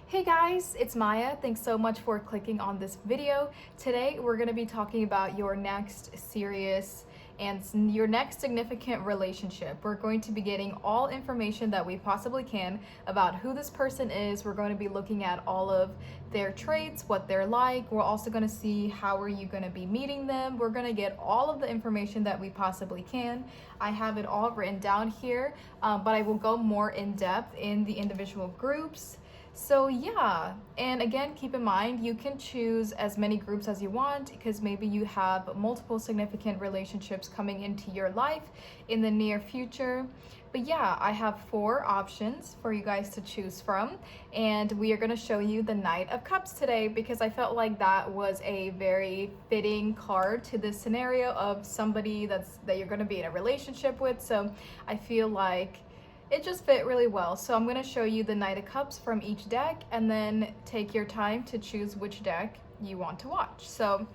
Hey guys, it's Maya. Thanks so much for clicking on this video. Today we're going to be talking about your next serious and your next significant relationship. We're going to be getting all information that we possibly can about who this person is. We're going to be looking at all of their traits, what they're like. We're also going to see how are you going to be meeting them. We're going to get all of the information that we possibly can. I have it all written down here, but I will go more in depth in the individual groups. So yeah, and again, keep in mind you can choose as many groups as you want because maybe you have multiple significant relationships coming into your life in the near future. But yeah, I have 4 options for you guys to choose from, and we are going to show you the Knight of Cups today because I felt like that was a very fitting card to this scenario of somebody that you're going to be in a relationship with. So I feel like it just fit really well. So I'm going to show you the Knight of Cups from each deck and then take your time to choose which deck you want to watch. So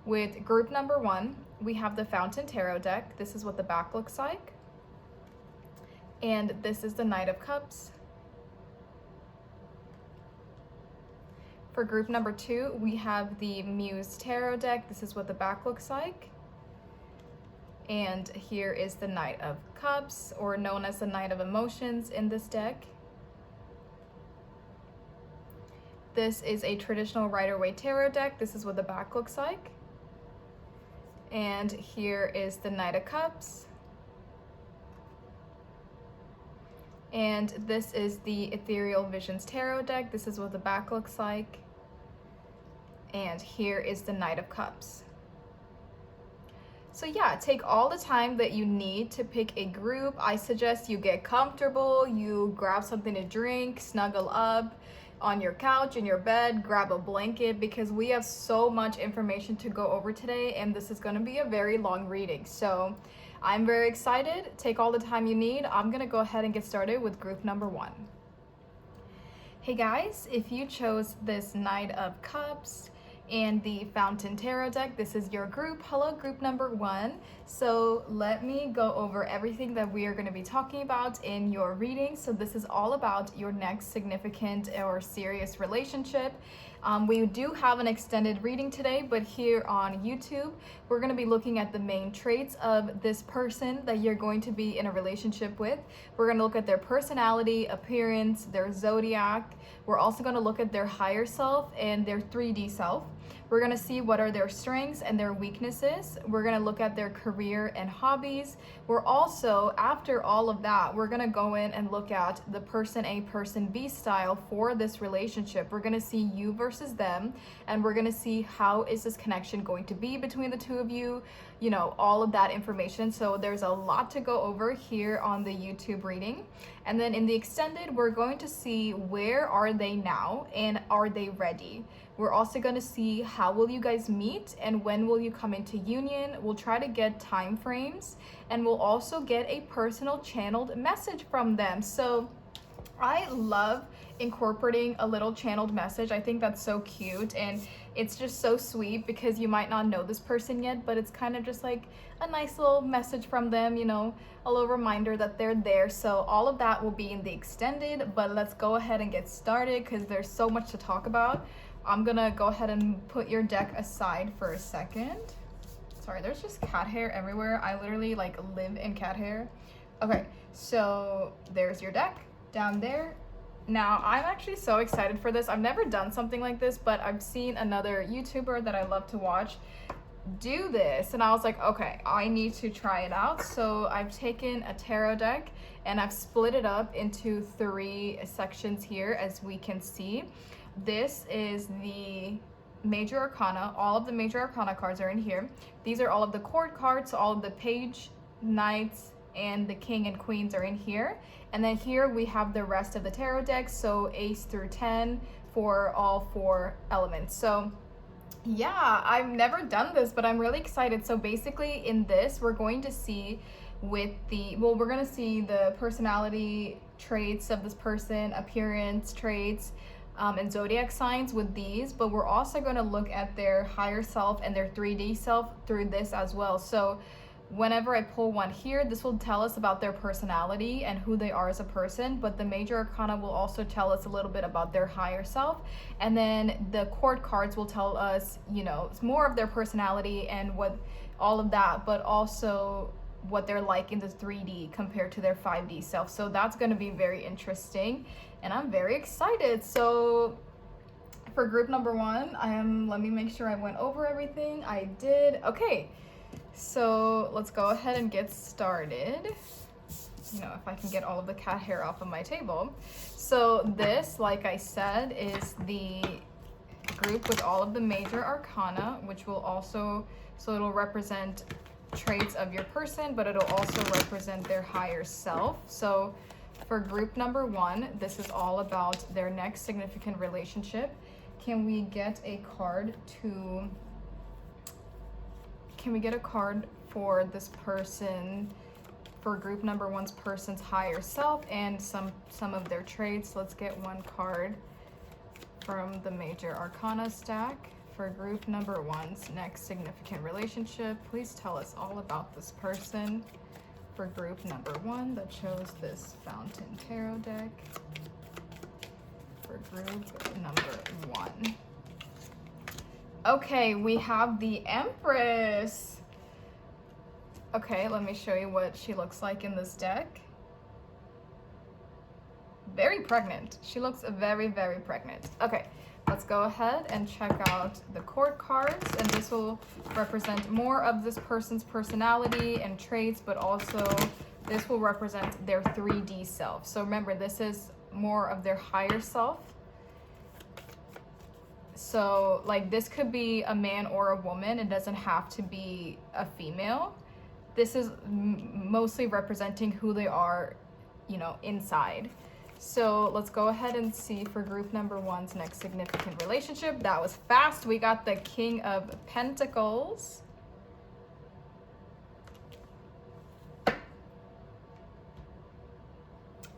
with group number 1, we have the Fountain Tarot deck. This is what the back looks like. And this is the Knight of Cups. For group number 2, we have the Muse Tarot deck. This is what the back looks like. And here is the Knight of Cups, or known as the Knight of Emotions in this deck. This is a traditional Rider-Waite tarot deck. This is what the back looks like. And here is the Knight of Cups. And this is the Ethereal Visions tarot deck. This is what the back looks like. And here is the Knight of Cups. So yeah, take all the time that you need to pick a group. I suggest you get comfortable, you grab something to drink, snuggle up on your couch, in your bed, grab a blanket, because we have so much information to go over today and this is going to be a very long reading. So I'm very excited. Take all the time you need. I'm going to go ahead and get started with group number 1. Hey guys, if you chose this Knight of Cups and the Fountain Tarot deck, this is your group. Hello, group number 1. So let me go over everything that we are going to be talking about in your reading. So this is all about your next significant or serious relationship. We do have an extended reading today, but here on YouTube, we're going to be looking at the main traits of this person that you're going to be in a relationship with. We're going to look at their personality, appearance, their zodiac. We're also going to look at their higher self and their 3D self. We're going to see what are their strengths and their weaknesses. We're going to look at their career and hobbies. We're also, after all of that, we're going to go in and look at the person A, person B style for this relationship. We're going to see you versus them, and we're going to see how is this connection going to be between the two of you, you know, all of that information. So there's a lot to go over here on the YouTube reading. And then in the extended, we're going to see where are they now and are they ready. We're also going to see how will you guys meet and when will you come into union. We'll try to get time frames, and we'll also get a personal channeled message from them. So I love incorporating a little channeled message. I think that's so cute, and it's just so sweet because you might not know this person yet, but it's kind of just like a nice little message from them, you know, a little reminder that they're there. So all of that will be in the extended, but let's go ahead and get started because there's so much to talk about. I'm gonna go ahead and put your deck aside for a second. Sorry, there's just cat hair everywhere. I literally like live in cat hair. Okay, so there's your deck down there. Now, I'm actually so excited for this. I've never done something like this, but I've seen another YouTuber that I love to watch do this, and I was like, okay, I need to try it out. So I've taken a tarot deck and I've split it up into 3 sections here, as we can see. This is the Major Arcana. All of the Major Arcana cards are in here. These are all of the court cards, so all of the Page, Knights, and the King and Queens are in here. And then here we have the rest of the tarot deck, so Ace through 10 for all 4 elements. So yeah, I've never done this, but I'm really excited. So basically in this, we're going to see with the, well, we're going to see the personality traits of this person, appearance traits, and zodiac signs with these, but we're also going to look at their higher self and their 3D self through this as well. So Whenever I pull one here, this will tell us about their personality and who they are as a person, but the major arcana will also tell us a little bit about their higher self. And then the court cards will tell us, you know, it's more of their personality and what all of that, but also what they're like in the 3D compared to their 5D self. So that's going to be very interesting, and I'm very excited. So for group number 1, let me make sure I went over everything. I did. Okay. So let's go ahead and get started. You know, if I can get all of the cat hair off of my table. So this, like I said, is the group with all of the major arcana, which will also, so it'll represent traits of your person, but it'll also represent their higher self. So for group number 1, this is all about their next significant relationship. Can we get a card for this person, for group number 1's person's higher self and some of their traits? Let's get one card from the major arcana stack for group number 1's next significant relationship. Please tell us all about this person for group number 1 that chose this Fountain Tarot deck. For group number 1. Okay, we have the Empress. Okay, let me show you what she looks like in this deck. Very pregnant. She looks very, very pregnant. Okay, let's go ahead and check out the court cards, and this will represent more of this person's personality and traits, but also this will represent their 3D self. So remember, this is more of their higher self. So like this could be a man or a woman. It doesn't have to be a female. This is mostly representing who they are, you know, inside. So let's go ahead and see for group number 1's next significant relationship. That was fast. We got the King of Pentacles.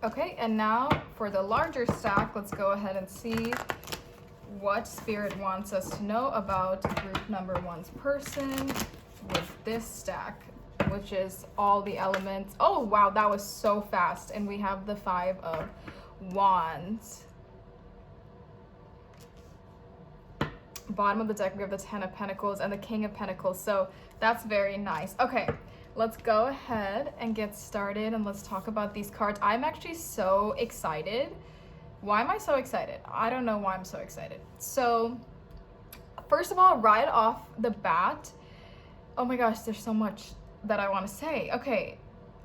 Okay, and now for the larger stack, let's go ahead and see what Spirit wants us to know about group number 1's person with this stack, which is all the elements. Oh wow, that was so fast. And we have the 5 of Wands. Bottom of the deck, we have the 10 of Pentacles and the King of Pentacles. So that's very nice. Okay, let's go ahead and get started and let's talk about these cards. I'm actually so excited. Why am I so excited? I don't know why I'm so excited. So first of all, right off the bat, oh my gosh, there's so much that I want to say. Okay,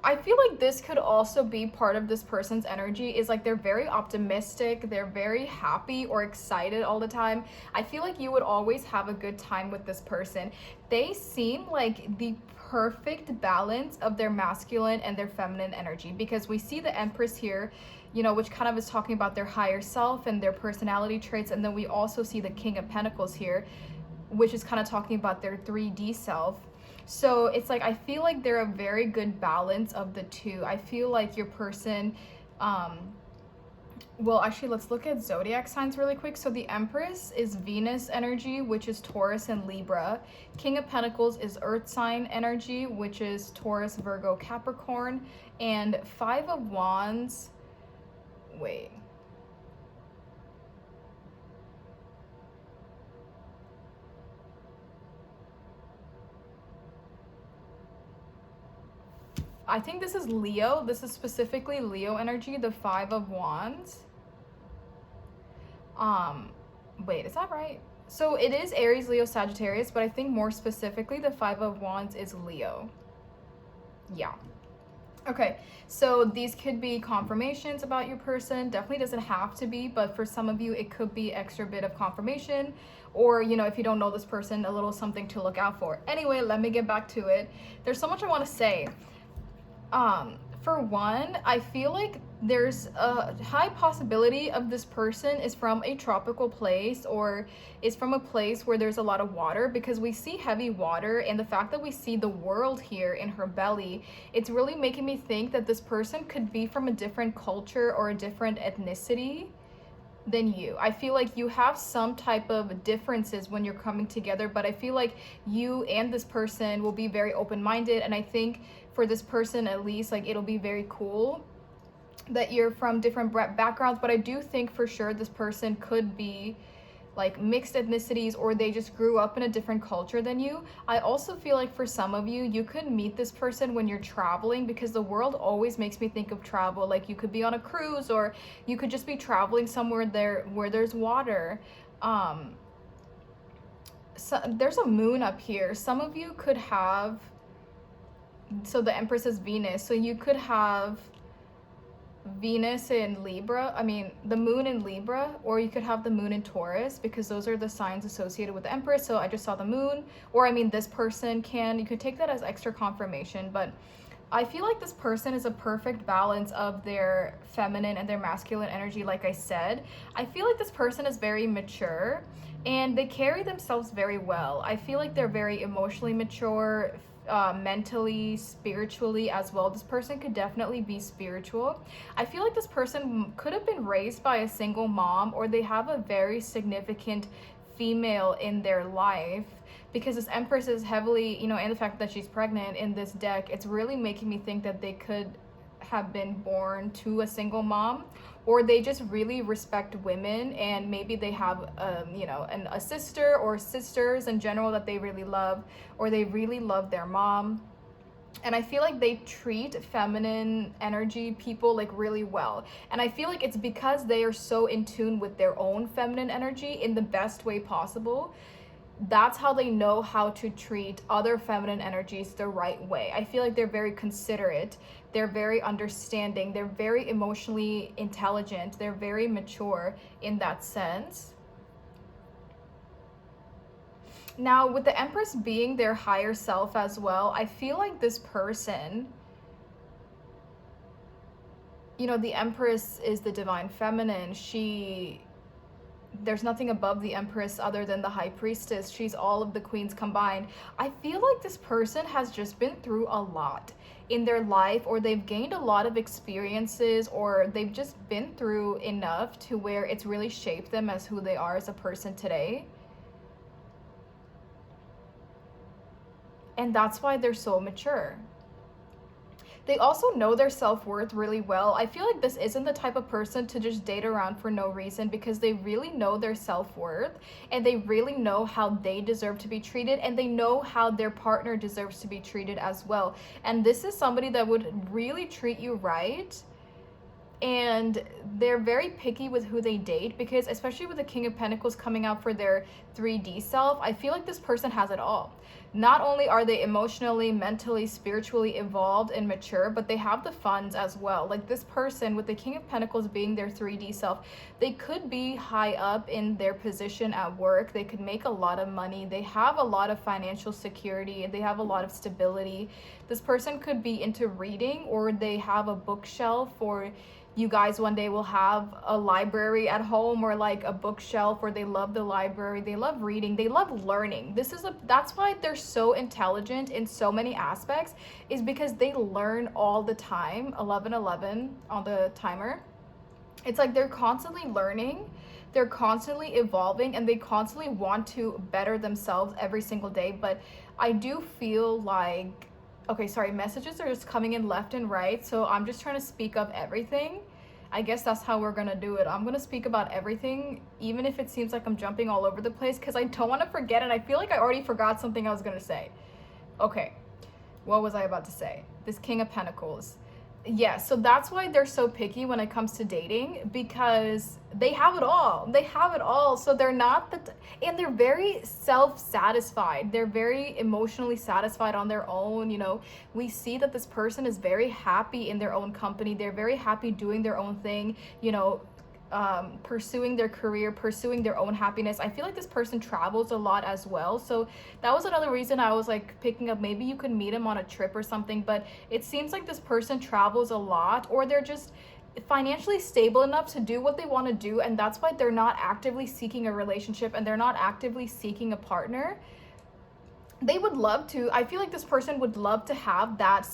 I feel like this could also be part of this person's energy, is like they're very optimistic, they're very happy or excited all the time. I feel like you would always have a good time with this person. They seem like the perfect balance of their masculine and their feminine energy, because we see the Empress here, you know, which kind of is talking about their higher self and their personality traits, and then we also see the King of Pentacles here, which is kind of talking about their 3D self. So it's like, I feel like they're a very good balance of the two. I feel like your person, well, actually, let's look at zodiac signs really quick. So the Empress is Venus energy, which is Taurus and Libra. King of Pentacles is Earth sign energy, which is Taurus, Virgo, Capricorn. And 5 of Wands, wait. I think this is Leo. This is specifically Leo energy, the 5 of Wands. Wait, is that right? So it is Aries, Leo, Sagittarius, but I think more specifically the 5 of Wands is Leo. Yeah. Okay, so these could be confirmations about your person. Definitely doesn't have to be, but for some of you, it could be extra bit of confirmation, or, you know, if you don't know this person, a little something to look out for. Anyway, let me get back to it. There's so much I want to say. For one, I feel like there's a high possibility of this person is from a tropical place or is from a place where there's a lot of water, because we see heavy water, and the fact that we see the world here in her belly, it's really making me think that this person could be from a different culture or a different ethnicity. than you. I feel like you have some type of differences when you're coming together, but I feel like you and this person will be very open-minded, and I think for this person at least, like, it'll be very cool that you're from different backgrounds. But I do think for sure this person could be like mixed ethnicities, or they just grew up in a different culture than you. I also feel like for some of you, you could meet this person when you're traveling, because the world always makes me think of travel. Like, you could be on a cruise, or you could just be traveling somewhere there where there's water. So there's a moon up here. Some of you could have, so the Empress is Venus, so you could have Venus in Libra, I mean the moon in Libra, or you could have the moon in Taurus, because those are the signs associated with the Empress. So I just saw the moon, or I mean this person can, you could take that as extra confirmation. But I feel like this person is a perfect balance of their feminine and their masculine energy. Like I said, I feel like this person is very mature and they carry themselves very well. I feel like they're very emotionally mature, mentally, spiritually as well. This person could definitely be spiritual. I feel like this person could have been raised by a single mom, or they have a very significant female in their life, because this Empress is heavily, and the fact that she's pregnant in this deck, it's really making me think that they could have been born to a single mom, or they just really respect women, and maybe they have a sister or sisters in general that they really love, or they really love their mom. And I feel like they treat feminine energy people like really well, and I feel like it's because they are so in tune with their own feminine energy in the best way possible. That's how they know how to treat other feminine energies the right way. I feel like they're very considerate, they're very understanding, they're very emotionally intelligent, they're very mature in that sense. Now, with the Empress being their higher self as well, I feel like this person, the Empress is the divine feminine. There's nothing above the Empress other than the High Priestess. She's all of the queens combined. I feel like this person has just been through a lot in their life, or they've gained a lot of experiences, or they've just been through enough to where it's really shaped them as who they are as a person today. And that's why they're so mature. They also know their self-worth really well. I feel like this isn't the type of person to just date around for no reason, because they really know their self-worth, and they really know how they deserve to be treated, and they know how their partner deserves to be treated as well. And this is somebody that would really treat you right. And they're very picky with who they date, because especially with the King of Pentacles coming out for their 3D self, I feel like this person has it all. Not only are they emotionally, mentally, spiritually evolved and mature, but they have the funds as well. Like this person with the King of Pentacles being their 3D self, they could be high up in their position at work. They could make a lot of money. They have a lot of financial security. They have a lot of stability. This person could be into reading, or they have a bookshelf, or you guys one day will have a library at home, or like a bookshelf, or they love the library, they love reading, they love learning. That's why they're so intelligent in so many aspects, is because they learn all the time. 1111 on the timer. It's like they're constantly learning, they're constantly evolving, and they constantly want to better themselves every single day. But I do feel like, okay, sorry, messages are just coming in left and right, so I'm just trying to speak of everything. I guess that's how we're gonna do it. I'm gonna speak about everything, even if it seems like I'm jumping all over the place, because I don't want to forget, and I feel like I already forgot something I was gonna say. Okay, what was I about to say? This King of Pentacles. Yeah, so that's why they're so picky when it comes to dating, because they have it all. They have it all. So they're not and they're very self-satisfied. They're very emotionally satisfied on their own. We see that this person is very happy in their own company. They're very happy doing their own thing, pursuing their career, pursuing their own happiness. I feel like this person travels a lot as well, so that was another reason I was like picking up, maybe you could meet him on a trip or something. But it seems like this person travels a lot, or they're just financially stable enough to do what they want to do, and that's why they're not actively seeking a relationship, and they're not actively seeking a partner. They would love to, I feel like this person would love to have that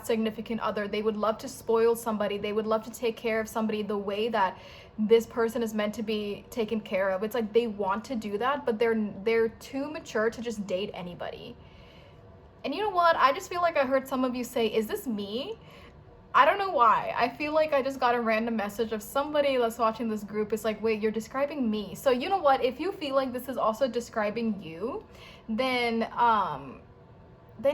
significant other. They would love to spoil somebody. They would love to take care of somebody the way that this person is meant to be taken care of. It's like they want to do that, but they're too mature to just date anybody. And you know what? I just feel like I heard some of you say, is this me? I don't know why. I feel like I just got a random message of somebody that's watching this group is like, wait, you're describing me. So you know what? If you feel like this is also describing you, then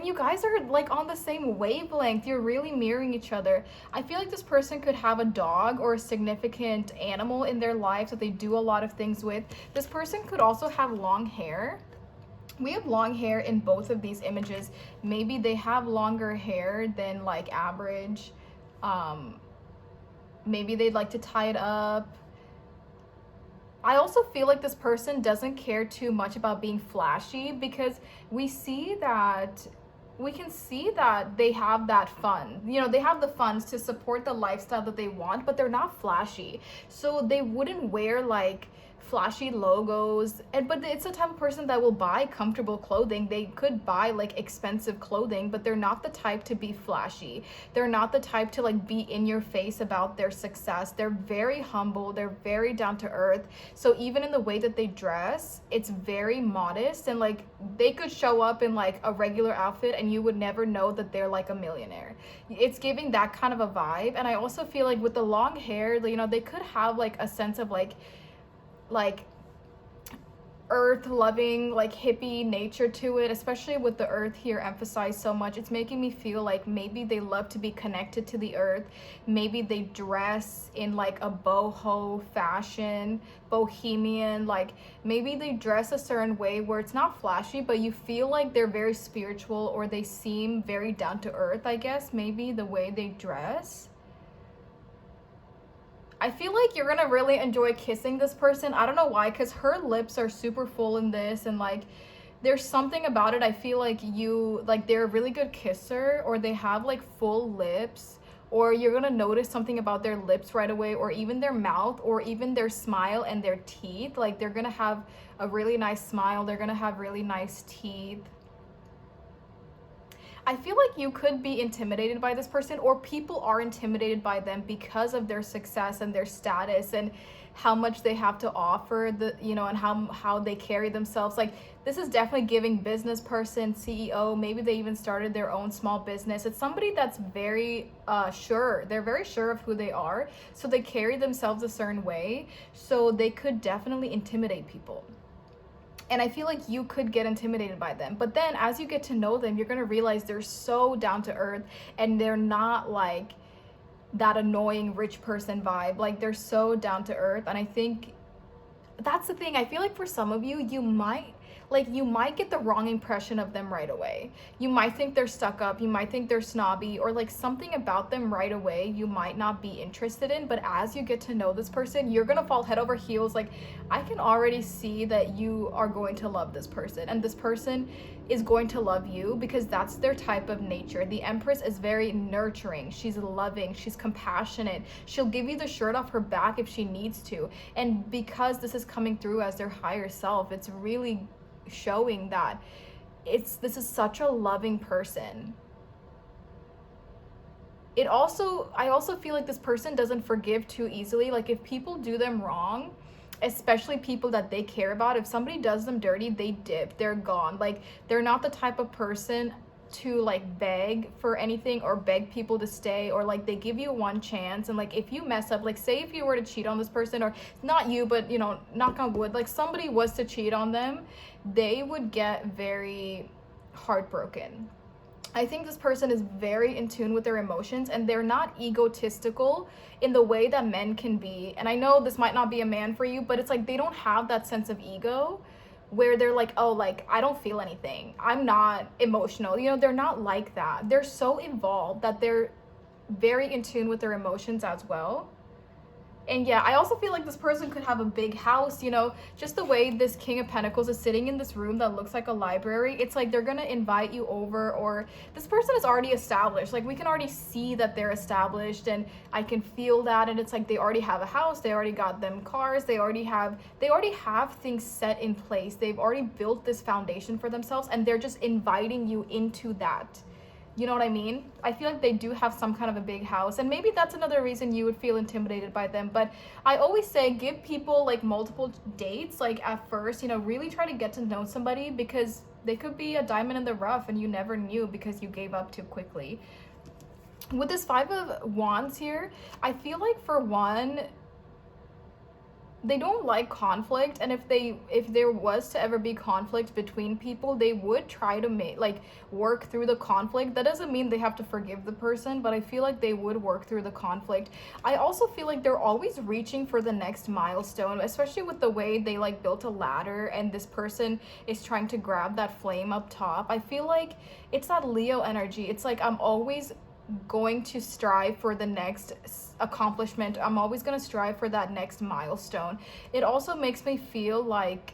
you guys are like on the same wavelength. You're really mirroring each other. I feel like this person could have a dog or a significant animal in their life that they do a lot of things with. This person could also have long hair. We have long hair in both of these images. Maybe they have longer hair than like average. Maybe they'd like to tie it up. I also feel like this person doesn't care too much about being flashy, because we can see that they have that fund. You know, they have the funds to support the lifestyle that they want, but they're not flashy. So they wouldn't wear like flashy logos, but it's the type of person that will buy comfortable clothing. They could buy like expensive clothing, but they're not the type to be flashy. They're not the type to like be in your face about their success. They're very humble, they're very down to earth. So even in the way that they dress, it's very modest, and like they could show up in like a regular outfit and you would never know that they're like a millionaire. It's giving that kind of a vibe. And I also feel like with the long hair, you know, they could have like a sense of like earth loving, like hippie nature to it, especially with the earth here emphasized so much. It's making me feel like maybe they love to be connected to the earth. Maybe they dress in like a boho fashion, bohemian, like maybe they dress a certain way where it's not flashy, but you feel like they're very spiritual, or they seem very down to earth, I guess, maybe the way they dress. I feel like you're gonna really enjoy kissing this person. I don't know why, because her lips are super full in this, and like there's something about it. I feel like they're a really good kisser, or they have like full lips, or you're gonna notice something about their lips right away, or even their mouth, or even their smile and their teeth. Like they're gonna have a really nice smile, they're gonna have really nice teeth. I feel like you could be intimidated by this person, or people are intimidated by them because of their success and their status and how much they have to offer, and how they carry themselves. Like this is definitely giving business person, CEO. Maybe they even started their own small business. It's somebody that's very sure. They're very sure of who they are, so they carry themselves a certain way. So they could definitely intimidate people. And I feel like you could get intimidated by them. But then as you get to know them, you're going to realize they're so down to earth, and they're not like that annoying rich person vibe. Like they're so down to earth. And I think that's the thing. I feel like for some of you, you might get the wrong impression of them right away. You might think they're stuck up, you might think they're snobby, or like something about them right away you might not be interested in. But as you get to know this person, you're gonna fall head over heels. Like I can already see that you are going to love this person, and this person is going to love you, because that's their type of nature. The Empress is very nurturing, she's loving, she's compassionate, she'll give you the shirt off her back if she needs to. And because this is coming through as their higher self, it's really showing that this is such a loving person. I also feel like this person doesn't forgive too easily. Like if people do them wrong, especially people that they care about, if somebody does them dirty, they dip, they're gone. Like they're not the type of person to like beg for anything or beg people to stay, or like they give you one chance. And like if you mess up, like say if you were to cheat on this person, or not you, but knock on wood, like somebody was to cheat on them, they would get very heartbroken. I think this person is very in tune with their emotions, and they're not egotistical in the way that men can be. And I know this might not be a man for you, but it's like they don't have that sense of ego where they're like, oh, like I don't feel anything, I'm not emotional. They're not like that. They're so evolved that they're very in tune with their emotions as well. And yeah, I also feel like this person could have a big house, just the way this King of Pentacles is sitting in this room that looks like a library. It's like they're gonna invite you over, or this person is already established. Like we can already see that they're established, and I can feel that. And it's like they already have a house, they already got them cars, they already have things set in place. They've already built this foundation for themselves, and they're just inviting you into that. You know what I mean? I feel like they do have some kind of a big house, and maybe that's another reason you would feel intimidated by them. But I always say give people like multiple dates, like at first, you know, really try to get to know somebody, because they could be a diamond in the rough and you never knew because you gave up too quickly. With this Five of Wands here, I feel like for one, they don't like conflict, and if there was to ever be conflict between people, they would try to work through the conflict. That doesn't mean they have to forgive the person, but I feel like they would work through the conflict. I also feel like they're always reaching for the next milestone, especially with the way they like built a ladder and this person is trying to grab that flame up top. I feel like it's that Leo energy. It's like I'm always going to strive for the next accomplishment. I'm always going to strive for that next milestone. It also makes me feel like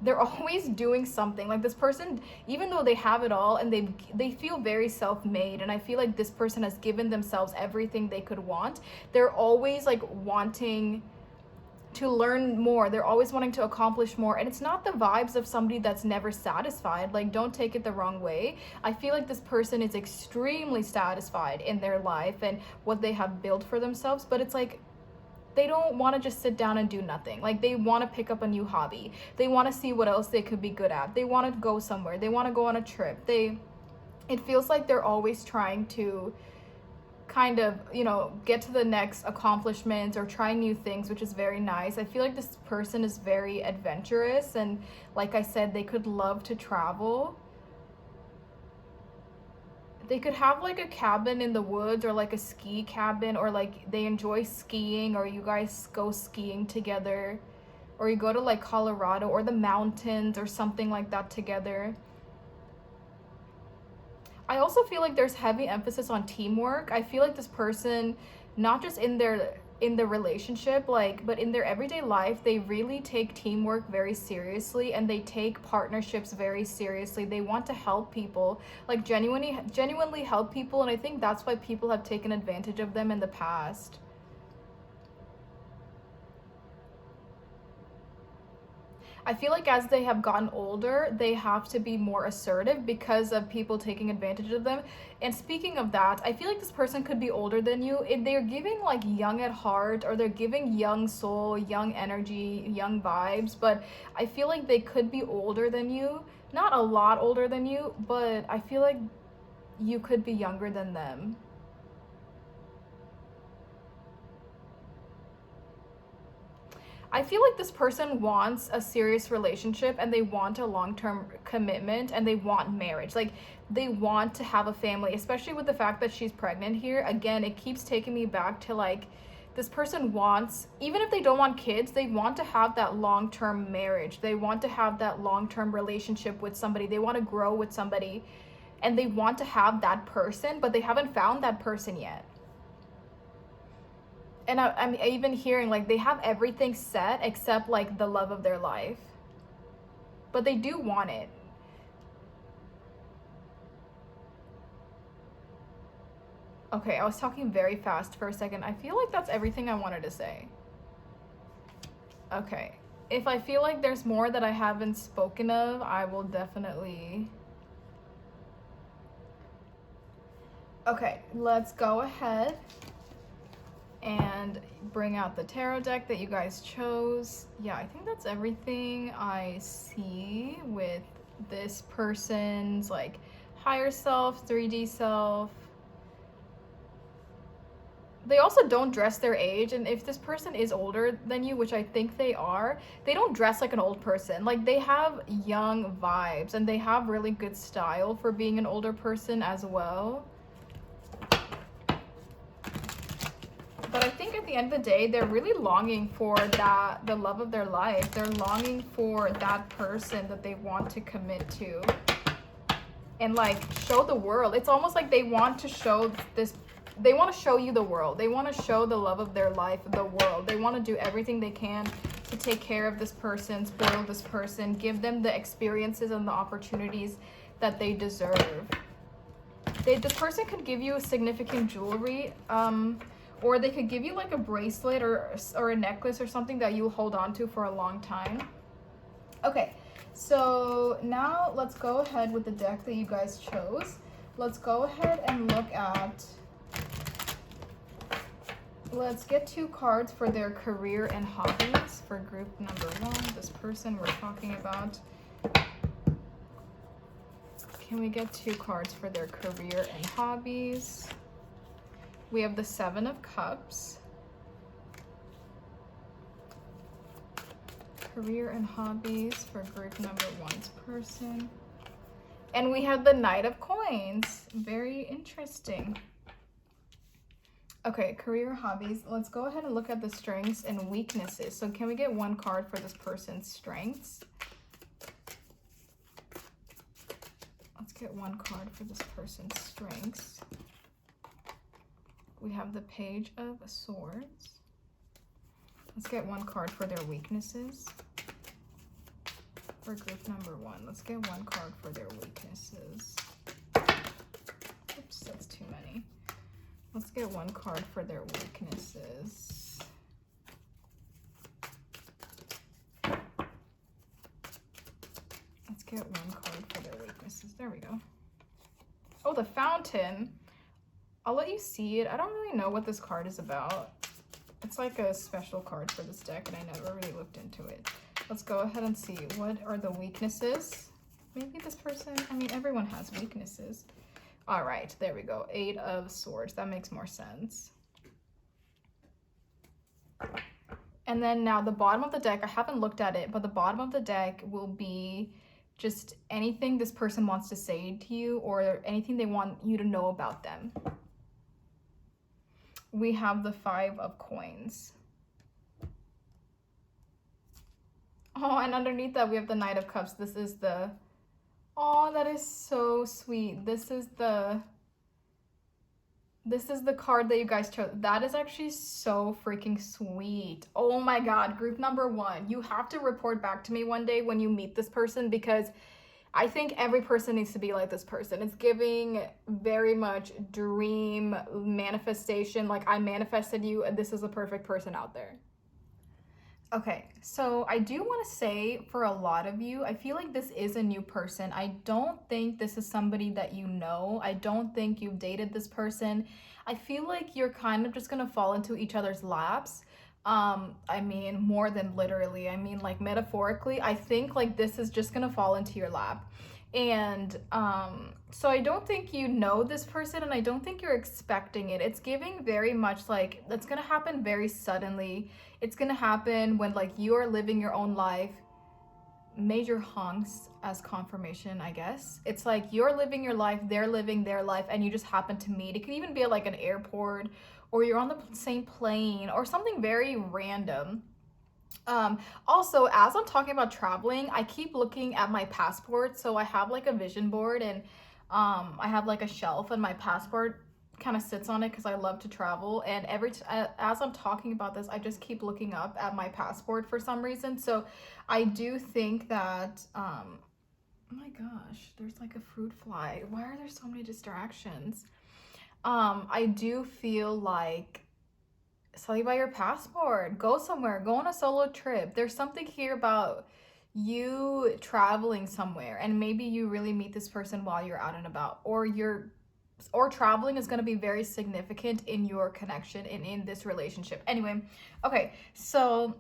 they're always doing something. Like this person, even though they have it all and they feel very self-made, and I feel like this person has given themselves everything they could want, they're always like wanting to learn more. They're always wanting to accomplish more, and it's not the vibes of somebody that's never satisfied. Like, don't take it the wrong way. I feel like this person is extremely satisfied in their life and what they have built for themselves, but it's like they don't want to just sit down and do nothing. Like, they want to pick up a new hobby. They want to see what else they could be good at. They want to go somewhere. They want to go on a trip. It feels like they're always trying to kind of, you know, get to the next accomplishments or try new things, which is very nice. I feel like this person is very adventurous, and like I said, they could love to travel. They could have like a cabin in the woods, or like a ski cabin, or like they enjoy skiing, or you guys go skiing together, or you go to like Colorado or the mountains or something like that together. I also feel like there's heavy emphasis on teamwork. I feel like this person, not just in their relationship, like, but in their everyday life, they really take teamwork very seriously, and they take partnerships very seriously. They want to help people, like genuinely help people, and I think that's why people have taken advantage of them in the past. I feel like as they have gotten older, they have to be more assertive because of people taking advantage of them. And speaking of that, I feel like this person could be older than you. If they're giving like young at heart, or they're giving young soul, young energy, young vibes, but I feel like they could be older than you. Not a lot older than you, but I feel like you could be younger than them. I feel like this person wants a serious relationship, and they want a long-term commitment, and they want marriage. Like, they want to have a family, especially with the fact that she's pregnant here. Again, it keeps taking me back to like, this person wants, even if they don't want kids, they want to have that long-term marriage. They want to have that long-term relationship with somebody. They want to grow with somebody, and they want to have that person, but they haven't found that person yet. And I'm even hearing like they have everything set except like the love of their life, but they do want it. Okay, I was talking very fast for a second. I feel like that's everything I wanted to say. Okay, if I feel like there's more that I haven't spoken of, I will definitely... Okay, let's go ahead and bring out the tarot deck that you guys chose. Yeah, I think that's everything I see with this person's like higher self, 3D self. They also don't dress their age, and if this person is older than you, which I think they are, they don't dress like an old person. Like, they have young vibes, and they have really good style for being an older person as well. But I think at the end of the day, they're really longing for the love of their life. They're longing for that person that they want to commit to and like show the world. It's almost like they want to show they want to show you the world. They want to show the love of their life, the world. They want to do everything they can to take care of this person, spoil this person, give them the experiences and the opportunities that they deserve. This person could give you significant jewelry, or they could give you like a bracelet or a necklace or something that you hold on to for a long time. Okay, so now let's go ahead with the deck that you guys chose. let's go ahead and look at, let's get 2 cards for their career and hobbies for group number 1, this person we're talking about. Can we get 2 cards for their career and hobbies? We have the 7 of Cups. Career and hobbies for group number 1's person. And we have the Knight of Coins. Very interesting. Okay, career, hobbies. Let's go ahead and look at the strengths and weaknesses. So can we get 1 card for this person's strengths? Let's get 1 card for this person's strengths. We have the Page of Swords. Let's get 1 card for their weaknesses. For group number 1, let's get 1 card for their weaknesses. Oops, that's too many. Let's get 1 card for their weaknesses. Let's get 1 card for their weaknesses. There we go. Oh, the Fountain. I'll let you see it. I don't really know what this card is about. It's like a special card for this deck, and I never really looked into it. Let's go ahead and see. What are the weaknesses? Maybe this person, I mean, everyone has weaknesses. All right, there we go. 8 of Swords. That makes more sense. And then now the bottom of the deck, I haven't looked at it, but the bottom of the deck will be just anything this person wants to say to you or anything they want you to know about them. We have the 5 of Coins. Oh, and underneath that we have the Knight of Cups. This is the, oh, that is so sweet. This is the card that you guys chose. That is actually so freaking sweet. Oh my God, group number 1. You have to report back to me one day when you meet this person, because I think every person needs to be like this person. It's giving very much dream manifestation. Like, I manifested you and this is the perfect person out there. Okay, so I do want to say for a lot of you, I feel like this is a new person. I don't think this is somebody that you know. I don't think you've dated this person. I feel like you're kind of just going to fall into each other's laps. I mean, more than literally. I mean, like, metaphorically, I think like this is just going to fall into your lap. And so I don't think you know this person, and I don't think you're expecting it. It's giving very much like that's going to happen very suddenly. It's going to happen when like you are living your own life. Major honks as confirmation, I guess. It's like you're living your life, they're living their life, and you just happen to meet. It could even be at like an airport, or you're on the same plane, or something very random. Also, as I'm talking about traveling, I keep looking at my passport. So I have like a vision board, and I have like a shelf, and my passport kind of sits on it because I love to travel. And as I'm talking about this, I just keep looking up at my passport for some reason. So I do think that oh my gosh, there's like a fruit fly. Why are there so many distractions? I do feel like study by your passport, go somewhere, go on a solo trip. There's something here about you traveling somewhere, and maybe you really meet this person while you're out and about, or traveling is going to be very significant in your connection and in this relationship. Anyway, okay, so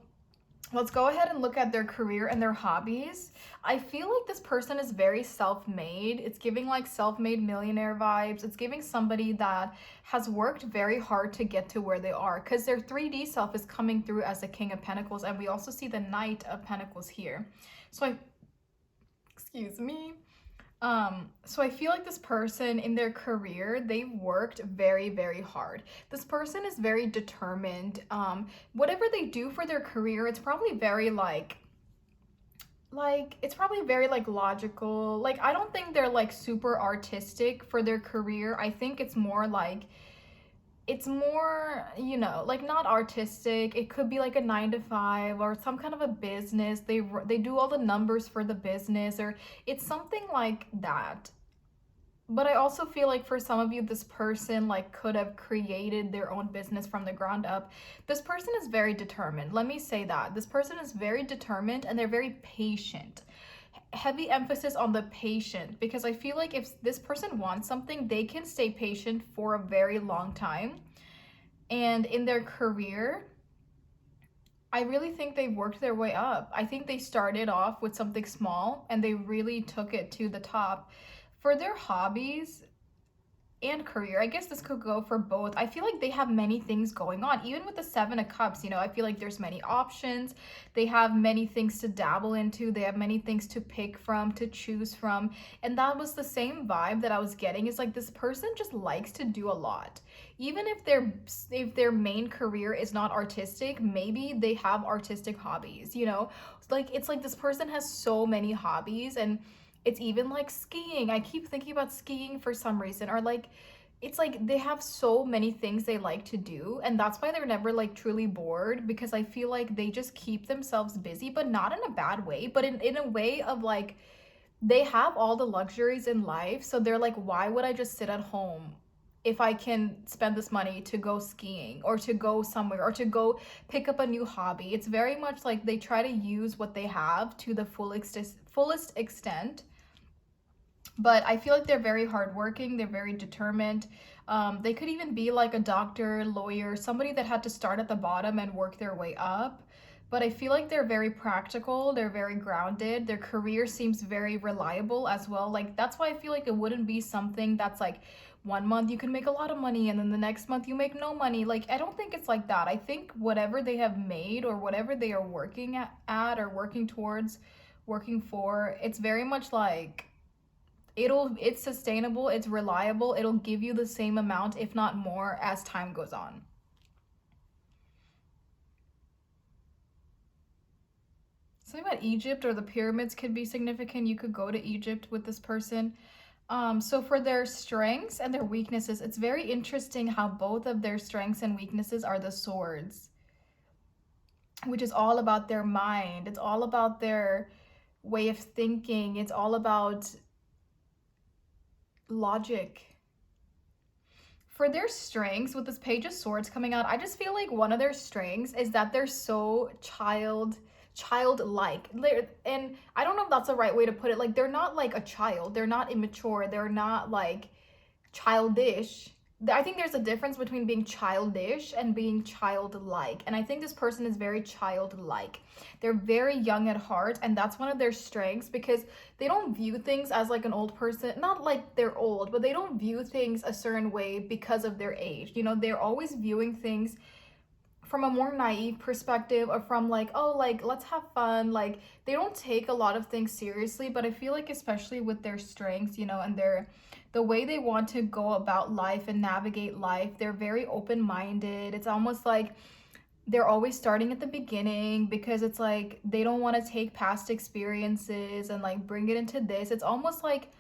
let's go ahead and look at their career and their hobbies. I feel like this person is very self-made. It's giving like self-made millionaire vibes. It's giving somebody that has worked very hard to get to where they are, because their 3D self is coming through as the King of Pentacles, and we also see the Knight of Pentacles here. So excuse me. So I feel like this person in their career, they've worked very, very hard. This person is very determined. Whatever they do for their career, it's probably very it's probably very like logical. Like, I don't think they're like super artistic for their career. I think it's more like, it's more, you know, like not artistic. It could be like a 9-to-5 or some kind of a business. They do all the numbers for the business, or it's something like that. But I also feel like for some of you, this person like could have created their own business from the ground up. This person is very determined. Let me say that. This person is very determined, and they're very patient. heavy emphasis on the patient, because I feel like if this person wants something, they can stay patient for a very long time. And in their career, I really think they worked their way up. I think they started off with something small and they really took it to the top. For their hobbies and career, I guess this could go for both. I feel like they have many things going on. Even with the Seven of Cups, I feel like there's many options. They have many things to dabble into. They have many things to pick from, to choose from. And that was the same vibe that I was getting. Is like this person just likes to do a lot. Even if their main career is not artistic, maybe they have artistic hobbies. Like it's like this person has so many hobbies, and it's even like skiing. I keep thinking about skiing for some reason. Or like, it's like they have so many things they like to do. And that's why they're never like truly bored, because I feel like they just keep themselves busy, but not in a bad way, but in a way of like, they have all the luxuries in life. So they're like, why would I just sit at home if I can spend this money to go skiing or to go somewhere or to go pick up a new hobby? It's very much like they try to use what they have to the fullest extent. But I feel like they're very hardworking, they're very determined. They could even be like a doctor, lawyer, somebody that had to start at the bottom and work their way up. But I feel like they're very practical, they're very grounded, their career seems very reliable as well. Like, that's why I feel like it wouldn't be something that's like 1 month you can make a lot of money and then the next month you make no money. Like, I don't think it's like that. I think whatever they have made or whatever they are working at or working towards, working for, it's very much like it's sustainable, it's reliable, it'll give you the same amount if not more as time goes on. Something about Egypt or the pyramids could be significant. You could go to Egypt with this person. So for their strengths and their weaknesses, it's very interesting how both of their strengths and weaknesses are the swords, which is all about their mind, it's all about their way of thinking, it's all about logic. For their strengths, with this Page of Swords coming out, I just feel like one of their strengths is that they're so childlike. And I don't know if that's the right way to put it. Like, they're not like a child, they're not immature, they're not like childish. I think there's a difference between being childish and being childlike. And I think this person is very childlike. They're very young at heart, and that's one of their strengths, because they don't view things as like an old person. Not like they're old, but they don't view things a certain way because of their age. They're always viewing things from a more naive perspective, or from like, oh, like, let's have fun. Like, they don't take a lot of things seriously. But I feel like, especially with their strengths, and the way they want to go about life and navigate life, they're very open-minded. It's almost like they're always starting at the beginning, because it's like they don't want to take past experiences and like bring it into this. It's almost like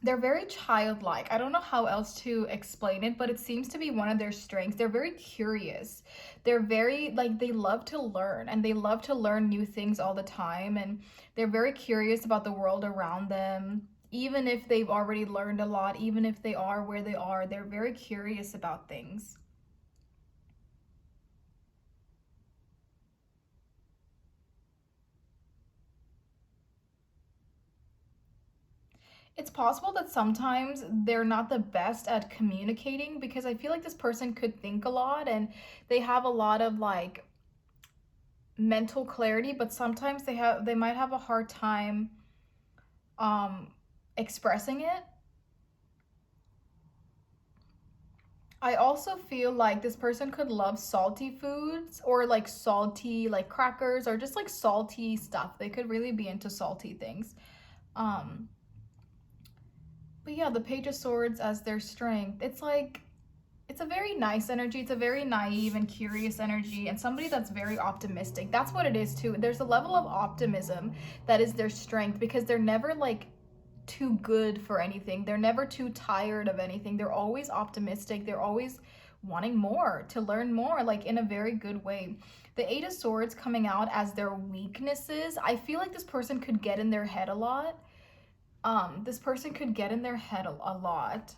they're very childlike. I don't know how else to explain it, but it seems to be one of their strengths. They're very curious. They're very, like, they love to learn, and they love to learn new things all the time. And they're very curious about the world around them. Even if they've already learned a lot, even if they are where they are, they're very curious about things. It's possible that sometimes they're not the best at communicating, because I feel like this person could think a lot and they have a lot of like mental clarity, but sometimes they might have a hard time um expressing it. I also feel like this person could love salty foods, or like salty like crackers, or just like salty stuff. They could really be into salty things. Um but yeah, the Page of Swords as their strength. It's like, it's a very nice energy. It's a very naive and curious energy, and somebody that's very optimistic. That's what it is too. There's a level of optimism that is their strength, because they're never like too good for anything. They're never too tired of anything. They're always optimistic. They're always wanting more, to learn more, like in a very good way. The Eight of Swords coming out as their weaknesses, I feel like this person could get in their head a lot. This person could get in their head a lot.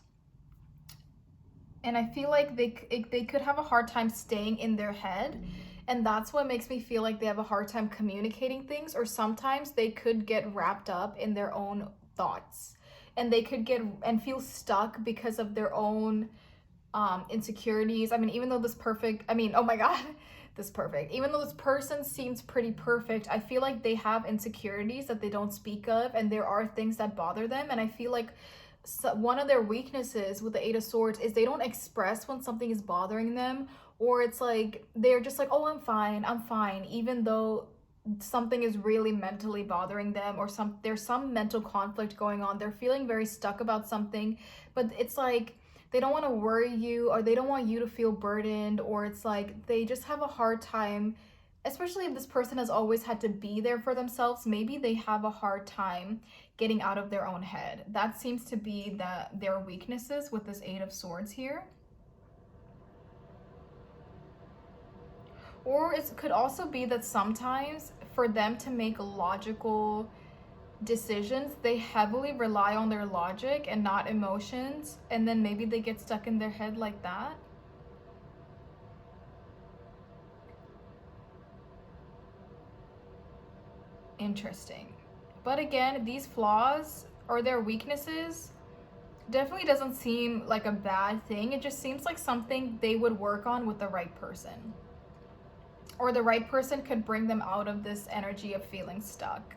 And I feel like they could have a hard time staying in their head And that's what makes me feel like they have a hard time communicating things, or sometimes they could get wrapped up in their own thoughts. And they could get and feel stuck because of their own insecurities. I mean, even though oh my God, this perfect. Even though this person seems pretty perfect, I feel like they have insecurities that they don't speak of, and there are things that bother them. And I feel like one of their weaknesses with the Eight of Swords is they don't express when something is bothering them, or it's like they're just like, oh, I'm fine, even though something is really mentally bothering them, or there's some mental conflict going on. They're feeling very stuck about something, but it's like they don't want to worry you, or they don't want you to feel burdened, or it's like they just have a hard time, especially if this person has always had to be there for themselves. Maybe they have a hard time getting out of their own head. That seems to be their weaknesses with this Eight of Swords here. Or it could also be that sometimes for them to make logical decisions, they heavily rely on their logic and not emotions, and then maybe they get stuck in their head like that. Interesting. But again, these flaws or their weaknesses definitely doesn't seem like a bad thing. It just seems like something they would work on with the right person. Or the right person could bring them out of this energy of feeling stuck.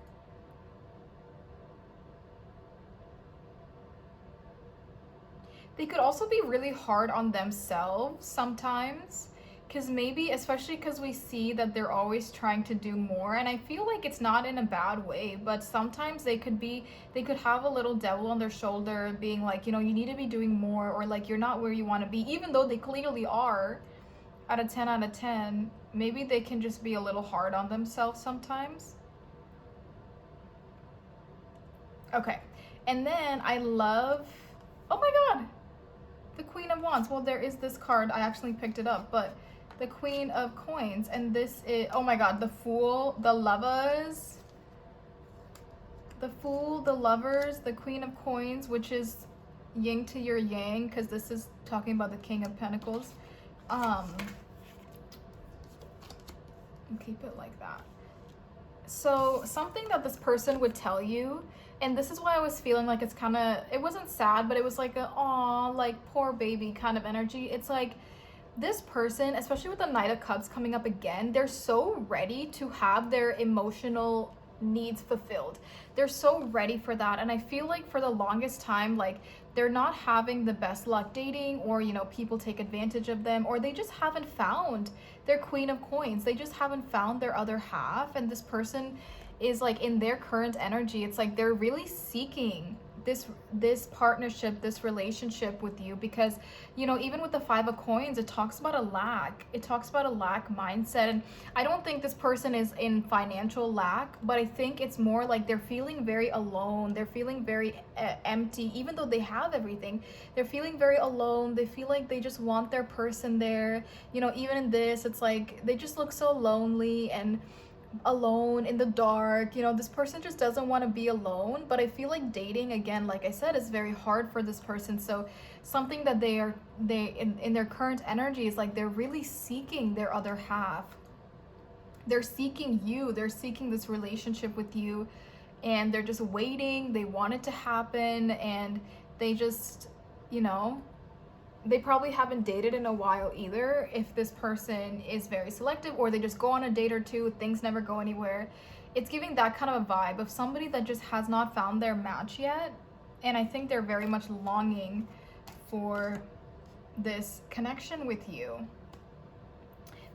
They could also be really hard on themselves sometimes, because maybe, especially because we see that they're always trying to do more, and I feel like it's not in a bad way, but sometimes they could have a little devil on their shoulder being like, you know, you need to be doing more, or like you're not where you want to be, even though they clearly are. Out of 10 out of 10, maybe they can just be a little hard on themselves sometimes. Okay, and then I love, oh my God, the Queen of Wands. Well, there is this card, I actually picked it up, but the Queen of Coins, and this is, oh my God, the Fool, the Lovers, the Fool, the Lovers, the Queen of Coins, which is yin to your yang, because this is talking about the King of Pentacles. Keep it like that. So something that this person would tell you, and this is why I was feeling like it's kind of, it wasn't sad, but it was like a, aw, like poor baby kind of energy. It's like this person, especially with the Knight of Cups coming up again, they're so ready to have their emotional needs fulfilled. They're so ready for that. And I feel like for the longest time, like they're not having the best luck dating, or, you know, people take advantage of them, or they just haven't found their Queen of Coins. They just haven't found their other half. And this person is like in their current energy, it's like they're really seeking this partnership, this relationship with you, because, you know, even with the Five of Coins, it talks about a lack. It talks about a lack mindset. And I don't think this person is in financial lack, but I think it's more like they're feeling very alone. They're feeling very empty, even though they have everything. They're feeling very alone. They feel like they just want their person there. You know, even in this, it's like they just look so lonely and alone in the dark. You know, this person just doesn't want to be alone, but I feel like dating, again, like I said, is very hard for this person. So something that they in their current energy is like they're really seeking their other half. They're seeking you. They're seeking this relationship with you, and they're just waiting. They want it to happen, and they just, you know, they probably haven't dated in a while either, if this person is very selective, or they just go on a date or two, things never go anywhere. It's giving that kind of a vibe of somebody that just has not found their match yet, and I think they're very much longing for this connection with you.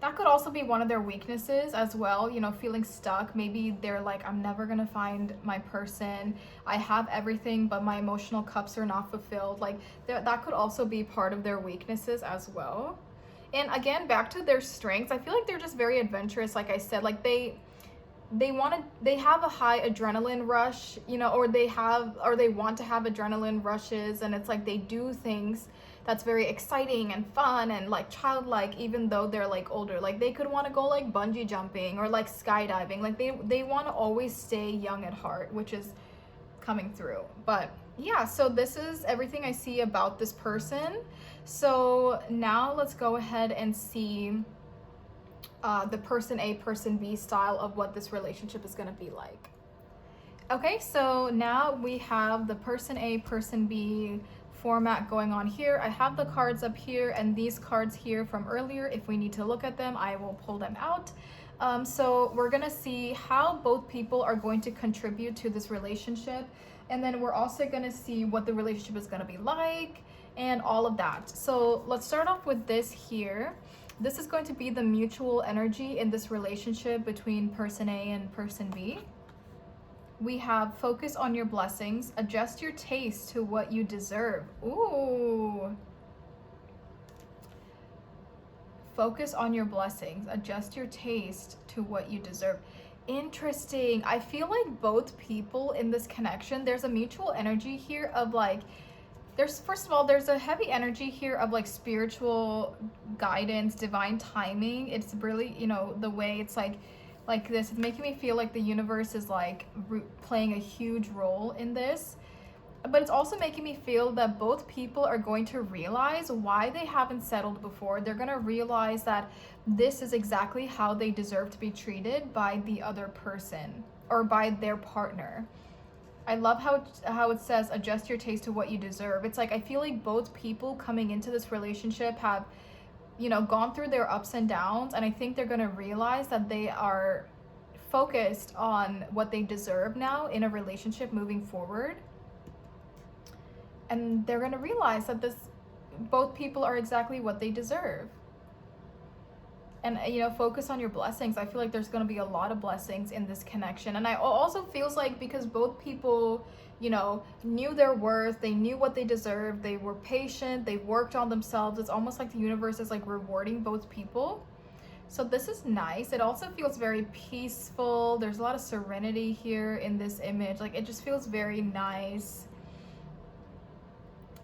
That could also be one of their weaknesses as well, you know, feeling stuck. Maybe they're like, I'm never gonna find my person. I have everything, but my emotional cups are not fulfilled. Like that could also be part of their weaknesses as well. And again, back to their strengths, I feel like they're just very adventurous. Like I said, like they have a high adrenaline rush, you know, or they want to have adrenaline rushes, and it's like they do things that's very exciting and fun and like childlike, even though they're like older. Like they could want to go like bungee jumping or like skydiving. Like they want to always stay young at heart, which is coming through. But yeah, so this is everything I see about this person. So now let's go ahead and see the person A, person B style of what this relationship is going to be like. Okay, so now we have the person A, person B format going on here. I have the cards up here and these cards here from earlier. If we need to look at them, I will pull them out. So we're gonna see how both people are going to contribute to this relationship. And then we're also gonna see what the relationship is gonna be like and all of that. So let's start off with this here. This is going to be the mutual energy in this relationship between person A and person B. We have focus on your blessings, adjust your taste to what you deserve. Ooh. Focus on your blessings, adjust your taste to what you deserve. Interesting. I feel like both people in this connection, there's a mutual energy here of like, first of all, there's a heavy energy here of like spiritual guidance, divine timing. It's really, you know, the way it's like this, it's making me feel like the universe is like playing a huge role in this. But it's also making me feel that both people are going to realize why they haven't settled before. They're going to realize that this is exactly how they deserve to be treated by the other person or by their partner. I love how it says adjust your taste to what you deserve. It's like I feel like both people coming into this relationship have, you know, gone through their ups and downs, and I think they're going to realize that they are focused on what they deserve now in a relationship moving forward. And they're going to realize that both people are exactly what they deserve. And, you know, focus on your blessings. I feel like there's going to be a lot of blessings in this connection. And I also feels like because both people, you know, knew their worth, they knew what they deserved, they were patient, they worked on themselves. It's almost like the universe is like rewarding both people. So this is nice. It also feels very peaceful. There's a lot of serenity here in this image. Like it just feels very nice.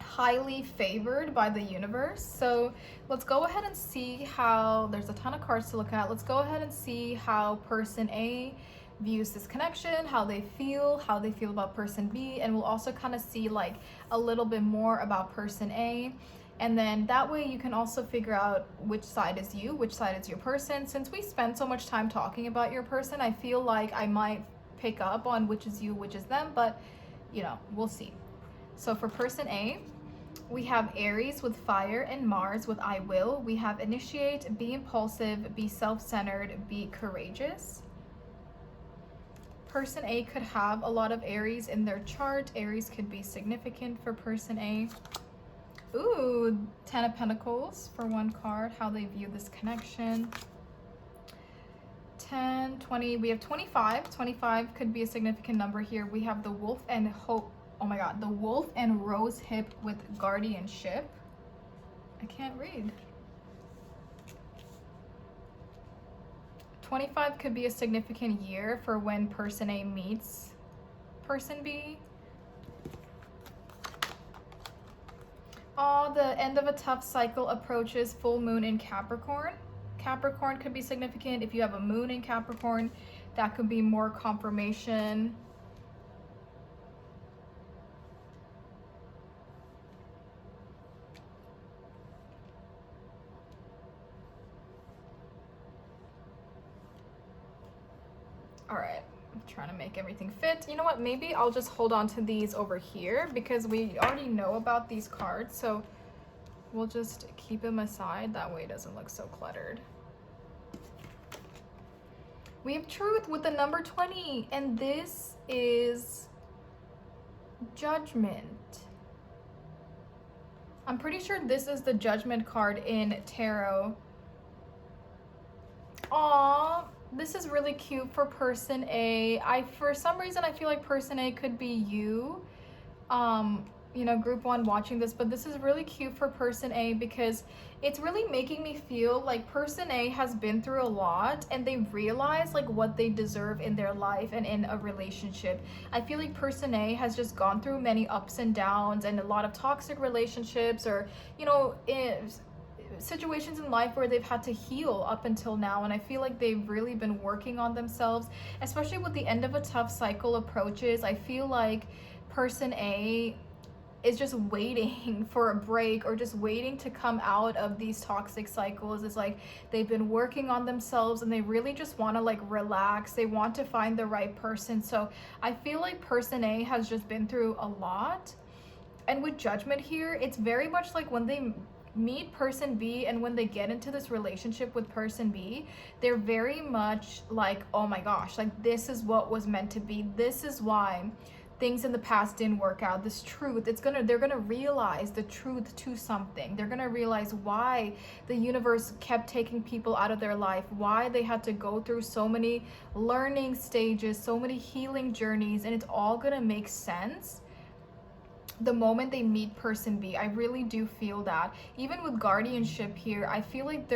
Highly favored by the universe. So let's go ahead and see how, there's a ton of cards to look at. Let's go ahead and see how person A views this connection, how they feel about person B, and we'll also kind of see like a little bit more about person A. And then that way you can also figure out which side is you, which side is your person. Since we spend so much time talking about your person, I feel like I might pick up on which is you, which is them, but you know, we'll see. So for person A, we have Aries with fire and Mars with I will. We have initiate, be impulsive, be self-centered, be courageous. Person A could have a lot of Aries in their chart. Aries could be significant for person A. Ooh, 10 of Pentacles for one card, how they view this connection. 10, 20, we have 25. 25 could be a significant number here. We have the wolf and hope. Oh my god, the wolf and rose hip with guardianship. I can't read. 25 could be a significant year for when person A meets person B. Oh, the end of a tough cycle approaches, full moon in Capricorn. Capricorn could be significant. If you have a moon in Capricorn, that could be more confirmation. All right, I'm trying to make everything fit. You know what, maybe I'll just hold on to these over here because we already know about these cards, so we'll just keep them aside. That way it doesn't look so cluttered. We have truth with the number 20, and this is judgment. I'm pretty sure this is the judgment card in tarot. Aww. This is really cute for person A. For some reason, I feel like person A could be you, you know, group one watching this, but this is really cute for person A because it's really making me feel like person A has been through a lot and they realize like what they deserve in their life and in a relationship. I feel like person A has just gone through many ups and downs and a lot of toxic relationships, or, you know, situations in life where they've had to heal up until now, and I feel like they've really been working on themselves, especially with the end of a tough cycle approaches. I feel like person A is just waiting for a break or just waiting to come out of these toxic cycles. It's like they've been working on themselves and they really just want to like relax. They want to find the right person. So I feel like person A has just been through a lot. And with judgment here, it's very much like when they meet person B and when they get into this relationship with person B, they're very much like, oh my gosh, like this is what was meant to be. This is why things in the past didn't work out. This truth, they're gonna realize the truth to something. They're gonna realize why the universe kept taking people out of their life, why they had to go through so many learning stages, so many healing journeys, and it's all gonna make sense the moment they meet person B. I really do feel that. Even with guardianship here, I feel like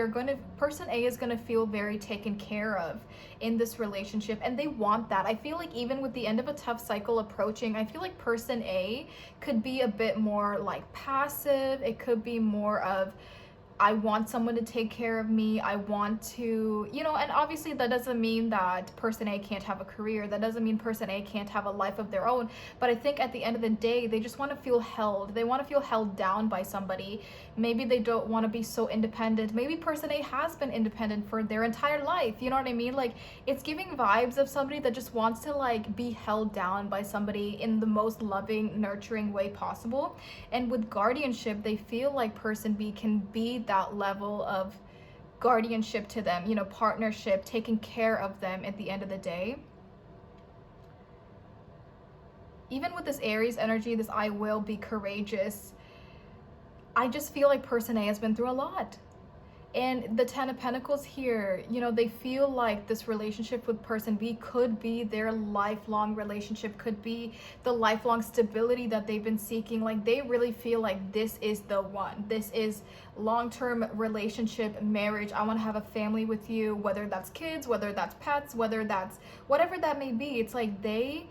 person A is gonna feel very taken care of in this relationship, and they want that. I feel like even with the end of a tough cycle approaching, I feel like person A could be a bit more like passive. It could be more of, I want someone to take care of me. I want to, and obviously that doesn't mean that person A can't have a career. That doesn't mean person A can't have a life of their own. But I think at the end of the day, they just want to feel held. They want to feel held down by somebody. Maybe they don't want to be so independent. Maybe person A has been independent for their entire life. You know what I mean? Like, it's giving vibes of somebody that just wants to like be held down by somebody in the most loving, nurturing way possible. And with guardianship, they feel like person B can be that level of guardianship to them, partnership, taking care of them at the end of the day. Even with this Aries energy, this I will be courageous, I just feel like person A has been through a lot. And the 10 of Pentacles here, they feel like this relationship with person B could be their lifelong relationship, could be the lifelong stability that they've been seeking. Like, they really feel like this is the one. This is long-term relationship, marriage. I want to have a family with you, whether that's kids, whether that's pets, whether that's whatever that may be. It's like they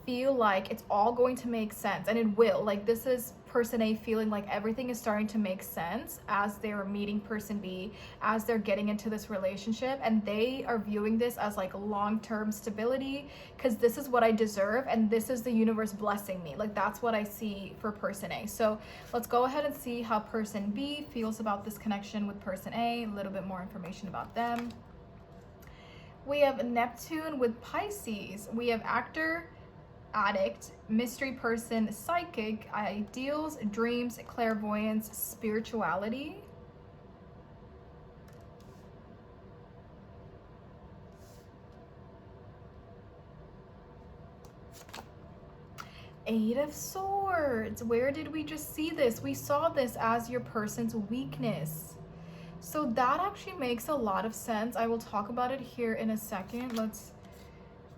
feel like it's all going to make sense, and it will. Like, this is person A feeling like everything is starting to make sense as they're meeting person B, as they're getting into this relationship, and they are viewing this as like long-term stability, because this is what I deserve and this is the universe blessing me. Like, that's what I see for person A. So let's go ahead and see how person B feels about this connection with person A, a little bit more information about them. We have Neptune with Pisces. We have actor, addict, mystery person, psychic, ideals, dreams, clairvoyance, spirituality. Eight of Swords. Where did we just see this? We saw this as your person's weakness. So that actually makes a lot of sense. I will talk about it here in a second.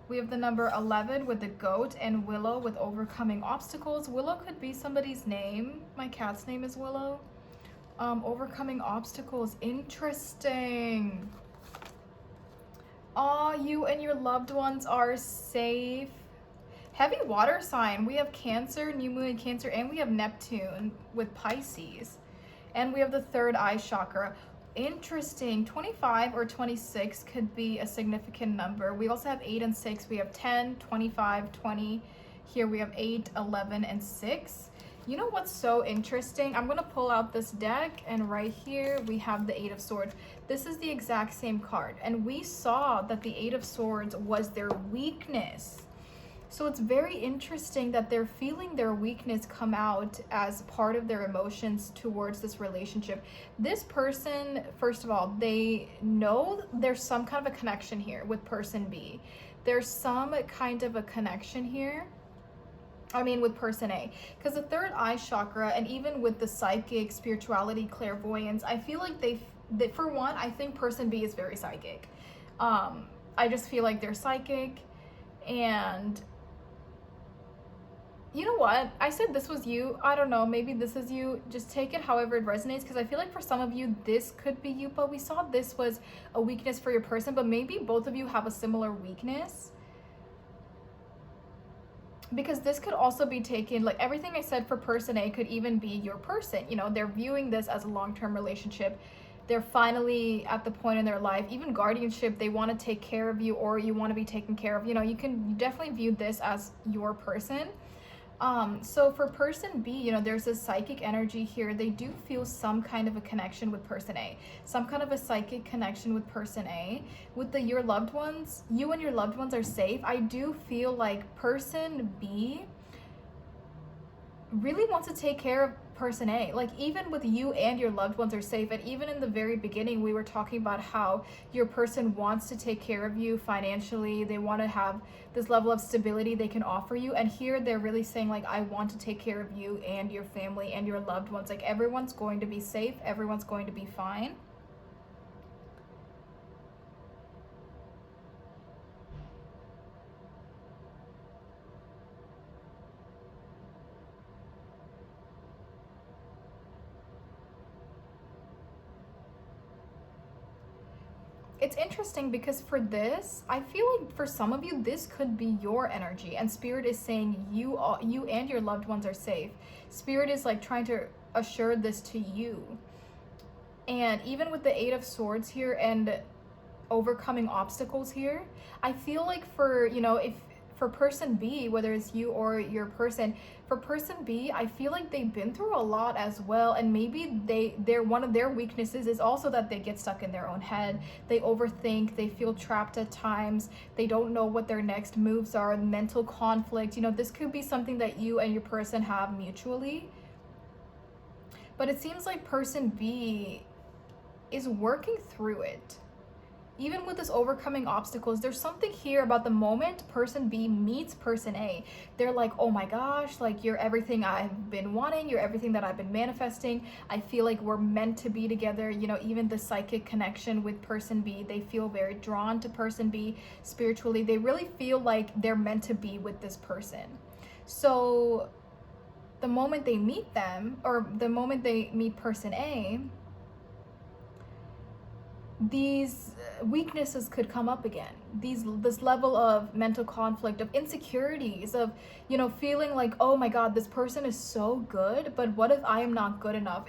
We have the number 11 with the goat and Willow with overcoming obstacles. Willow could be somebody's name. My cat's name is Willow. Overcoming obstacles. Interesting. You and your loved ones are safe. Heavy water sign. We have Cancer, new moon in Cancer, and we have Neptune with Pisces. And we have the third eye chakra. Interesting. 25 or 26 could be a significant number. We also have 8 and 6. We have 10, 25, 20. Here we have 8, 11, and 6. You know what's so interesting? I'm going to pull out this deck, and right here we have the 8 of Swords. This is the exact same card, and we saw that the 8 of Swords was their weakness. So it's very interesting that they're feeling their weakness come out as part of their emotions towards this relationship. This person, first of all, they know there's some kind of a connection here with person B. There's some kind of a connection here. I mean, with person A. Because the third eye chakra, and even with the psychic, spirituality, clairvoyance, I feel like for one, I think person B is very psychic. I just feel like they're psychic, and you know what? I said this was you. I don't know. Maybe this is you. Just take it however it resonates, because I feel like for some of you, this could be you, but we saw this was a weakness for your person, but maybe both of you have a similar weakness. Because this could also be taken, like everything I said for person A could even be your person. They're viewing this as a long-term relationship. They're finally at the point in their life, even guardianship, they want to take care of you, or you want to be taken care of. You can definitely view this as your person. So for person B, you know, there's a psychic energy here. They do feel some kind of a connection with person A, some kind of a psychic connection with person A. With the your loved ones, you and your loved ones are safe. I do feel like person B really wants to take care of person A. Like, even with you and your loved ones are safe. And even in the very beginning, we were talking about how your person wants to take care of you financially. They want to have this level of stability they can offer you. And here they're really saying, like, I want to take care of you and your family and your loved ones. Like, everyone's going to be safe. Everyone's going to be fine. It's interesting because for this, I feel like for some of you, this could be your energy, and Spirit is saying you and your loved ones are safe. Spirit is like trying to assure this to you. And even with the Eight of Swords here and overcoming obstacles here, I feel like for, you know, if for person B, whether it's you or your person, for person B, I feel like they've been through a lot as well, and maybe they're one of their weaknesses is also that they get stuck in their own head. They overthink, they feel trapped at times, they don't know what their next moves are, mental conflict. You know, this could be something that you and your person have mutually. But it seems like person B is working through it. Even with this overcoming obstacles, there's something here about the moment person B meets person A. They're like, oh my gosh, like, you're everything I've been wanting. You're everything that I've been manifesting. I feel like we're meant to be together. You know, even the psychic connection with person B, they feel very drawn to person B spiritually. They really feel like they're meant to be with this person. So the moment they meet them, or the moment they meet person A, these weaknesses could come up again. This level of mental conflict, of insecurities, of, you know, feeling like, oh my god, this person is so good, but what if I am not good enough?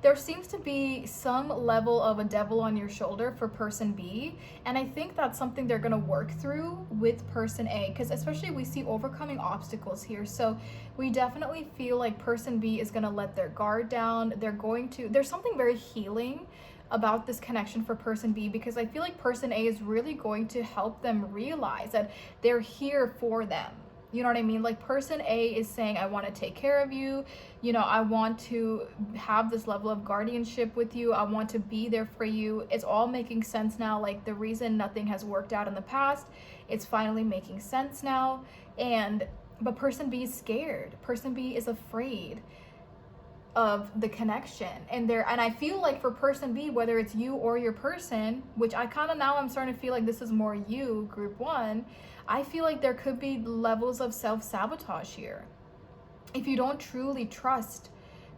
There seems to be some level of a devil on your shoulder for person B, and I think that's something they're going to work through with person A, because especially we see overcoming obstacles here. So we definitely feel like person B is going to let their guard down. There's something very healing about this connection for person B, because I feel like person A is really going to help them realize that they're here for them. You know what I mean? Like, person A is saying, I want to take care of you. You know, I want to have this level of guardianship with you. I want to be there for you. It's all making sense now. Like, the reason nothing has worked out in the past, it's finally making sense now. But person B is scared. Person B is afraid of the connection, and I feel like for person B, whether it's you or your person, which I kind of now I'm starting to feel like this is more you, group one, I feel like there could be levels of self-sabotage here. If you don't truly trust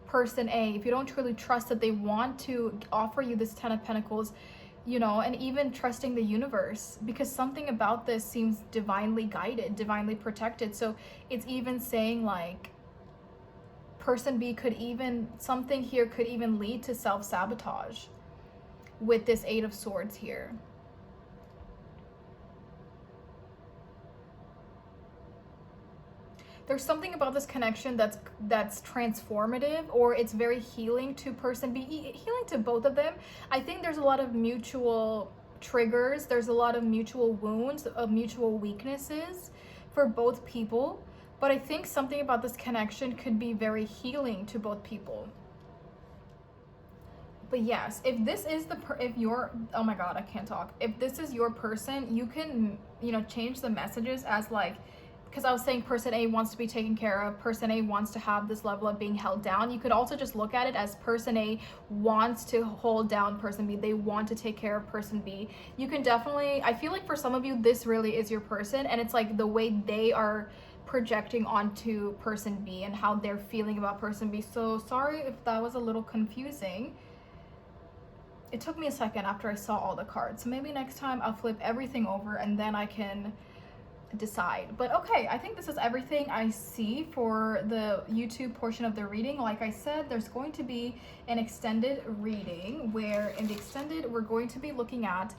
person A, if you don't truly trust that they want to offer you this 10 of Pentacles, you know, and even trusting the universe, because something about this seems divinely guided, divinely protected. So it's even saying like, person B something here could even lead to self-sabotage with this Eight of Swords here. There's something about this connection that's transformative, or it's very healing to person B, healing to both of them. I think there's a lot of mutual triggers, there's a lot of mutual wounds, of mutual weaknesses for both people. But I think something about this connection could be very healing to both people. But yes, if this is oh my god, I can't talk. If this is your person, you can, you know, change the messages as like, because I was saying person A wants to be taken care of, person A wants to have this level of being held down. You could also just look at it as person A wants to hold down person B. They want to take care of person B. You can definitely, I feel like for some of you, this really is your person, and it's like the way they are projecting onto person B and how they're feeling about person B. So sorry if that was a little confusing. It took me a second after I saw all the cards. So maybe next time I'll flip everything over and then I can decide. But okay, I think this is everything I see for the YouTube portion of the reading. Like I said, there's going to be an extended reading where in the extended, we're going to be looking at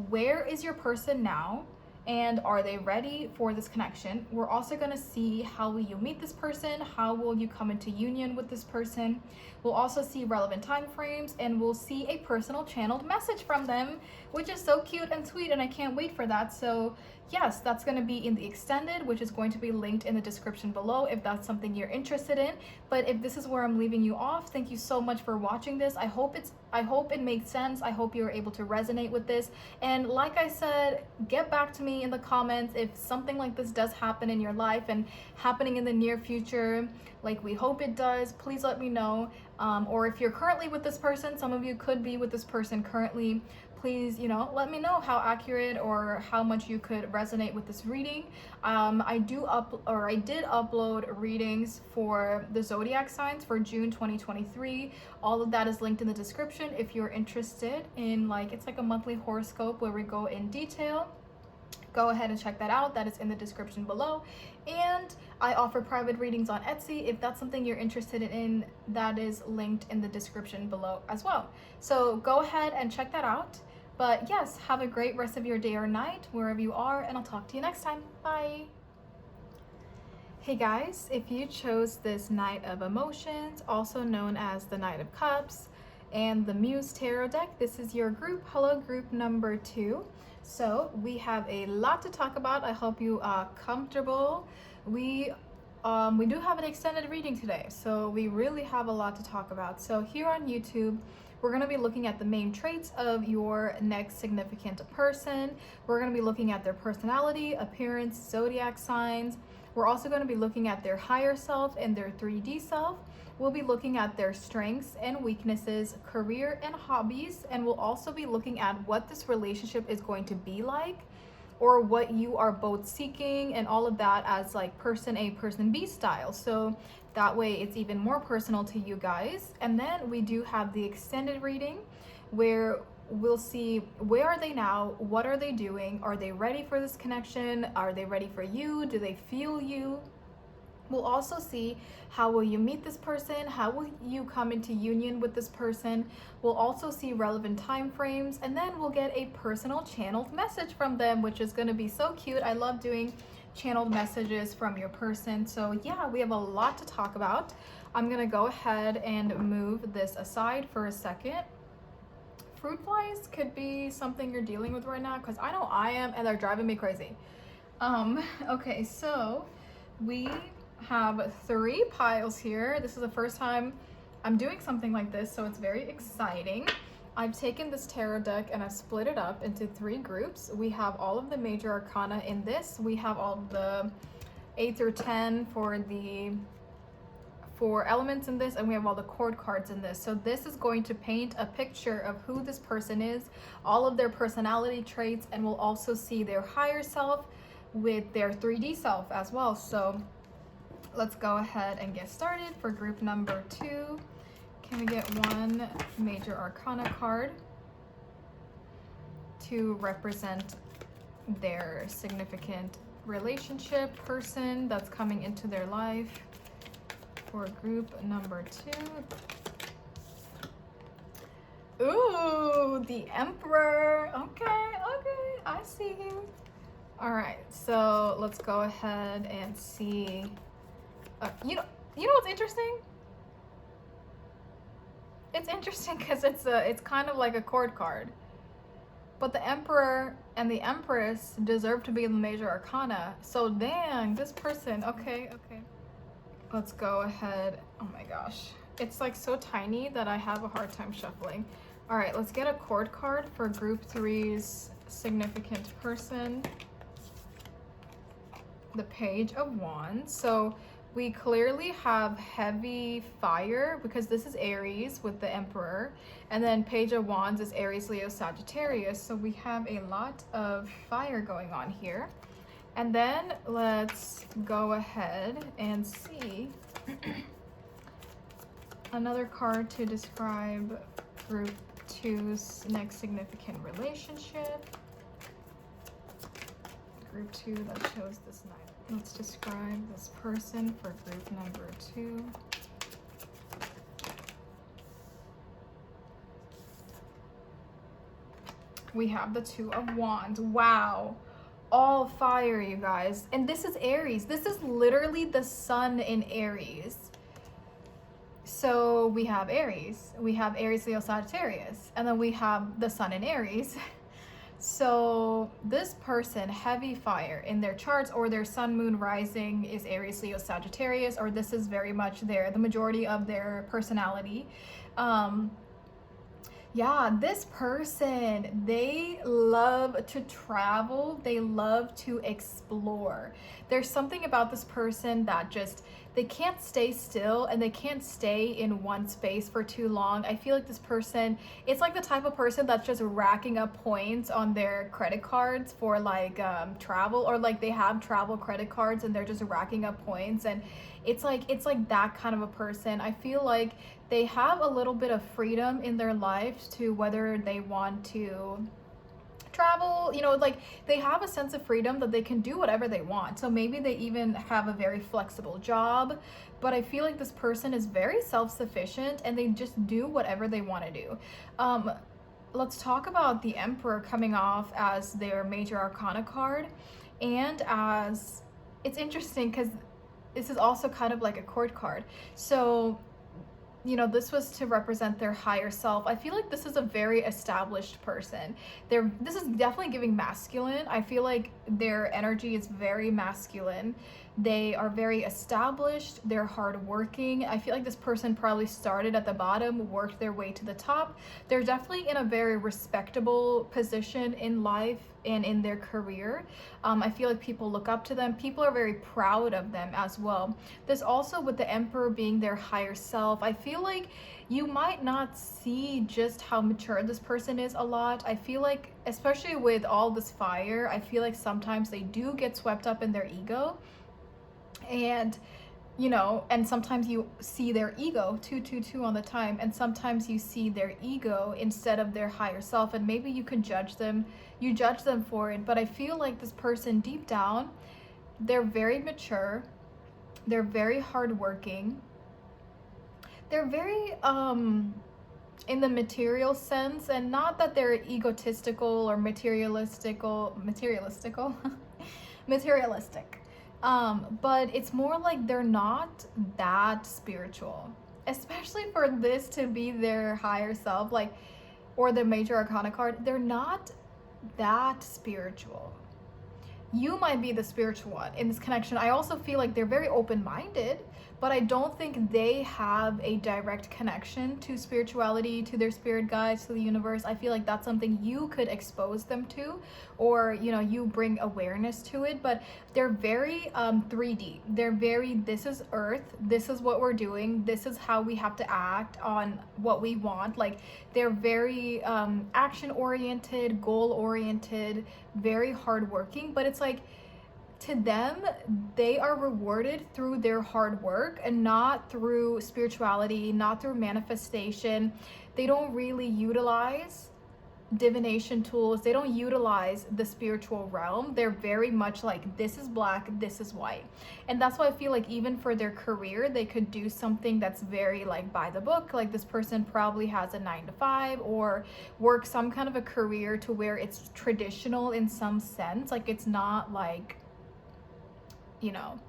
where is your person now, and are they ready for this connection. We're also going to see how will you meet this person, how will you come into union with this person. We'll also see relevant time frames, and we'll see a personal channeled message from them, which is so cute and sweet, and I can't wait for that. So yes, that's going to be in the extended, which is going to be linked in the description below if that's something you're interested in. But if this is where I'm leaving you off, thank you so much for watching this. I hope it made sense. I hope you were able to resonate with this. And like I said, get back to me in the comments if something like this does happen in your life and happening in the near future, like we hope it does. Please let me know. Or if you're currently with this person, some of you could be with this person currently, please, let me know how accurate or how much you could resonate with this reading. I did upload readings for the zodiac signs for June 2023. All of that is linked in the description if you're interested in, it's like a monthly horoscope where we go in detail. Go ahead and check that out. That is in the description below. And I offer private readings on Etsy. If that's something you're interested in, that is linked in the description below as well. So go ahead and check that out. But yes, have a great rest of your day or night, wherever you are, and I'll talk to you next time. Bye. Hey guys, if you chose this Knight of Emotions, also known as the Knight of Cups, and the Muse Tarot deck, this is your group. Hello, group number 2. So we have a lot to talk about. I hope you are comfortable. We do have an extended reading today, so we really have a lot to talk about. So here on YouTube, we're going to be looking at the main traits of your next significant person. We're going to be looking at their personality, appearance, zodiac signs. We're also going to be looking at their higher self and their 3D self. We'll be looking at their strengths and weaknesses, career and hobbies, and we'll also be looking at what this relationship is going to be like, or what you are both seeking, and all of that as like person A, person B style. So that way it's even more personal to you guys. And then we do have the extended reading where we'll see where are they now, what are they doing, are they ready for this connection, are they ready for you, do they feel you. We'll also see how will you meet this person, how will you come into union with this person. We'll also see relevant time frames, and then we'll get a personal channeled message from them, which is going to be so cute. I love doing channeled messages from your person. So yeah, we have a lot to talk about. I'm going to go ahead and move this aside for a second. Fruit flies could be something you're dealing with right now, because I know I am, and they're driving me crazy. Okay, so we have 3 piles here. This is the first time I'm doing something like this, so it's very exciting. I've taken this tarot deck and I've split it up into 3 groups. We have all of the major arcana in this. We have all of the 8 through 10 for the 4 elements in this, and we have all the cord cards in this. So this is going to paint a picture of who this person is, all of their personality traits, and we'll also see their higher self with their 3D self as well. So let's go ahead and get started for group number 2. Can we get 1 major arcana card to represent their significant relationship, person that's coming into their life for group number 2? Ooh, the Emperor. Okay, I see you. All right, so let's go ahead and see. You know what's interesting? It's interesting because it's kind of like a cord card, but the Emperor and the Empress deserve to be in the major arcana. So dang, this person. Okay. Let's go ahead. Oh my gosh, it's like so tiny that I have a hard time shuffling. All right, let's get a cord card for group 3's significant person. The Page of Wands. So we clearly have heavy fire because this is Aries with the Emperor, and then Page of Wands is Aries, Leo, Sagittarius. So we have a lot of fire going on here. And then let's go ahead and see another card to describe group 2's next significant relationship. Group 2 that shows this night. Let's describe this person for group number 2. We have the 2 of Wands. Wow. all fire, you guys. And this is Aries. This is literally the sun in Aries. So we have Aries, Leo, Sagittarius, and then we have the sun in Aries. So this person, heavy fire in their charts, or their sun, moon, rising is Aries, Leo, Sagittarius, or this is very much the majority of their personality. Yeah, this person, they love to travel, they love to explore. There's something about this person that just, they can't stay still and they can't stay in one space for too long. I feel like this person, it's like the type of person that's just racking up points on their credit cards for like travel, or like they have travel credit cards and they're just racking up points, and it's like that kind of a person. I feel like they have a little bit of freedom in their lives to whether they want to travel, you know, like they have a sense of freedom that they can do whatever they want. So maybe they even have a very flexible job, but I feel like this person is very self-sufficient and they just do whatever they want to do. Let's talk about the Emperor coming off as their major arcana card, and as, it's interesting because this is also kind of like a court card. So, you know, this was to represent their higher self. I feel like this is a very established person. This is definitely giving masculine. I feel like their energy is very masculine. They are very established. They're hardworking. I feel like this person probably started at the bottom, worked their way to the top. They're definitely in a very respectable position in life and in their career. I feel like people look up to them. People are very proud of them as well. This also with the Emperor being their higher self, I feel like you might not see just how mature this person is a lot. I feel like, especially with all this fire, I feel like sometimes they do get swept up in their ego. And you know, and sometimes you see their ego 222 on the time, and sometimes you see their ego instead of their higher self, and maybe you can judge them, for it. But I feel like this person deep down, they're very mature, they're very hardworking, they're very in the material sense, and not that they're egotistical or materialistic but it's more like they're not that spiritual, especially for this to be their higher self, like, or the major arcana card. They're not that spiritual. You might be the spiritual one in this connection. I also feel like they're very open-minded, but I don't think they have a direct connection to spirituality, to their spirit guides, to the universe. I feel like that's something you could expose them to, or, you know, you bring awareness to it. But they're very 3D. They're very, this is Earth, this is what we're doing, this is how we have to act on what we want. Like, they're very action-oriented, goal-oriented, very hardworking, but it's like, to them, they are rewarded through their hard work and not through spirituality, not through manifestation. They don't really utilize divination tools. They don't utilize the spiritual realm. They're very much like, this is black, this is white. And that's why I feel like even for their career, they could do something that's very like by the book. Like, this person probably has a 9-to-5 or work some kind of a career to where it's traditional in some sense. Like, it's not like, you know,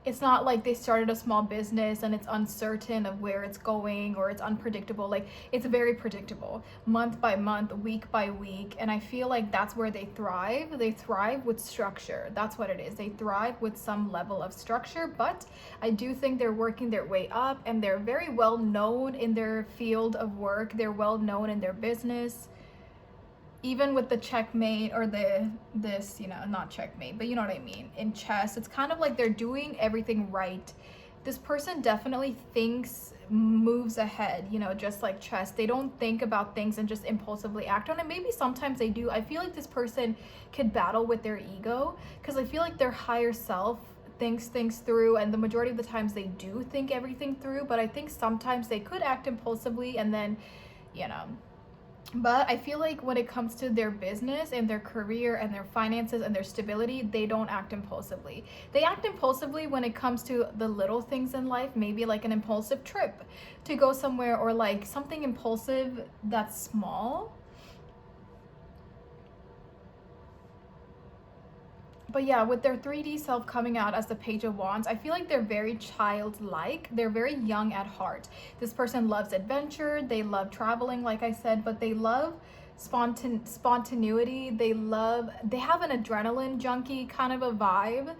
it's not like they started a small business and it's uncertain of where it's going, or it's unpredictable. Like, it's very predictable, month by month, week by week. And I feel like that's where they thrive. They thrive with structure. That's what it is. They thrive with some level of structure. But I do think they're working their way up, and they're very well known in their field of work. They're well known in their business. Even with the checkmate, or this, you know, not checkmate, but you know what I mean, in chess, it's kind of like they're doing everything right. This person definitely moves ahead, you know, just like chess. They don't think about things and just impulsively act on it. Maybe sometimes they do. I feel like this person could battle with their ego, because I feel like their higher self thinks things through, and the majority of the times they do think everything through. But I think sometimes they could act impulsively, and then, you know. But I feel like when it comes to their business and their career and their finances and their stability, they don't act impulsively. They act impulsively when it comes to the little things in life, maybe like an impulsive trip to go somewhere, or like something impulsive that's small. But yeah, with their 3D self coming out as the Page of Wands, I feel like they're very childlike. They're very young at heart. This person loves adventure. They love traveling, like I said, but they love spontaneity. They have an adrenaline junkie kind of a vibe.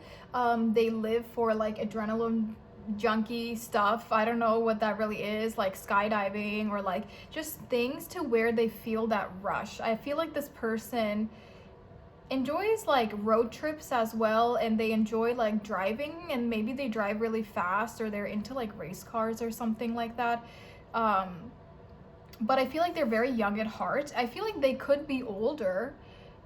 They live for like adrenaline junkie stuff. I don't know what that really is, like skydiving or like just things to where they feel that rush. I feel like this person enjoys like road trips as well, and they enjoy like driving, and maybe they drive really fast or they're into like race cars or something like that. But I feel like they're very young at heart. I feel like they could be older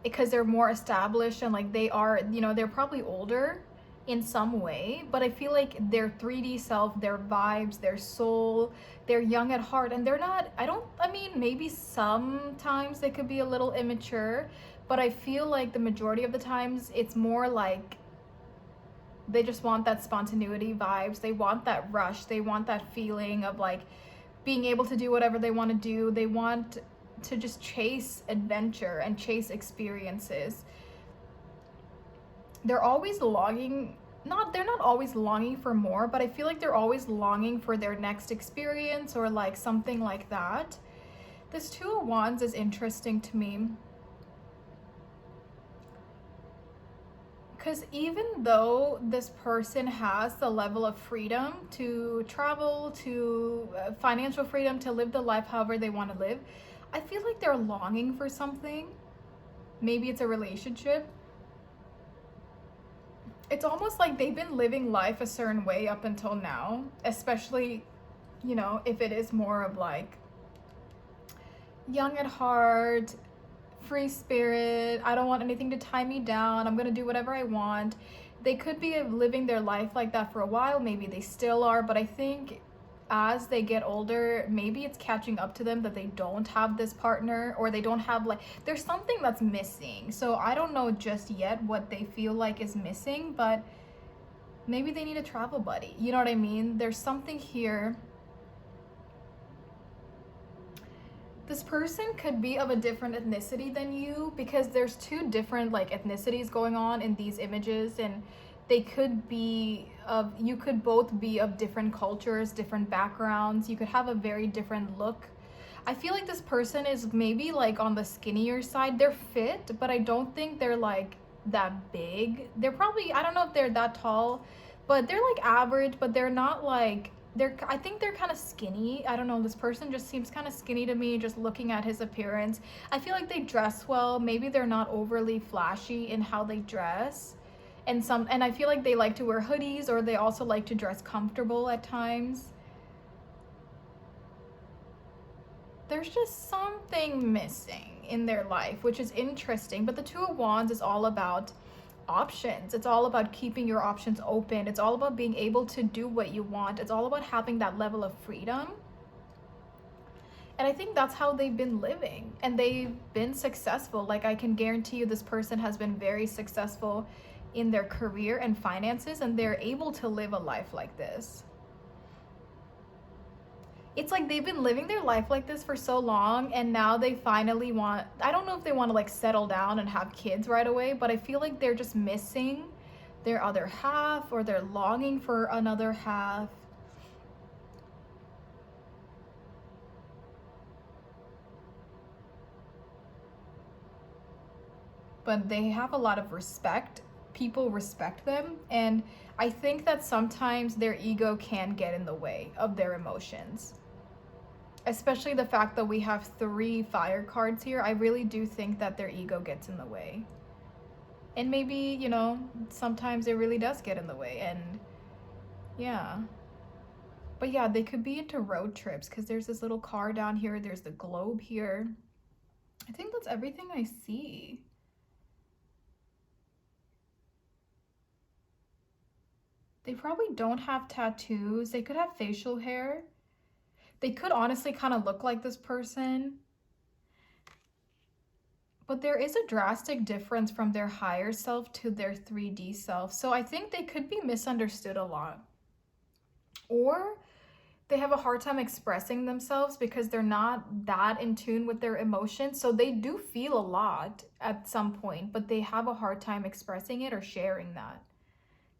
because they're more established, and like they are, they're probably older in some way, but I feel like their 3D self, their vibes, their soul, they're young at heart, and they're not, I mean, maybe sometimes they could be a little immature, but I feel like the majority of the times it's more like they just want that spontaneity vibes. They want that rush. They want that feeling of like being able to do whatever they want to do. They want to just chase adventure and chase experiences. They're always longing, they're not always longing for more, but I feel like they're always longing for their next experience or like something like that. This Two of Wands is interesting to me because even though this person has the level of freedom to travel, to financial freedom, to live the life however they want to live, I feel like they're longing for something. Maybe it's a relationship. It's almost like they've been living life a certain way up until now, especially, if it is more of like young at heart, free spirit, I don't want anything to tie me down, I'm gonna do whatever I want. They could be living their life like that for a while, maybe they still are, but I think as they get older, maybe it's catching up to them that they don't have this partner, or they don't have like, there's something that's missing. So I don't know just yet what they feel like is missing, but maybe they need a travel buddy. You know what I mean? There's something here. This person could be of a different ethnicity than you, because there's two different like ethnicities going on in these images, and they could be of, you could both be of different cultures, different backgrounds. You could have a very different look. I feel like this person is maybe like on the skinnier side. They're fit, but I don't think they're like that big. They're probably, I don't know if they're that tall, but they're like average, but they're not like, I think they're kind of skinny. I don't know, this person just seems kind of skinny to me just looking at his appearance. I feel like they dress well. Maybe they're not overly flashy in how they dress. And I feel like they like to wear hoodies, or they also like to dress comfortable at times. There's just something missing in their life, which is interesting. But the Two of Wands is all about options. It's all about keeping your options open. It's all about being able to do what you want. It's all about having that level of freedom. And I think that's how they've been living, and they've been successful. Like, I can guarantee you this person has been very successful in their career and finances, and they're able to live a life like this. It's like they've been living their life like this for so long, and now they finally want, I don't know if they want to like settle down and have kids right away, but I feel like they're just missing their other half, or they're longing for another half. But they have a lot of respect. People respect them, and I think that sometimes their ego can get in the way of their emotions. Especially the fact that we have 3 fire cards here, I really do think that their ego gets in the way. And maybe, sometimes it really does get in the way, and yeah. But yeah, they could be into road trips, because there's this little car down here, there's the globe here. I think that's everything I see. They probably don't have tattoos. They could have facial hair. They could honestly kind of look like this person. But there is a drastic difference from their higher self to their 3D self. So I think they could be misunderstood a lot. Or they have a hard time expressing themselves because they're not that in tune with their emotions. So they do feel a lot at some point, but they have a hard time expressing it or sharing that.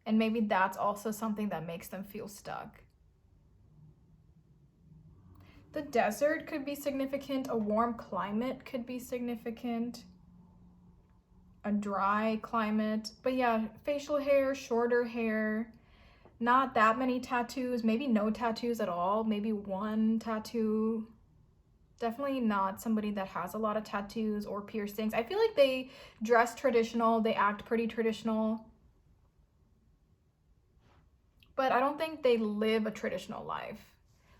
And maybe that's also something that makes them feel stuck. The desert could be significant. A warm climate could be significant. A dry climate. But yeah, facial hair, shorter hair, not that many tattoos, maybe no tattoos at all, maybe one tattoo. Definitely not somebody that has a lot of tattoos or piercings. I feel like they dress traditional, they act pretty traditional, but I don't think they live a traditional life.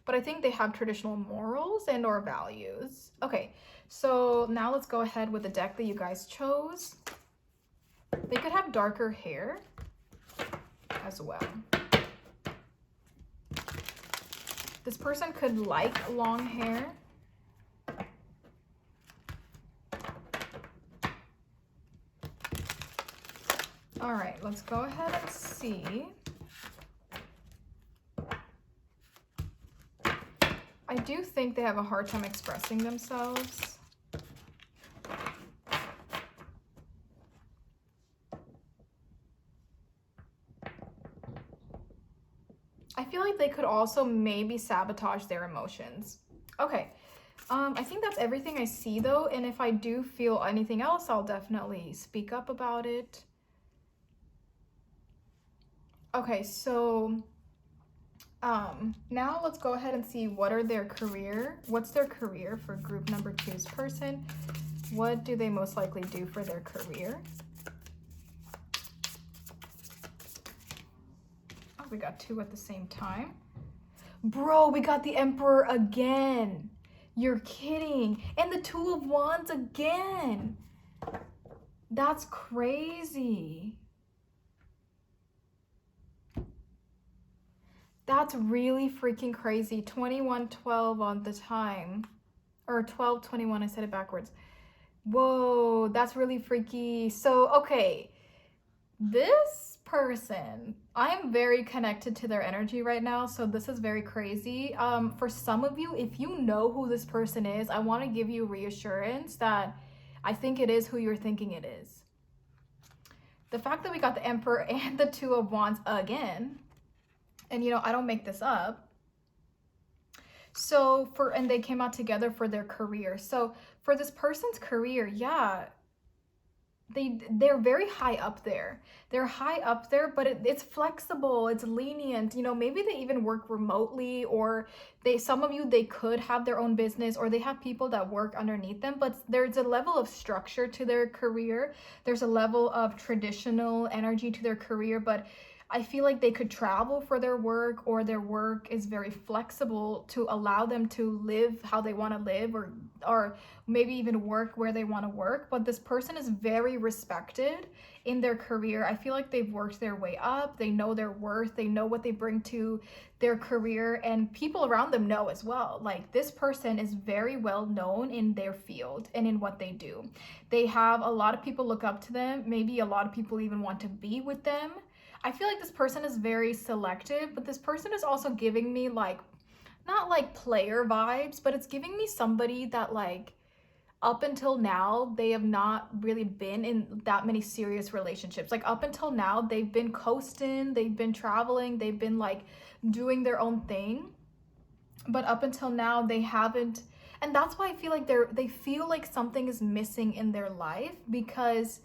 But I think they have traditional morals and or values. Okay, so now let's go ahead with the deck that you guys chose. They could have darker hair as well. This person could like long hair. All right, let's go ahead and see. I do think they have a hard time expressing themselves. I feel like they could also maybe sabotage their emotions. Okay, I think that's everything I see though, and if I do feel anything else, I'll definitely speak up about it. Okay, so now let's go ahead and see what's their career for group number 2's person. What do they most likely do for their career? Oh, we got 2 at the same time. Bro, we got the Emperor again. You're kidding. And the 2 of Wands again. That's crazy. That's really freaking crazy. 21-12 on the time. Or 12-21, I said it backwards. Whoa, that's really freaky. So, okay. This person, I am very connected to their energy right now, so this is very crazy. For some of you, if you know who this person is, I want to give you reassurance that I think it is who you're thinking it is. The fact that we got the Emperor and the 2 of Wands again, and you know, I don't make this up. So and they came out together for their career. So for this person's career, yeah, they're very high up there. They're high up there, but it's flexible, it's lenient. You know, maybe they even work remotely, or some of you, they could have their own business, or they have people that work underneath them, but there's a level of structure to their career. There's a level of traditional energy to their career, but I feel like they could travel for their work, or their work is very flexible to allow them to live how they want to live, or maybe even work where they want to work. But this person is very respected in their career. I feel like they've worked their way up. They know their worth. They know what they bring to their career, and people around them know as well. Like, this person is very well known in their field and in what they do. They have a lot of people look up to them. Maybe a lot of people even want to be with them. I feel like this person is very selective, but this person is also giving me like, not like player vibes, but it's giving me somebody that like, up until now, they have not really been in that many serious relationships. Like, up until now, they've been coasting, they've been traveling, they've been like doing their own thing. But up until now, they haven't. And that's why I feel like they feel like something is missing in their life, because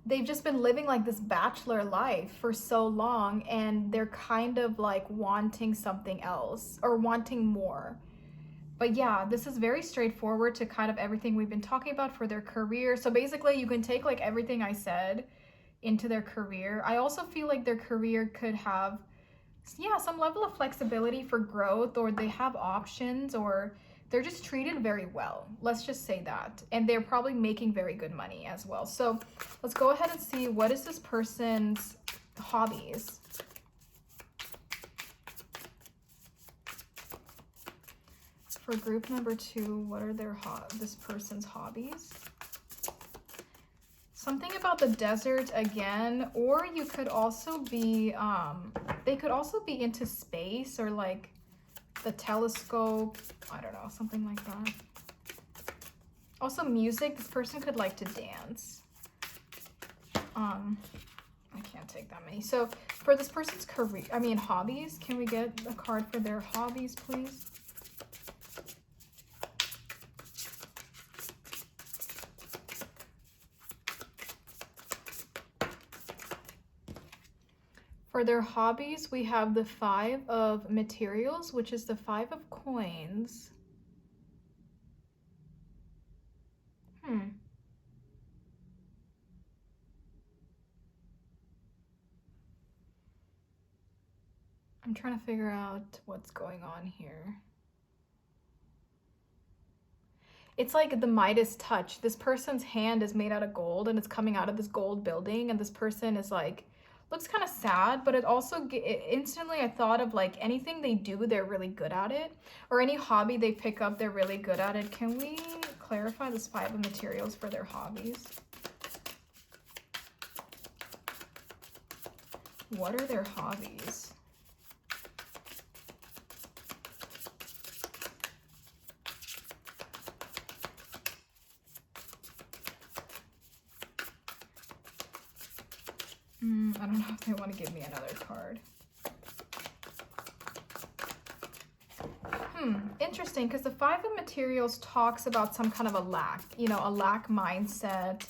they've just been living like this bachelor life for so long, and they're kind of like wanting something else or wanting more. But yeah, this is very straightforward to kind of everything we've been talking about for their career. So basically, you can take like everything I said into their career. I also feel like their career could have, yeah, some level of flexibility for growth, or they have options, or they're just treated very well. Let's just say that. And they're probably making very good money as well. So let's go ahead and see, what is this person's hobbies? For group number 2, what are this person's hobbies? Something about the desert again, or you could also be, they could also be into space, or like the telescope, I don't know, something like that. Also music, this person could like to dance. I can't take that many. So for this person's career, hobbies, can we get a card for their hobbies, please? For their hobbies, we have the 5 of materials, which is the 5 of coins. I'm trying to figure out what's going on here. It's like the Midas touch. This person's hand is made out of gold and it's coming out of this gold building, and this person is like, looks kind of sad, but it also instantly I thought of like anything they do, they're really good at it, or any hobby they pick up, they're really good at it. Can we clarify this 5 of materials for their hobbies? What are their hobbies? I don't know if they want to give me another card. Interesting, because the 5 of materials talks about some kind of a lack, a lack mindset,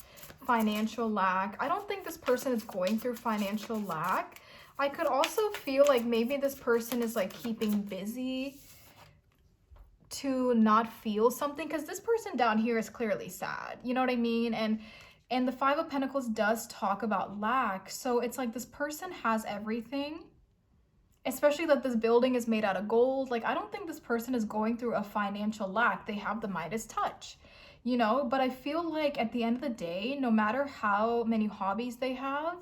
financial lack. I don't think this person is going through financial lack. I could also feel like maybe this person is like keeping busy to not feel something, because this person down here is clearly sad, you know what I mean? And the 5 of Pentacles does talk about lack. So it's like this person has everything, especially that this building is made out of gold. Like, I don't think this person is going through a financial lack. They have the Midas touch, but I feel like at the end of the day, no matter how many hobbies they have,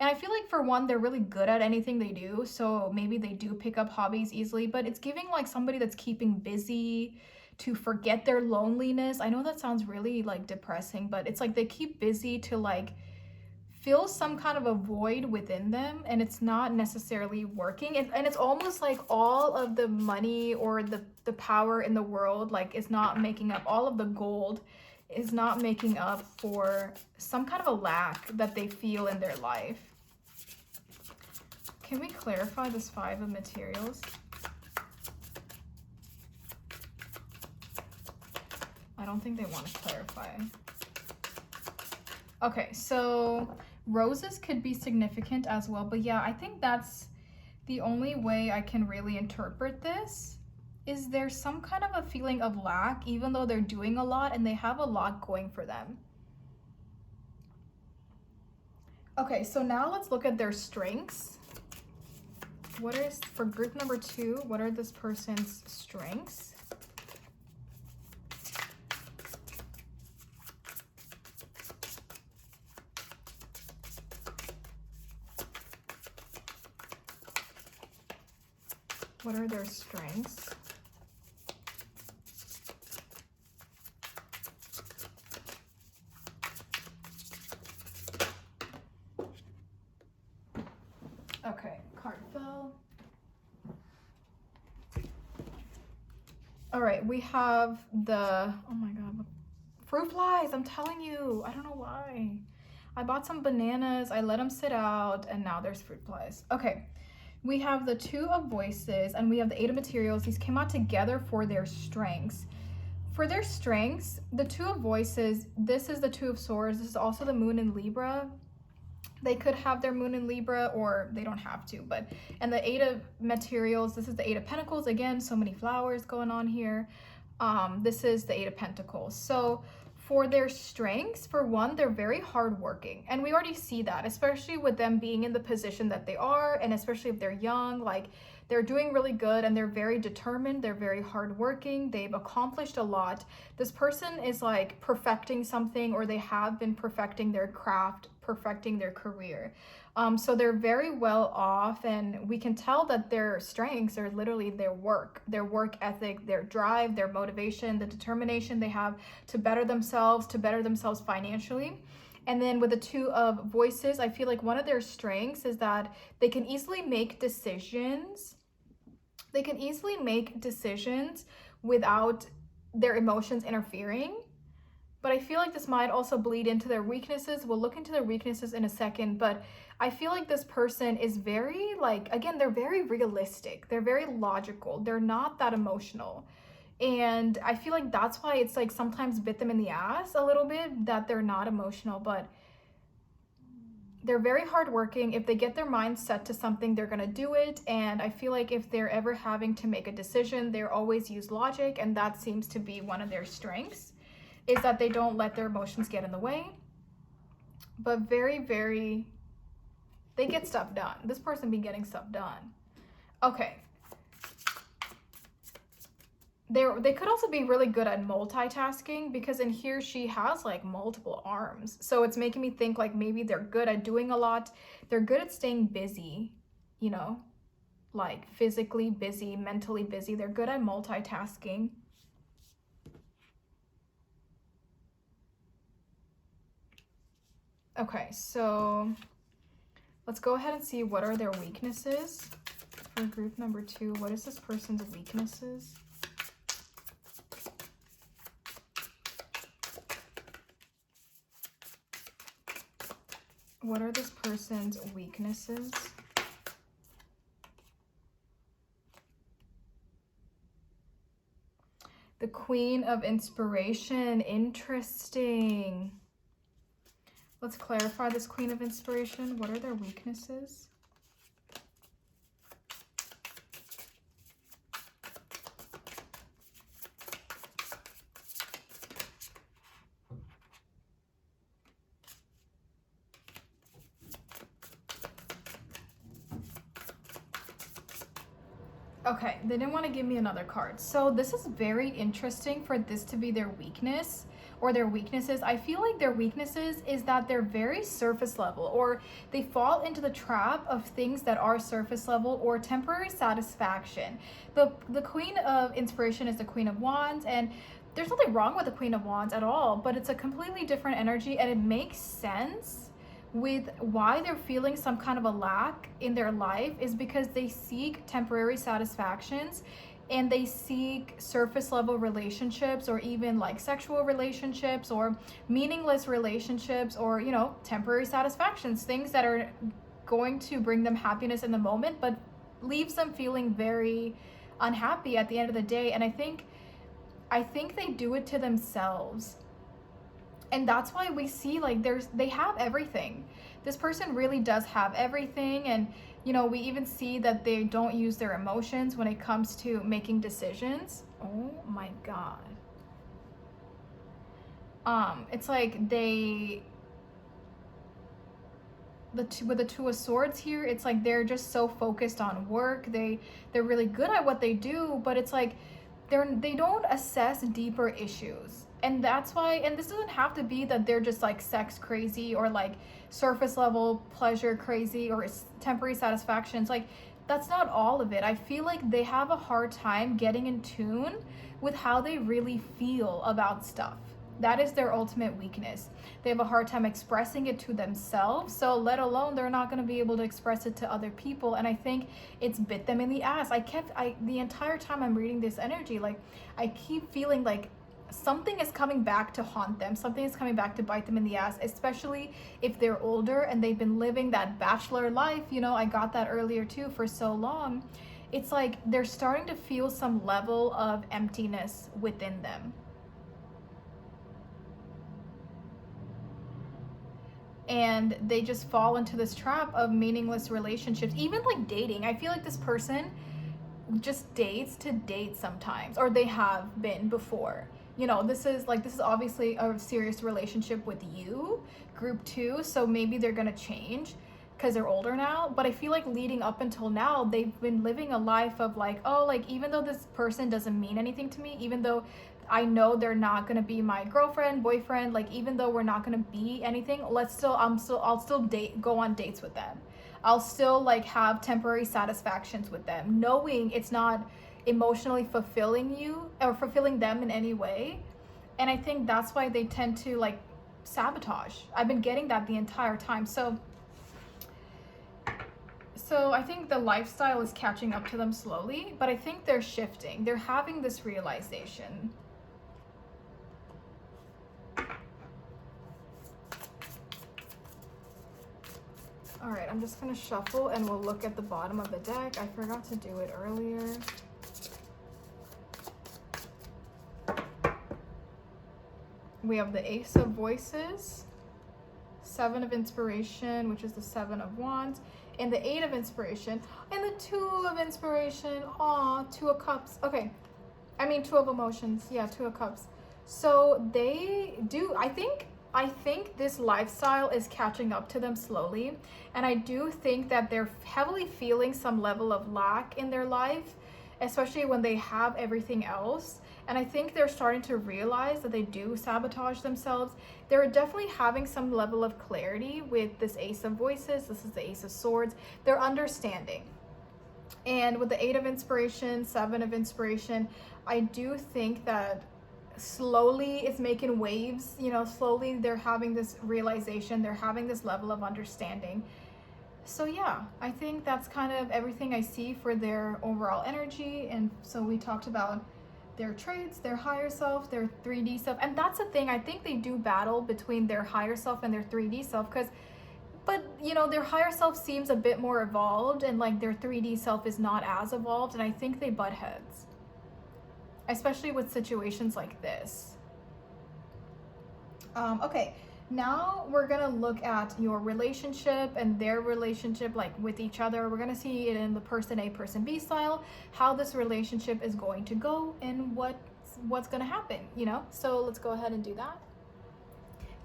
and I feel like for one, they're really good at anything they do. So maybe they do pick up hobbies easily, but it's giving like somebody that's keeping busy to forget their loneliness. I know that sounds really like depressing, but it's like they keep busy to like feel some kind of a void within them, and it's not necessarily working. And it's almost like all of the money or the power in the world like is not making up, all of the gold is not making up for some kind of a lack that they feel in their life. Can we clarify this 5 of materials? I don't think they want to clarify. Okay, so roses could be significant as well, but yeah, I think that's the only way I can really interpret this. Is there some kind of a feeling of lack, even though they're doing a lot and they have a lot going for them? Okay, so now let's look at their strengths. What is, for group number 2, what are this person's strengths? What are their strengths? Okay, card fell. All right, we have the, oh my God, fruit flies, I'm telling you, I don't know why. I bought some bananas, I let them sit out, and now there's fruit flies. Okay, we have the 2 of voices, and we have the 8 of materials. These came out together for their strengths. For their strengths, the 2 of voices, this is the 2 of swords. This is also the moon in Libra. They could have their moon in Libra, or they don't have to, but, and the 8 of materials, this is the 8 of pentacles. Again, so many flowers going on here. This is the 8 of pentacles. So for their strengths, for one, they're very hardworking. And we already see that, especially with them being in the position that they are, and especially if they're young, like they're doing really good and they're very determined. They're very hardworking. They've accomplished a lot. This person is like perfecting something, or they have been perfecting their craft, perfecting their career. So they're very well off, and we can tell that their strengths are literally their work ethic, their drive, their motivation, the determination they have to better themselves financially. And then with the 2 of voices, I feel like one of their strengths is that they can easily make decisions They can easily make decisions without their emotions interfering. But I feel like this might also bleed into their weaknesses. We'll look into their weaknesses in a second, but I feel like this person is very, like, again, they're very realistic. They're very logical. They're not that emotional. And I feel like that's why it's like sometimes bit them in the ass a little bit that they're not emotional, but they're very hardworking. If they get their mind set to something, they're gonna do it. And I feel like if they're ever having to make a decision, they're always use logic, and that seems to be one of their strengths, is that they don't let their emotions get in the way. But very, they get stuff done. This person be getting stuff done. Okay. They could also be really good at multitasking, because in here she has like multiple arms. So it's making me think like maybe they're good at doing a lot. They're good at staying busy, you know, like physically busy, mentally busy. They're good at multitasking. Okay, so let's go ahead and see what are their weaknesses for group number 2. What is this person's weaknesses? What are this person's weaknesses? The Queen of Inspiration. Interesting. Let's clarify this Queen of Inspiration. What are their weaknesses? Okay, they didn't want to give me another card. So this is very interesting for this to be their weakness or their weaknesses. I feel like their weaknesses is that they're very surface level, or they fall into the trap of things that are surface level or temporary satisfaction. The Queen of Inspiration is the Queen of Wands, and there's nothing wrong with the Queen of Wands at all, but it's a completely different energy, and it makes sense with why they're feeling some kind of a lack in their life is because they seek temporary satisfactions, and they seek surface level relationships, or even like sexual relationships or meaningless relationships, or, you know, temporary satisfactions, things that are going to bring them happiness in the moment but leaves them feeling very unhappy at the end of the day. And I think they do it to themselves. And that's why we see like they have everything. This person really does have everything. And, you know, we even see that they don't use their emotions when it comes to making decisions. Oh my God. It's like with the Two of Swords here, it's like they're just so focused on work. They're really good at what they do, but it's like they don't assess deeper issues. And that's why, and this doesn't have to be that they're just like sex crazy or like surface level pleasure crazy or temporary satisfactions. Like, that's not all of it. I feel like they have a hard time getting in tune with how they really feel about stuff. That is their ultimate weakness. They have a hard time expressing it to themselves, so let alone they're not going to be able to express it to other people. And I think it's bit them in the ass. The entire time I'm reading this energy, like, I keep feeling like something is coming back to haunt them. Something is coming back to bite them in the ass, especially if they're older and they've been living that bachelor life. You know, I got that earlier too, for so long. It's like they're starting to feel some level of emptiness within them. And they just fall into this trap of meaningless relationships. Even like dating, I feel like this person just dates to date sometimes, or they have been before. You know, this is obviously a serious relationship with you, group 2, so maybe they're gonna change because they're older now. But I feel like leading up until now, they've been living a life of like, oh, like, even though this person doesn't mean anything to me, even though I know they're not gonna be my girlfriend, boyfriend, like, even though we're not gonna be anything, I'll still go on dates with them. I'll still like have temporary satisfactions with them, knowing it's not emotionally fulfilling you or fulfilling them in any way. And I think that's why they tend to like sabotage. I've been getting that the entire time. So So I think the lifestyle is catching up to them slowly, but I think they're shifting. They're having this realization. All right, I'm just gonna shuffle and we'll look at the bottom of the deck. I forgot to do it earlier. We have the Ace of Voices, Seven of Inspiration, which is the Seven of Wands, and the Eight of Inspiration, and the Two of Inspiration. Aw, Two of Cups. Okay, I mean Two of Emotions. Yeah, Two of Cups. So they do, I think this lifestyle is catching up to them slowly, and I do think that they're heavily feeling some level of lack in their life, especially when they have everything else. And I think they're starting to realize that they do sabotage themselves. They're definitely having some level of clarity with this Ace of Voices. This is the Ace of Swords. They're understanding. And with the Eight of Inspiration, Seven of Inspiration, I do think that slowly it's making waves, you know, slowly they're having this realization, they're having this level of understanding. So yeah, I think that's kind of everything I see for their overall energy. And so we talked about their traits, their higher self, their 3D self, and that's the thing, I think they do battle between their higher self and their 3D self, but you know, their higher self seems a bit more evolved and like their 3D self is not as evolved, and I think they butt heads, especially with situations like this. Okay, now we're gonna look at your relationship and their relationship, like with each other. We're gonna see it in the person A, person B style, how this relationship is going to go and what's gonna happen, you know? So let's go ahead and do that.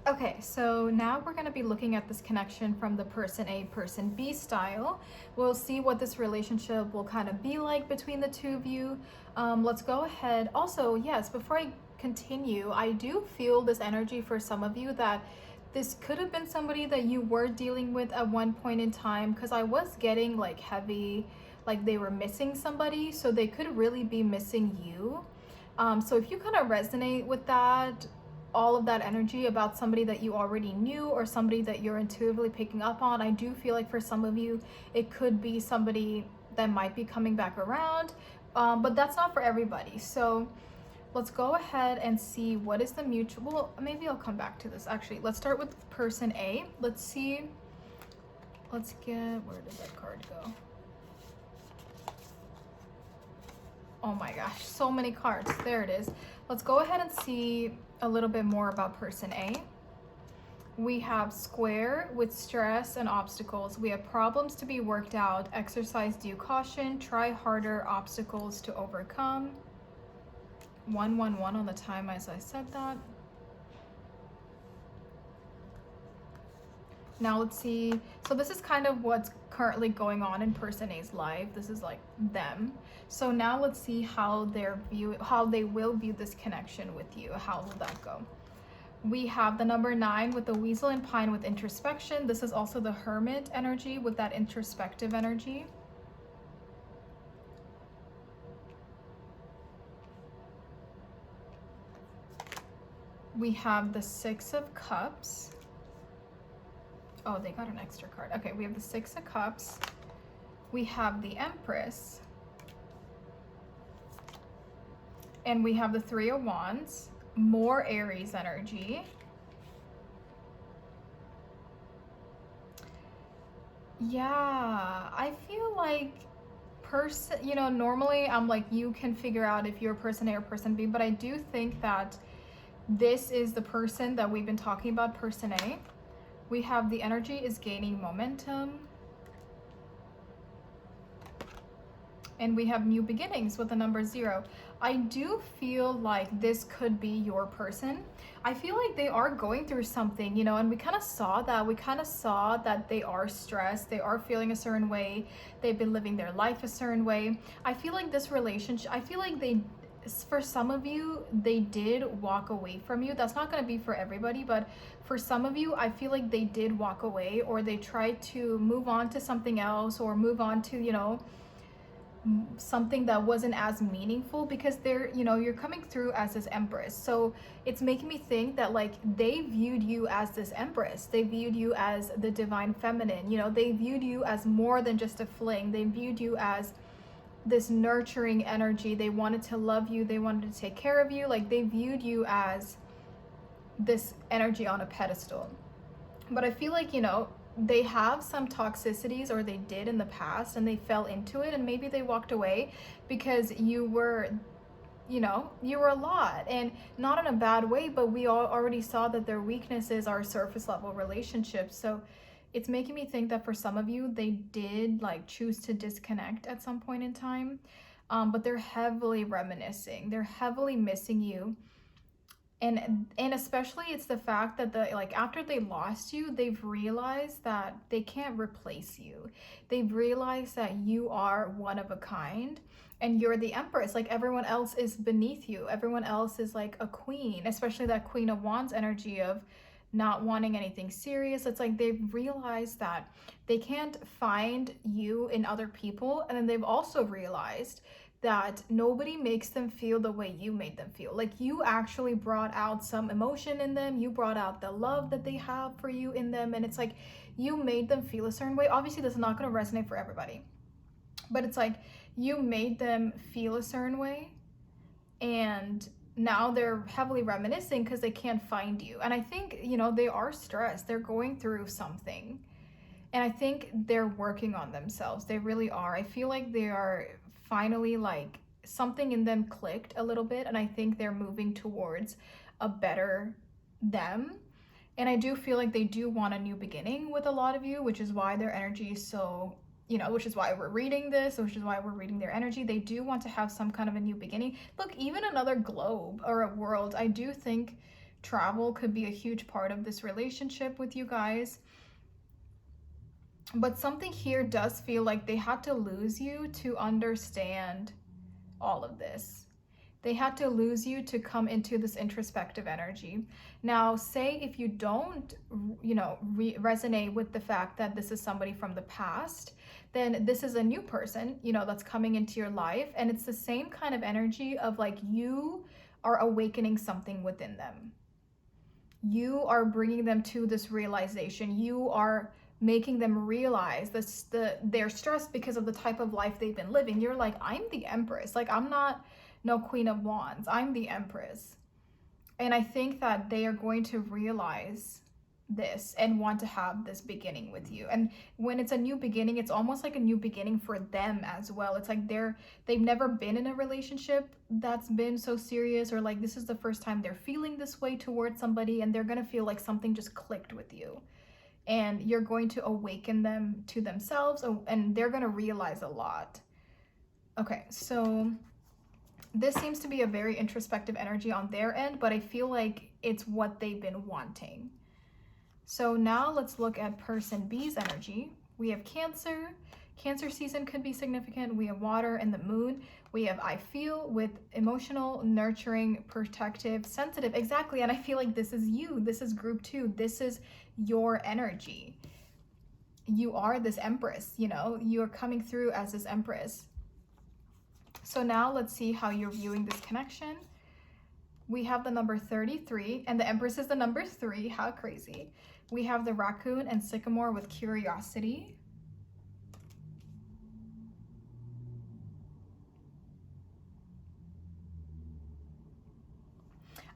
Okay, so now we're going to be looking at this connection from the person A, person B style. We'll see what this relationship will kind of be like between the two of you. Let's go ahead. Also, yes, before I continue, I do feel this energy for some of you that this could have been somebody that you were dealing with at one point in time, because I was getting like heavy, like they were missing somebody, so they could really be missing you. So if you kind of resonate with that, all of that energy about somebody that you already knew or somebody that you're intuitively picking up on, I do feel like for some of you it could be somebody that might be coming back around, but that's not for everybody. So let's go ahead and see what is the mutual, maybe I'll come back to this. Actually, let's start with person A. Let's see, let's get, where did that card go? Oh my gosh, so many cards. There it is. Let's go ahead and see a little bit more about person A. We have square with stress and obstacles. We have problems to be worked out, exercise due caution, try harder, obstacles to overcome. 111 on the time as I said that. Now let's see, so this is kind of what's currently going on in person A's life. This is like them. So now let's see how they will view this connection with you. How will that go? We have the number 9 with the weasel and pine with introspection. This is also the hermit energy with that introspective energy. We have the 6 of cups. Oh, they got an extra card. Okay, we have the 6 of cups. We have the Empress. And we have the 3 of wands. More Aries energy. Yeah, I feel like normally I'm like, you can figure out if you're person A or person B, but I do think that this is the person that we've been talking about, person A. We have the energy is gaining momentum. And we have new beginnings with the number 0. I do feel like this could be your person. I feel like they are going through something, and we kind of saw that. We kind of saw that they are stressed. They are feeling a certain way. They've been living their life a certain way. I feel like this relationship, for some of you, they did walk away from you. That's not going to be for everybody, but for some of you, I feel like they did walk away, or they tried to move on to something else, or move on to, something that wasn't as meaningful, because they're, you know, you're coming through as this empress. So it's making me think that like they viewed you as this empress, they viewed you as the divine feminine, you know, they viewed you as more than just a fling, they viewed you as this nurturing energy, they wanted to love you, they wanted to take care of you, like they viewed you as this energy on a pedestal. But I feel like, you know, they have some toxicities, or they did in the past, and they fell into it, and maybe they walked away because you were, you know, you were a lot, and not in a bad way, but we all already saw that their weaknesses are surface level relationships. So it's making me think that for some of you, they did like choose to disconnect at some point in time, but they're heavily reminiscing, they're heavily missing you. And especially it's the fact that the like after they lost you, they've realized that they can't replace you. They've realized that you are one of a kind, and you're the empress. Like everyone else is beneath you, everyone else is like a queen, especially that Queen of Wands energy of not wanting anything serious. It's like they've realized that they can't find you in other people, and then they've also realized that nobody makes them feel the way you made them feel. Like you actually brought out some emotion in them, you brought out the love that they have for you in them, and it's like you made them feel a certain way. Obviously this is not going to resonate for everybody, but it's like you made them feel a certain way, and now they're heavily reminiscing because they can't find you. And I think, you know, they are stressed, they're going through something, and I think they're working on themselves, they really are. I feel like they are finally like something in them clicked a little bit, and I think they're moving towards a better them. And I do feel like they do want a new beginning with a lot of you, which is why their energy is so, you know, which is why we're reading this, which is why we're reading their energy. They do want to have some kind of a new beginning. Look, even another globe or a world. I do think travel could be a huge part of this relationship with you guys. But something here does feel like they had to lose you to understand all of this. They had to lose you to come into this introspective energy. Now, say if you don't, you know, resonate with the fact that this is somebody from the past, then this is a new person, you know, that's coming into your life. And it's the same kind of energy of like you are awakening something within them. You are bringing them to this realization. You are making them realize they're stressed because of the type of life they've been living. You're like, I'm the empress. Like, I'm not no Queen of Wands. I'm the empress. And I think that they are going to realize this and want to have this beginning with you. And when it's a new beginning, it's almost like a new beginning for them as well. It's like they've never been in a relationship that's been so serious, or like this is the first time they're feeling this way towards somebody, and they're going to feel like something just clicked with you. And you're going to awaken them to themselves, and they're going to realize a lot. Okay, so this seems to be a very introspective energy on their end, but I feel like it's what they've been wanting. So now let's look at person B's energy. We have Cancer. Cancer season could be significant. We have water and the moon. We have I feel with emotional, nurturing, protective, sensitive. Exactly. And I feel like this is you. This is group 2. This is your energy. You are this empress, you know, you're coming through as this empress. So now let's see how you're viewing this connection. We have the number 33, and the empress is the number 3. How crazy. We have the raccoon and sycamore with curiosity.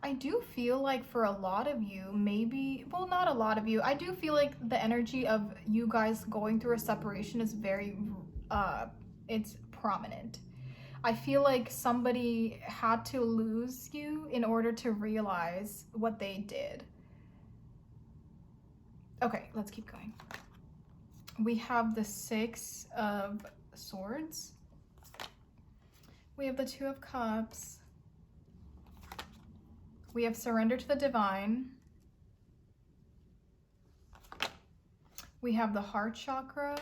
I do feel like for a lot of you, maybe, well, not a lot of you, I do feel like the energy of you guys going through a separation is very, it's prominent. I feel like somebody had to lose you in order to realize what they did. Okay, let's keep going. We have the 6 of Swords. We have the 2 of Cups. We have surrender to the divine. We have the heart chakra.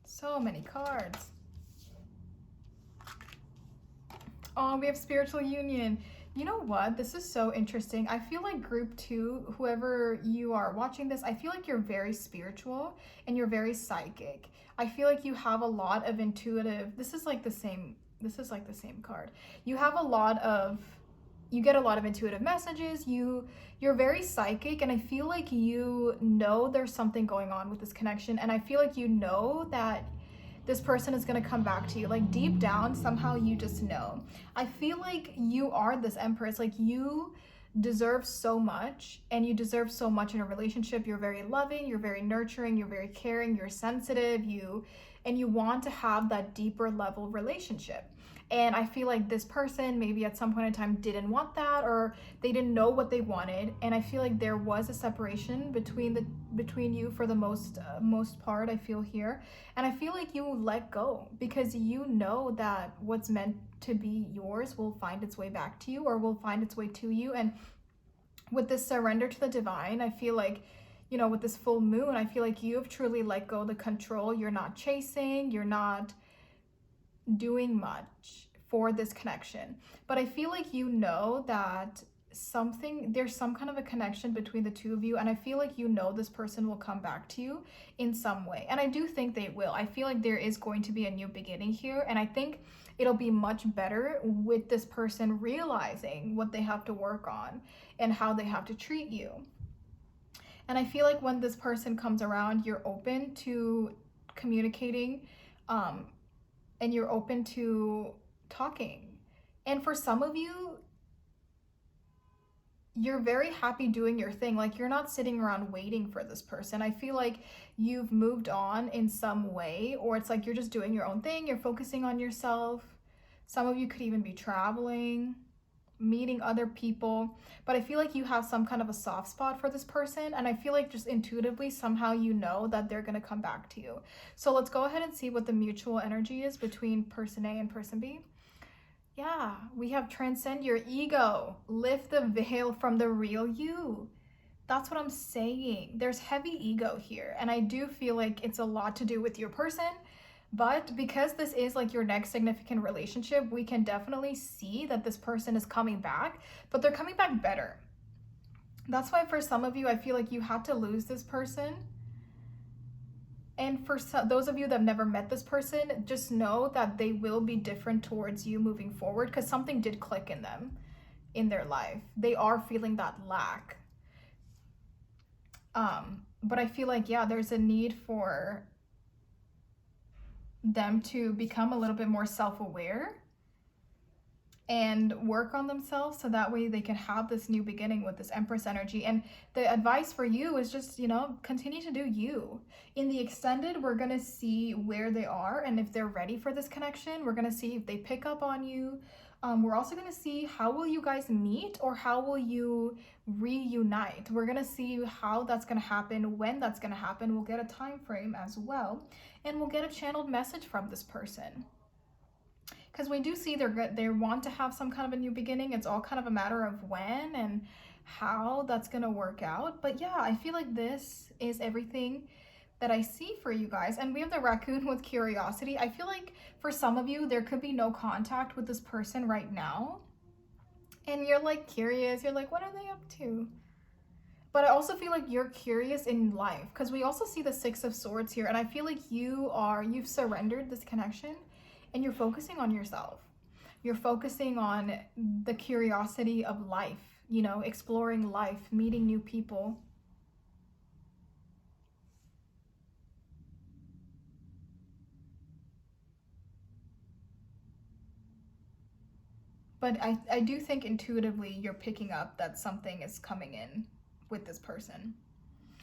So many cards. Oh, we have spiritual union. You know what? This is so interesting. I feel like group two, whoever you are watching this, I feel like you're very spiritual and you're very psychic. I feel like you have a lot of intuitive. This is like the same card. You have a lot of you get a lot of intuitive messages. You're very psychic, and I feel like you know there's something going on with this connection, and I feel like you know that this person is going to come back to you. Like deep down, somehow you just know. I feel like you are this empress. Like you deserve so much, and you deserve so much in a relationship. You're very loving, you're very nurturing, you're very caring, you're sensitive, and you want to have that deeper level relationship. And I feel like this person maybe at some point in time didn't want that, or they didn't know what they wanted. And I feel like there was a separation between you for the most part, I feel here. And I feel like you let go because you know that what's meant to be yours will find its way back to you, or will find its way to you. And with this surrender to the divine, I feel like, with this full moon, I feel like you have truly let go the control. You're not chasing, you're not doing much for this connection. But I feel like you know that there's some kind of a connection between the two of you, and I feel like this person will come back to you in some way. And I do think they will. I feel like there is going to be a new beginning here, and I think it'll be much better with this person realizing what they have to work on and how they have to treat you. And I feel like when this person comes around, you're open to communicating, and you're open to talking. And for some of you, you're very happy doing your thing. Like you're not sitting around waiting for this person. I feel like you've moved on in some way, or it's like you're just doing your own thing. You're focusing on yourself. Some of you could even be traveling, meeting other people. But I feel like you have some kind of a soft spot for this person, and I feel like just intuitively somehow you know that they're going to come back to you. So let's go ahead and see what the mutual energy is between person A and person B. Yeah, we have transcend your ego, lift the veil from the real you. That's what I'm saying. There's heavy ego here, and I do feel like it's a lot to do with your person. But because this is like your next significant relationship, we can definitely see that this person is coming back, but they're coming back better. That's why for some of you, I feel like you had to lose this person. And for those of you that have never met this person, just know that they will be different towards you moving forward, because something did click in them, in their life. They are feeling that lack. But I feel like, yeah, there's a need for them to become a little bit more self-aware and work on themselves, so that way they can have this new beginning with this Empress energy. And the advice for you is just, continue to do you. In the extended, we're going to see where they are and if they're ready for this connection. We're going to see if they pick up on you. We're also going to see how will you guys meet, or how will you reunite. We're going to see how that's going to happen, when that's going to happen. We'll get a time frame as well, and we'll get a channeled message from this person. Because we do see they want to have some kind of a new beginning. It's all kind of a matter of when and how that's going to work out. But yeah, I feel like this is everything that I see for you guys. And we have the raccoon with curiosity. I feel like for some of you, there could be no contact with this person right now. And you're like curious. You're like, what are they up to? But I also feel like you're curious in life, because we also see the Six of Swords here. And I feel like you've surrendered this connection, and you're focusing on yourself. You're focusing on the curiosity of life, exploring life, meeting new people. But I do think intuitively you're picking up that something is coming in with this person,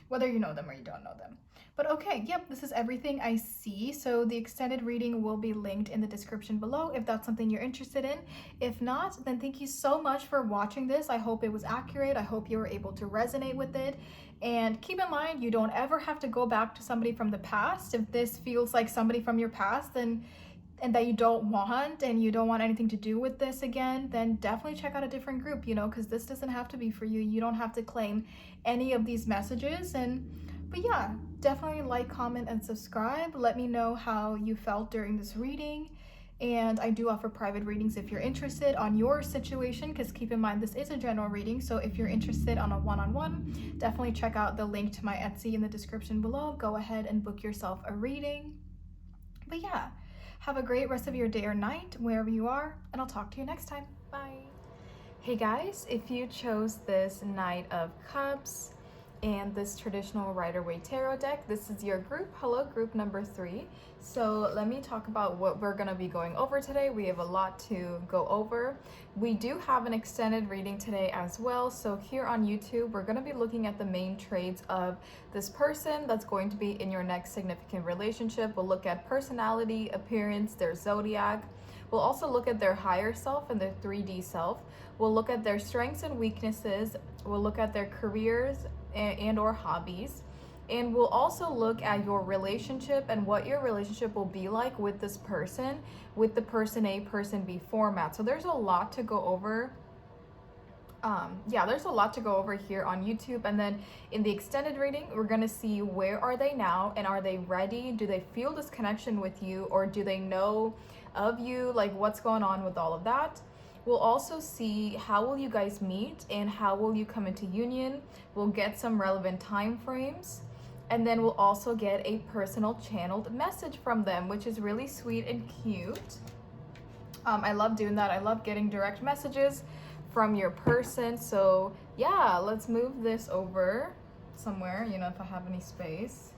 whether you know them or you don't know them. But okay, yep, this is everything I see. So the extended reading will be linked in the description below if that's something you're interested in. If not, then thank you so much for watching this. I hope it was accurate. I hope you were able to resonate with it. And keep in mind, you don't ever have to go back to somebody from the past. If this feels like somebody from your past, and that you don't want, and you don't want anything to do with this again, then definitely check out a different group, because this doesn't have to be for you. You don't have to claim any of these messages. But yeah, definitely like, comment, and subscribe. Let me know how you felt during this reading. And I do offer private readings if you're interested on your situation, because keep in mind this is a general reading. So if you're interested on a one-on-one, definitely check out the link to my Etsy in the description below. Go ahead and book yourself a reading. But yeah, have a great rest of your day or night wherever you are, and I'll talk to you next time. Bye. Hey guys, if you chose this Knight of Cups and this traditional Rider-Waite tarot deck, this is your group. Hello, group number 3. So let me talk about what we're going to be going over today. We have a lot to go over. We do have an extended reading today as well. So here on YouTube, we're going to be looking at the main traits of this person that's going to be in your next significant relationship. We'll look at personality, appearance, their zodiac. We'll also look at their higher self and their 3D self. We'll look at their strengths and weaknesses. We'll look at their careers and or hobbies. And we'll also look at your relationship and what your relationship will be like with this person, with the person A, person B format. So there's a lot to go over. There's a lot to go over here on YouTube. And then in the extended reading, we're going to see where are they now and are they ready? Do they feel this connection with you, or do they know of you? Like, what's going on with all of that? We'll also see how will you guys meet and how will you come into union. We'll get some relevant time frames. And then we'll also get a personal channeled message from them, which is really sweet and cute. I love doing that. I love getting direct messages from your person. So yeah, let's move this over somewhere, you know, if I have any space.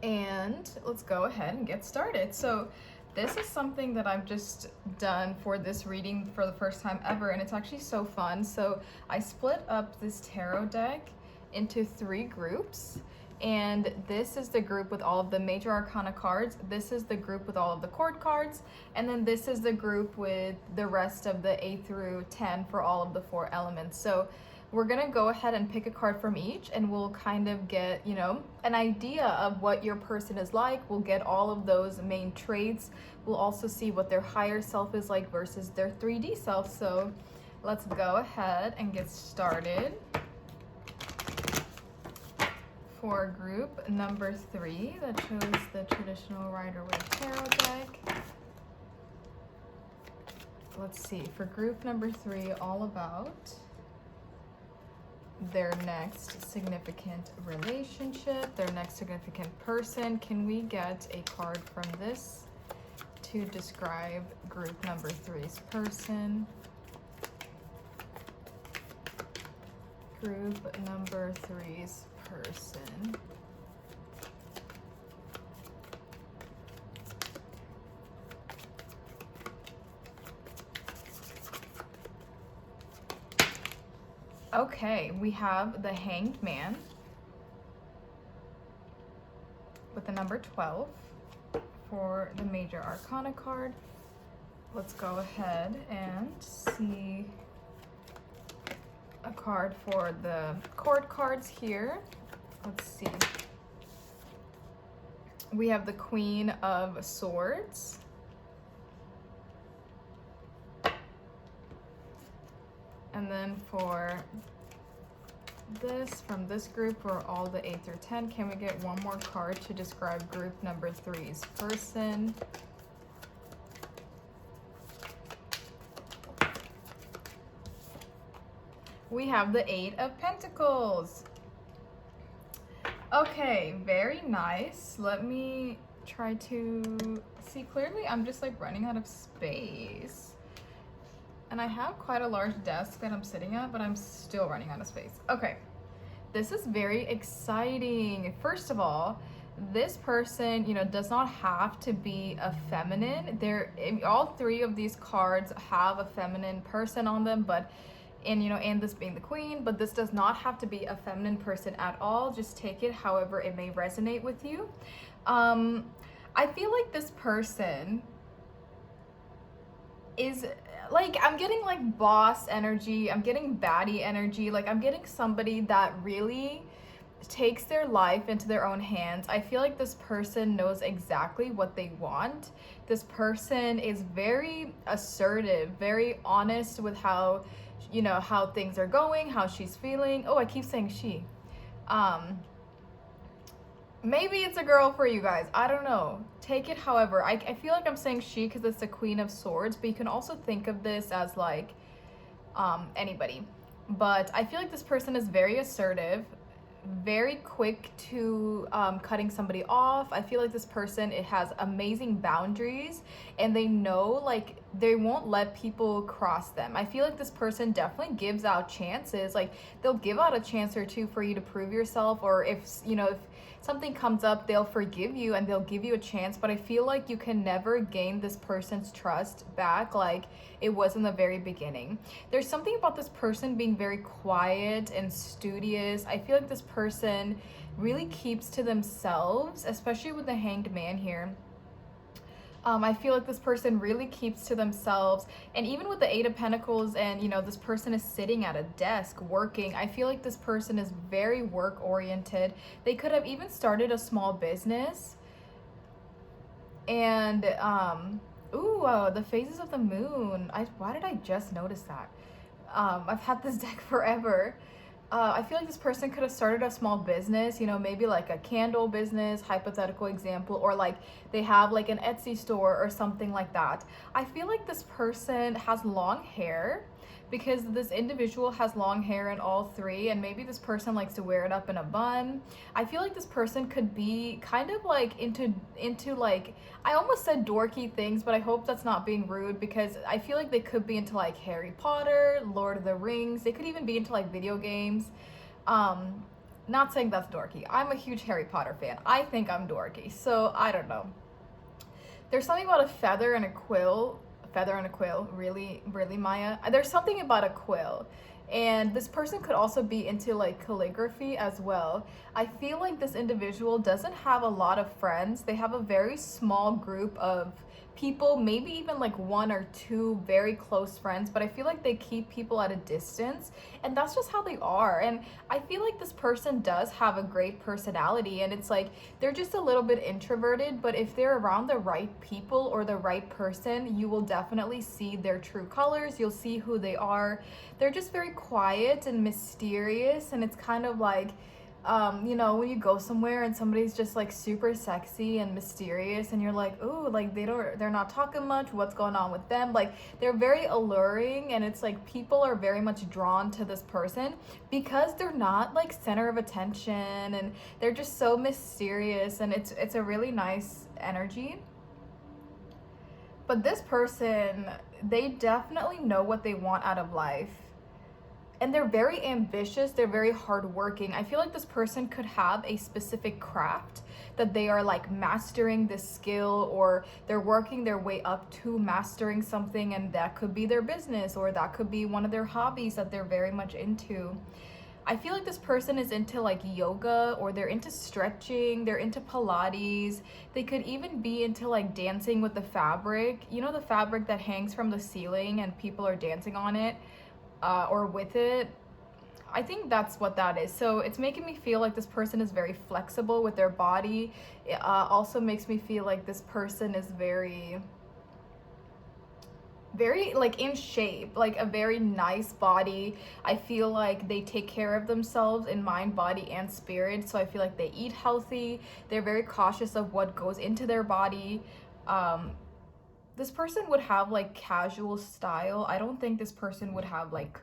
And let's go ahead and get started. So this is something that I've just done for this reading for the first time ever, and it's actually so fun. So I split up this tarot deck into 3 groups, and this is the group with all of the major arcana cards, this is the group with all of the court cards, and then this is the group with the rest of the A through 10 for all of the 4 elements. So we're gonna go ahead and pick a card from each, and we'll kind of get, you know, an idea of what your person is like. We'll get all of those main traits. We'll also see what their higher self is like versus their 3D self. So let's go ahead and get started. For group number 3 that chose the traditional Rider-Waite tarot deck. Let's see, for group number 3, all about their next significant relationship, their next significant person. Can we get a card from this to describe group number 3's person? Group number 3's person. Okay, we have the Hanged Man with the number 12 for the major arcana card. Let's go ahead and see a card for the court cards here. Let's see. We have the Queen of Swords. And then for this, from this group, for all the 8 through 10, can we get one more card to describe group number 3's person? We have the 8 of Pentacles. Okay, very nice. Let me try to see clearly. I'm just like running out of space. And I have quite a large desk that I'm sitting at, but I'm still running out of space. Okay, this is very exciting. First of all, this person, you know, does not have to be a feminine. All 3 of these cards have a feminine person on them, but and this being the Queen, but this does not have to be a feminine person at all. Just take it however it may resonate with you. I feel like this person is like, I'm getting like boss energy, I'm getting baddie energy, like I'm getting somebody that really takes their life into their own hands. I feel like this person knows exactly what they want. This person is very assertive, very honest with how, you know, how things are going, how she's feeling. Oh, I keep saying she. Maybe it's a girl for you guys. I don't know. Take it however. I feel like I'm saying she because it's the Queen of Swords, but you can also think of this as like anybody. But I feel like this person is very assertive, very quick to cutting somebody off. I feel like this person, it has amazing boundaries, and they know like they won't let people cross them. I feel like this person definitely gives out chances. Like they'll give out a chance or two for you to prove yourself, or if if something comes up, they'll forgive you and they'll give you a chance. But I feel like you can never gain this person's trust back like it was in the very beginning. There's something about this person being very quiet and studious. I feel like this person really keeps to themselves, especially with the Hanged Man here. I feel like this person really keeps to themselves. And even with the Eight of Pentacles, and this person is sitting at a desk working, I feel like this person is very work oriented. They could have even started a small business. And the phases of the moon. Why did I just notice that? I've had this deck forever. I feel like this person could have started a small business, maybe like a candle business, hypothetical example, or like they have like an Etsy store or something like that. I feel like this person has long hair because this individual has long hair in all three, and maybe this person likes to wear it up in a bun. I feel like this person could be kind of like into like, I almost said dorky things, but I hope that's not being rude, because I feel like they could be into like Harry Potter, Lord of the Rings. They could even be into like video games. Not saying that's dorky. I'm a huge Harry Potter fan. I think I'm dorky, so I don't know. There's something about a feather and a quill. Feather and a quill, really, really, Maya? There's something about a quill. And this person could also be into like calligraphy as well. I feel like this individual doesn't have a lot of friends. They have a very small group of people, maybe even like one or two very close friends, but I feel like they keep people at a distance, and that's just how they are. And I feel like this person does have a great personality, and it's like they're just a little bit introverted, but if they're around the right people or the right person, you will definitely see their true colors. You'll see who they are. They're just very quiet and mysterious, and it's kind of like when you go somewhere and somebody's just like super sexy and mysterious, and you're like, ooh, like they're not talking much. What's going on with them? Like they're very alluring, and it's like people are very much drawn to this person because they're not like center of attention, and they're just so mysterious, and it's a really nice energy. But this person, they definitely know what they want out of life, and they're very ambitious, they're very hardworking. I feel like this person could have a specific craft that they are like mastering this skill, or they're working their way up to mastering something, and that could be their business, or that could be one of their hobbies that they're very much into. I feel like this person is into like yoga, or they're into stretching, they're into Pilates. They could even be into like dancing with the fabric. The fabric that hangs from the ceiling and people are dancing on it, or with it. I think that's what that is. So it's making me feel like this person is very flexible with their body. It also makes me feel like this person is very, very like in shape, like a very nice body. I feel like they take care of themselves in mind, body, and spirit. So I feel like they eat healthy. They're very cautious of what goes into their body. This person would have like casual style. I don't think this person would have like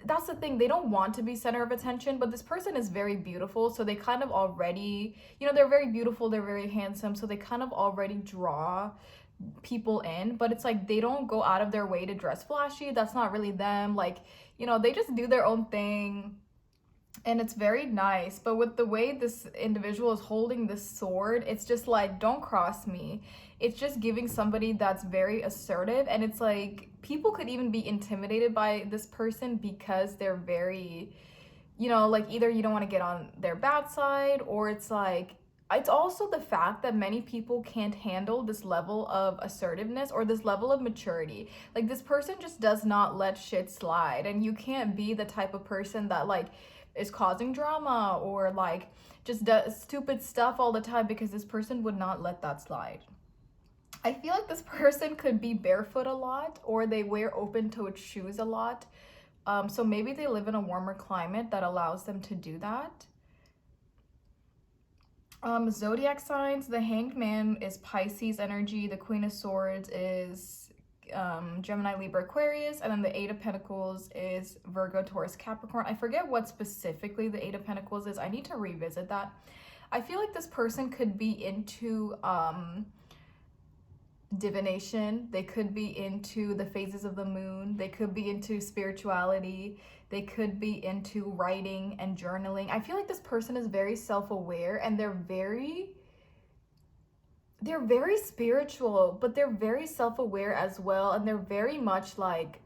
that's the thing. They don't want to be center of attention, but this person is very beautiful, so they kind of already, they're very beautiful, they're very handsome, so they kind of already draw people in. But it's like they don't go out of their way to dress flashy. That's not really them. Like, they just do their own thing, and it's very nice. But with the way this individual is holding this sword, it's just like, don't cross me. It's just giving somebody that's very assertive, and it's like people could even be intimidated by this person because they're very, like either you don't want to get on their bad side, or it's like it's also the fact that many people can't handle this level of assertiveness or this level of maturity. Like this person just does not let shit slide, and you can't be the type of person that like is causing drama or like just does stupid stuff all the time, because this person would not let that slide. I feel like this person could be barefoot a lot, or they wear open-toed shoes a lot. So maybe they live in a warmer climate that allows them to do that. Zodiac signs, the Hanged Man is Pisces energy, the Queen of Swords is Gemini, Libra, Aquarius, and then the Eight of Pentacles is Virgo, Taurus, Capricorn. I forget what specifically the Eight of Pentacles is. I need to revisit that. I feel like this person could be into divination. They could be into the phases of the moon. They could be into spirituality. They could be into writing and journaling. I feel like this person is very self-aware, and they're very spiritual, but they're very self-aware as well, and they're very much like,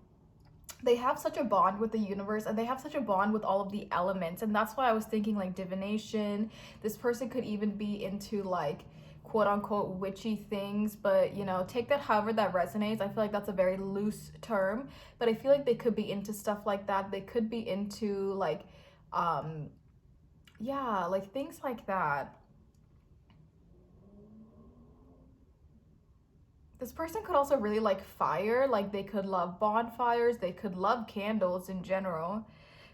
they have such a bond with the universe, and they have such a bond with all of the elements. And that's why I was thinking like divination. This person could even be into like quote unquote witchy things, but you know, take that however that resonates. I feel like that's a very loose term, but I feel like they could be into stuff like that. They could be into like yeah, like things like that. This person could also really like fire, like they could love bonfires, they could love candles in general.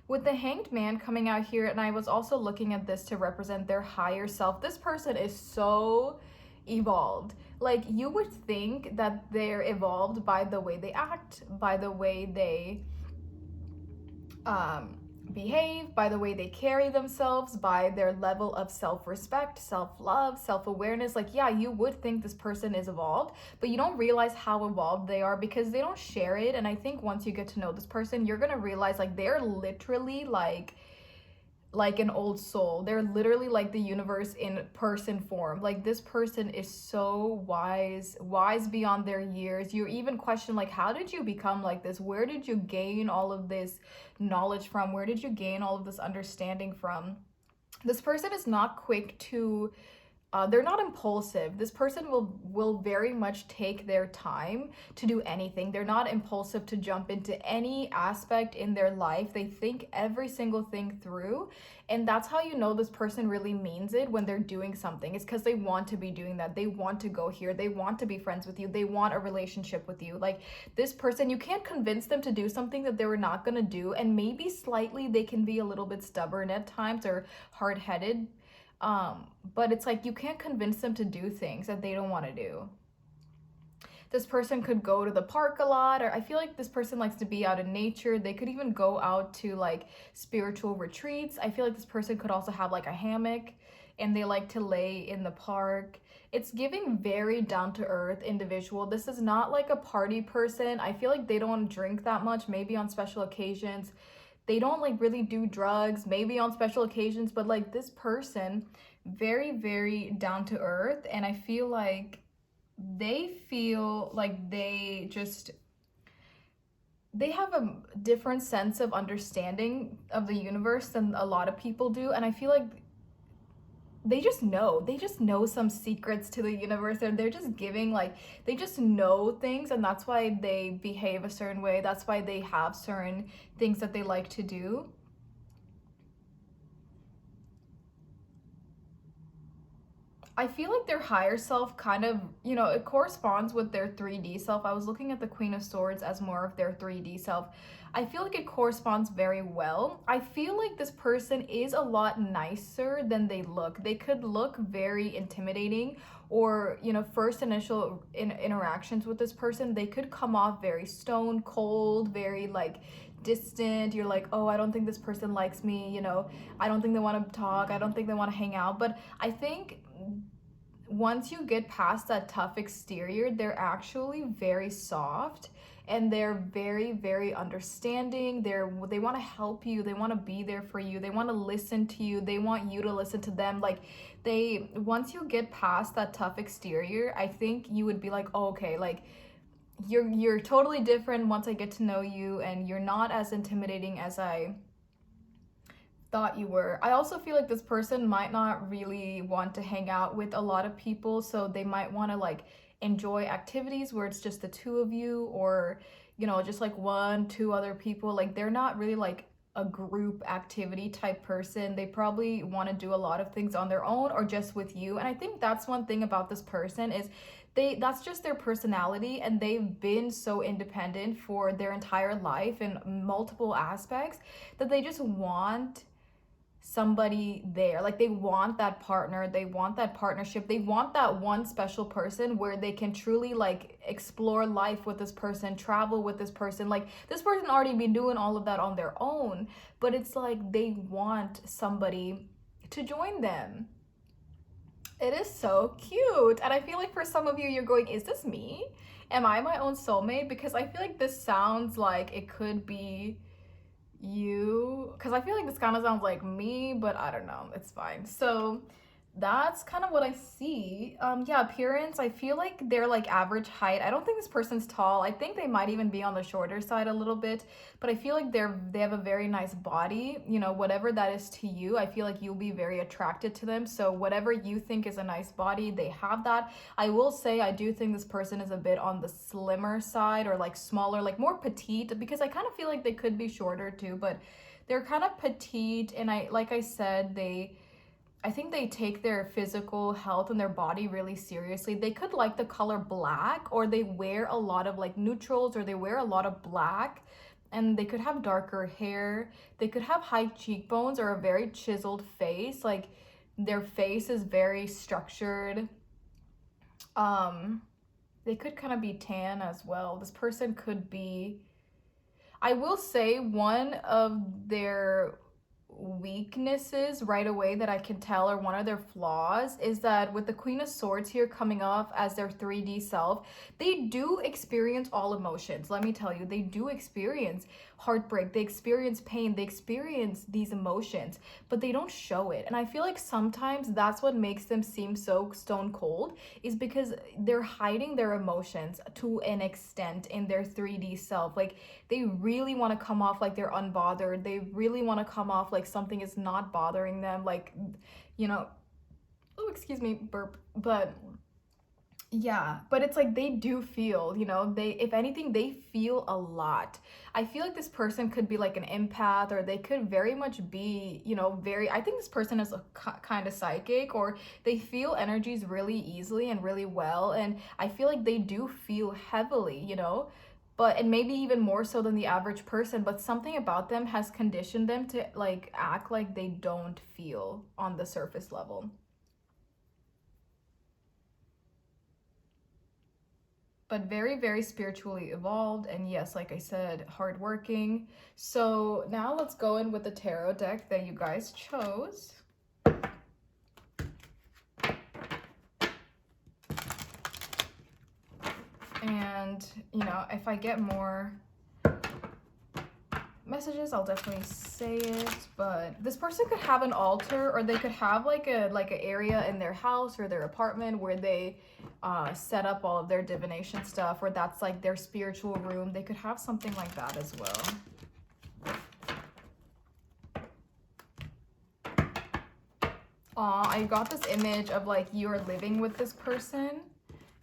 With the Hanged Man coming out here, and I was also looking at this to represent their higher self, this person is so evolved. Like, you would think that they're evolved by the way they act, by the way they behave, by the way they carry themselves, by their level of self-respect, self-love, self-awareness. Like, yeah, you would think this person is evolved, but you don't realize how evolved they are because they don't share it. And I think once you get to know this person, you're gonna realize like they're literally like an old soul. They're literally like the universe in person form. Like, this person is so wise beyond their years. You even question like, how did you become like this? Where did you gain all of this knowledge from? Where did you gain all of this understanding from? This person is not quick to they're not impulsive. This person will very much take their time to do anything. They're not impulsive to jump into any aspect in their life. They think every single thing through, and that's how you know this person really means it when they're doing something. It's because they want to be doing that. They want to go here. They want to be friends with you. They want a relationship with you. Like, this person, you can't convince them to do something that they were not going to do, and maybe slightly they can be a little bit stubborn at times or hard-headed, but it's like you can't convince them to do things that they don't want to do. This person could go to the park a lot, or I feel like this person likes to be out in nature. They could even go out to like spiritual retreats. I feel like this person could also have like a hammock, and they like to lay in the park. It's giving very down to earth individual. This is not like a party person. I feel like they don't drink that much, maybe on special occasions. They don't like really do drugs, maybe on special occasions, but like this person, very down to earth. And I feel like they feel like they have a different sense of understanding of the universe than a lot of people do. And I feel like they just know some secrets to the universe, and they're just giving like, they just know things, and that's why they behave a certain way. That's why they have certain things that they like to do. I feel like their higher self kind of, you know, it corresponds with their 3D self. I was looking at the Queen of Swords as more of their 3D self. I feel like it corresponds very well. I feel like this person is a lot nicer than they look. They could look very intimidating, or, you know, first initial interactions with this person, they could come off very stone cold, very like distant. You're like, oh, I don't think this person likes me, you know, I don't think they want to talk, I don't think they want to hang out. But I think once you get past that tough exterior, they're actually very soft, and they're very understanding. They want to help you, they want to be there for you, they want to listen to you, they want you to listen to them. Like, they, once you get past that tough exterior, I think you would be like, oh, okay, like you're totally different once I get to know you, and you're not as intimidating as I thought you were. I also feel like this person might not really want to hang out with a lot of people, so they might want to like enjoy activities where it's just the two of you, or, you know, just like one, two other people. Like, they're not really like a group activity type person. They probably want to do a lot of things on their own or just with you. And I think that's one thing about this person is that's just their personality, and they've been so independent for their entire life in multiple aspects that they just want somebody there. Like they want that partner, they want that partnership, they want that one special person where they can truly like explore life with this person, travel with this person. Like this person already be doing all of that on their own, but it's like they want somebody to join them. It is so cute. And I feel like for some of you, you're going, is this me? Am I my own soulmate? Because I feel like this sounds like it could be you. Because I feel like this kind of sounds like me, but I don't know. It's fine. So that's kind of what I see. Yeah, appearance, I feel like they're like average height. I don't think this person's tall. I think they might even be on the shorter side a little bit, but I feel like they have a very nice body. You know, whatever that is to you, I feel like you'll be very attracted to them. So whatever you think is a nice body, they have that. I will say I do think this person is a bit on the slimmer side, or like smaller, like more petite, because I kind of feel like they could be shorter too, but they're kind of petite. And like I said, I think they take their physical health and their body really seriously. They could like the color black, or they wear a lot of like neutrals, or they wear a lot of black, and they could have darker hair. They could have high cheekbones or a very chiseled face. Like their face is very structured. They could kind of be tan as well. This person could be, I will say, one of their weaknesses right away that I can tell, or one of their flaws, is that with the Queen of Swords here coming off as their 3D self, they do experience all emotions. Let me tell you, they do experience heartbreak, they experience pain, they experience these emotions, but they don't show it. And I feel like sometimes that's what makes them seem so stone cold, is because they're hiding their emotions to an extent in their 3D self. Like they really want to come off like they're unbothered. They really want to come off like something is not bothering them. Like, you know, oh, excuse me, burp. But yeah, but it's like they do feel, you know, if anything, they feel a lot. I feel like this person could be like an empath, or they could very much be, you know, I think this person is a kind of psychic, or they feel energies really easily and really well. And I feel like they do feel heavily, you know, and maybe even more so than the average person, but something about them has conditioned them to like act like they don't feel on the surface level. But very, very spiritually evolved, and yes, like I said, hardworking. So now let's go in with the tarot deck that you guys chose. And, you know, if I get more messages, I'll definitely say it. But this person could have an altar, or they could have like an area in their house or their apartment where they set up all of their divination stuff, or that's like their spiritual room. They could have something like that as well. I got this image of like you're living with this person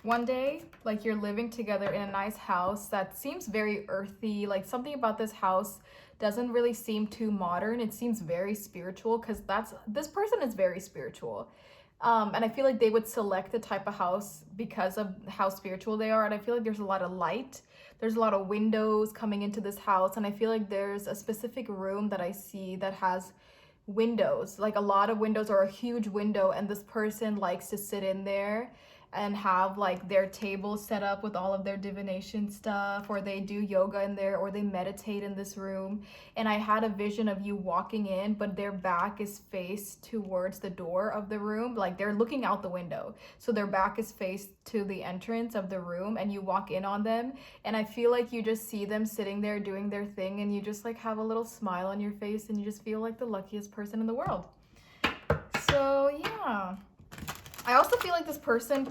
one day, like you're living together in a nice house that seems very earthy. Like something about this house doesn't really seem too modern. It seems very spiritual, because this person is very spiritual. And I feel like they would select the type of house because of how spiritual they are. And I feel like there's a lot of light. There's a lot of windows coming into this house. And I feel like there's a specific room that I see that has windows, like a lot of windows, or a huge window. And this person likes to sit in there and have like their table set up with all of their divination stuff, or they do yoga in there, or they meditate in this room. And I had a vision of you walking in, but their back is faced towards the door of the room, like they're looking out the window, so their back is faced to the entrance of the room, and you walk in on them, and I feel like you just see them sitting there doing their thing, and you just like have a little smile on your face, and you just feel like the luckiest person in the world. So yeah, I also feel like this person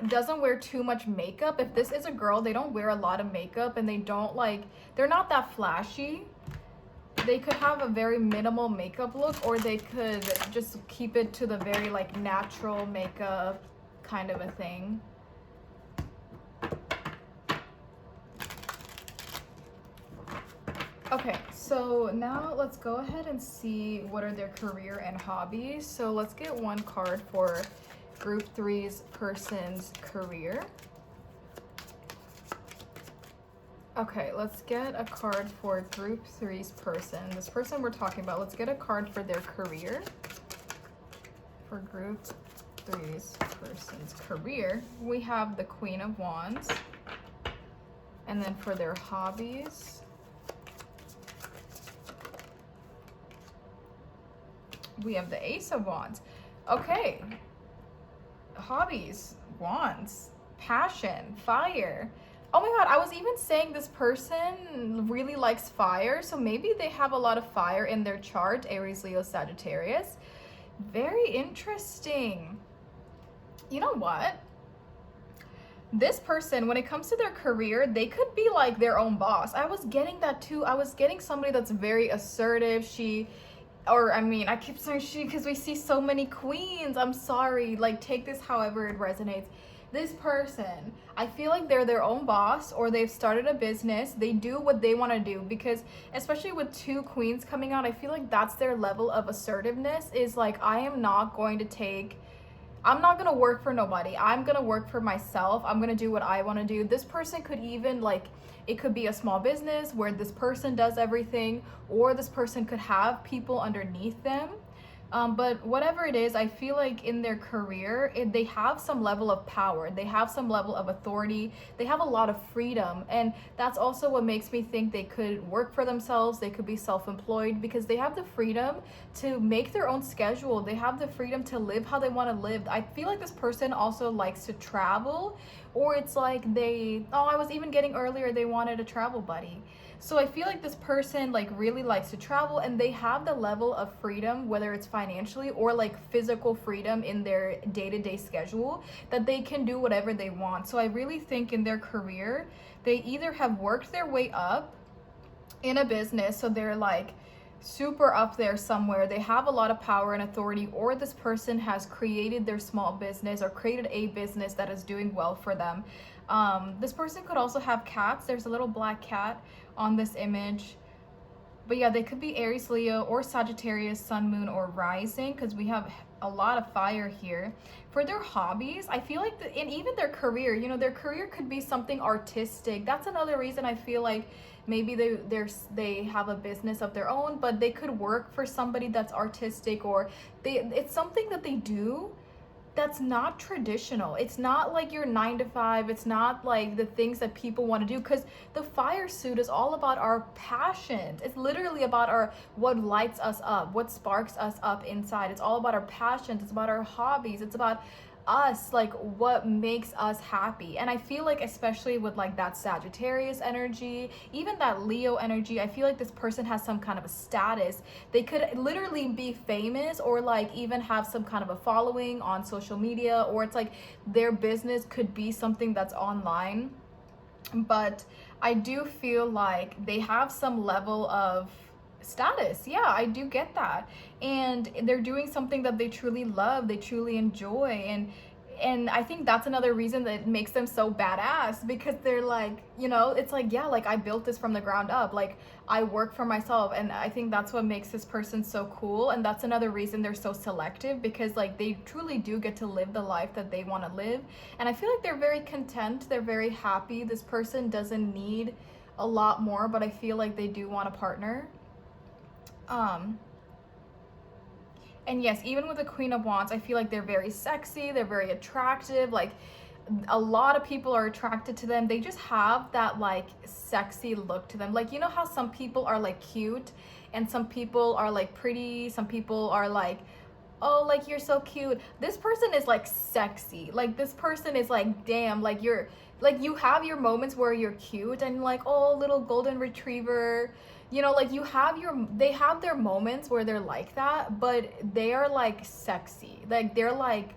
doesn't wear too much makeup. If this is a girl, they don't wear a lot of makeup, and they're not that flashy. They could have a very minimal makeup look, or they could just keep it to the very like natural makeup kind of a thing. Okay, so now let's go ahead and see what are their career and hobbies. So let's get one card for Group 3's person's career. Okay, let's get a card for group three's person. This person we're talking about, let's get a card for their career. For group three's person's career, we have the Queen of Wands. And then for their hobbies, we have the Ace of Wands. Okay, hobbies, wands, passion, fire. Oh my god, I was even saying this person really likes fire, so maybe they have a lot of fire in their chart, Aries, Leo, Sagittarius. Very interesting. You know what? This person, when it comes to their career, they could be like their own boss. I was getting that too. I was getting somebody that's very assertive. I keep saying she because we see so many queens. I'm sorry. Like, take this however it resonates. This person, I feel like they're their own boss, or they've started a business. They do what they want to do, because especially with two queens coming out, I feel like that's their level of assertiveness, is like, I'm not going to work for nobody. I'm going to work for myself. I'm going to do what I want to do. This person could even, like, it could be a small business where this person does everything, or this person could have people underneath them. But whatever it is, I feel like in their career, they have some level of power. They have some level of authority. They have a lot of freedom. And that's also what makes me think they could work for themselves. They could be self-employed, because they have the freedom to make their own schedule. They have the freedom to live how they want to live. I feel like this person also likes to travel, or it's like I was even getting earlier, they wanted a travel buddy. So I feel like this person like really likes to travel, and they have the level of freedom, whether it's financially or like physical freedom in their day-to-day schedule, that they can do whatever they want. So I really think in their career, they either have worked their way up in a business, so they're like super up there somewhere, they have a lot of power and authority, or this person has created their small business or created a business that is doing well for them. This person could also have cats. There's a little black cat on this image. But yeah, they could be Aries, Leo, or Sagittarius, Sun, Moon, or Rising, because we have a lot of fire here. For their hobbies, I feel like, and even their career, their career could be something artistic. That's another reason I feel like maybe they have a business of their own, but they could work for somebody that's artistic, or it's something that they do that's not traditional. It's not like your 9 to 5. It's not like the things that people want to do, because the fire suit is all about our passions. It's literally about what lights us up, what sparks us up inside. It's all about our passions. It's about our hobbies. It's about us, like what makes us happy. And I feel like, especially with like that Sagittarius energy, even that Leo energy, I feel like this person has some kind of a status. They could literally be famous, or like even have some kind of a following on social media, or it's like their business could be something that's online. But I do feel like they have some level of status. Yeah, I do get that. And they're doing something that they truly love, they truly enjoy, and I think that's another reason that makes them so badass, because they're like, it's like, yeah, like I built this from the ground up, like I work for myself. And I think that's what makes this person so cool, and that's another reason they're so selective, because like they truly do get to live the life that they want to live. And I feel like they're very content, they're very happy. This person doesn't need a lot more, but I feel like they do want a partner. And yes, even with the Queen of Wands, I feel like they're very sexy, they're very attractive, like a lot of people are attracted to them. They just have that like sexy look to them. Like, how some people are like cute, and some people are like pretty, some people are like, oh, like you're so cute. This person is like sexy. Like this person is like, damn, like you have your moments where you're cute and like, oh, little golden retriever, like they have their moments where they're like that, but they are like sexy. Like they're like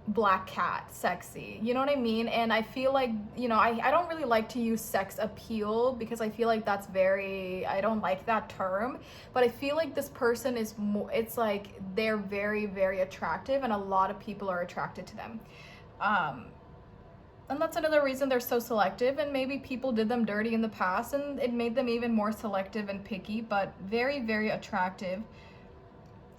black cat sexy, you know what I mean? And I feel like, I don't really like to use sex appeal, because I feel like I don't like that term, but I feel like this person is more, it's like they're very, very attractive, and a lot of people are attracted to them. And that's another reason they're so selective, and maybe people did them dirty in the past and it made them even more selective and picky, but very, very attractive.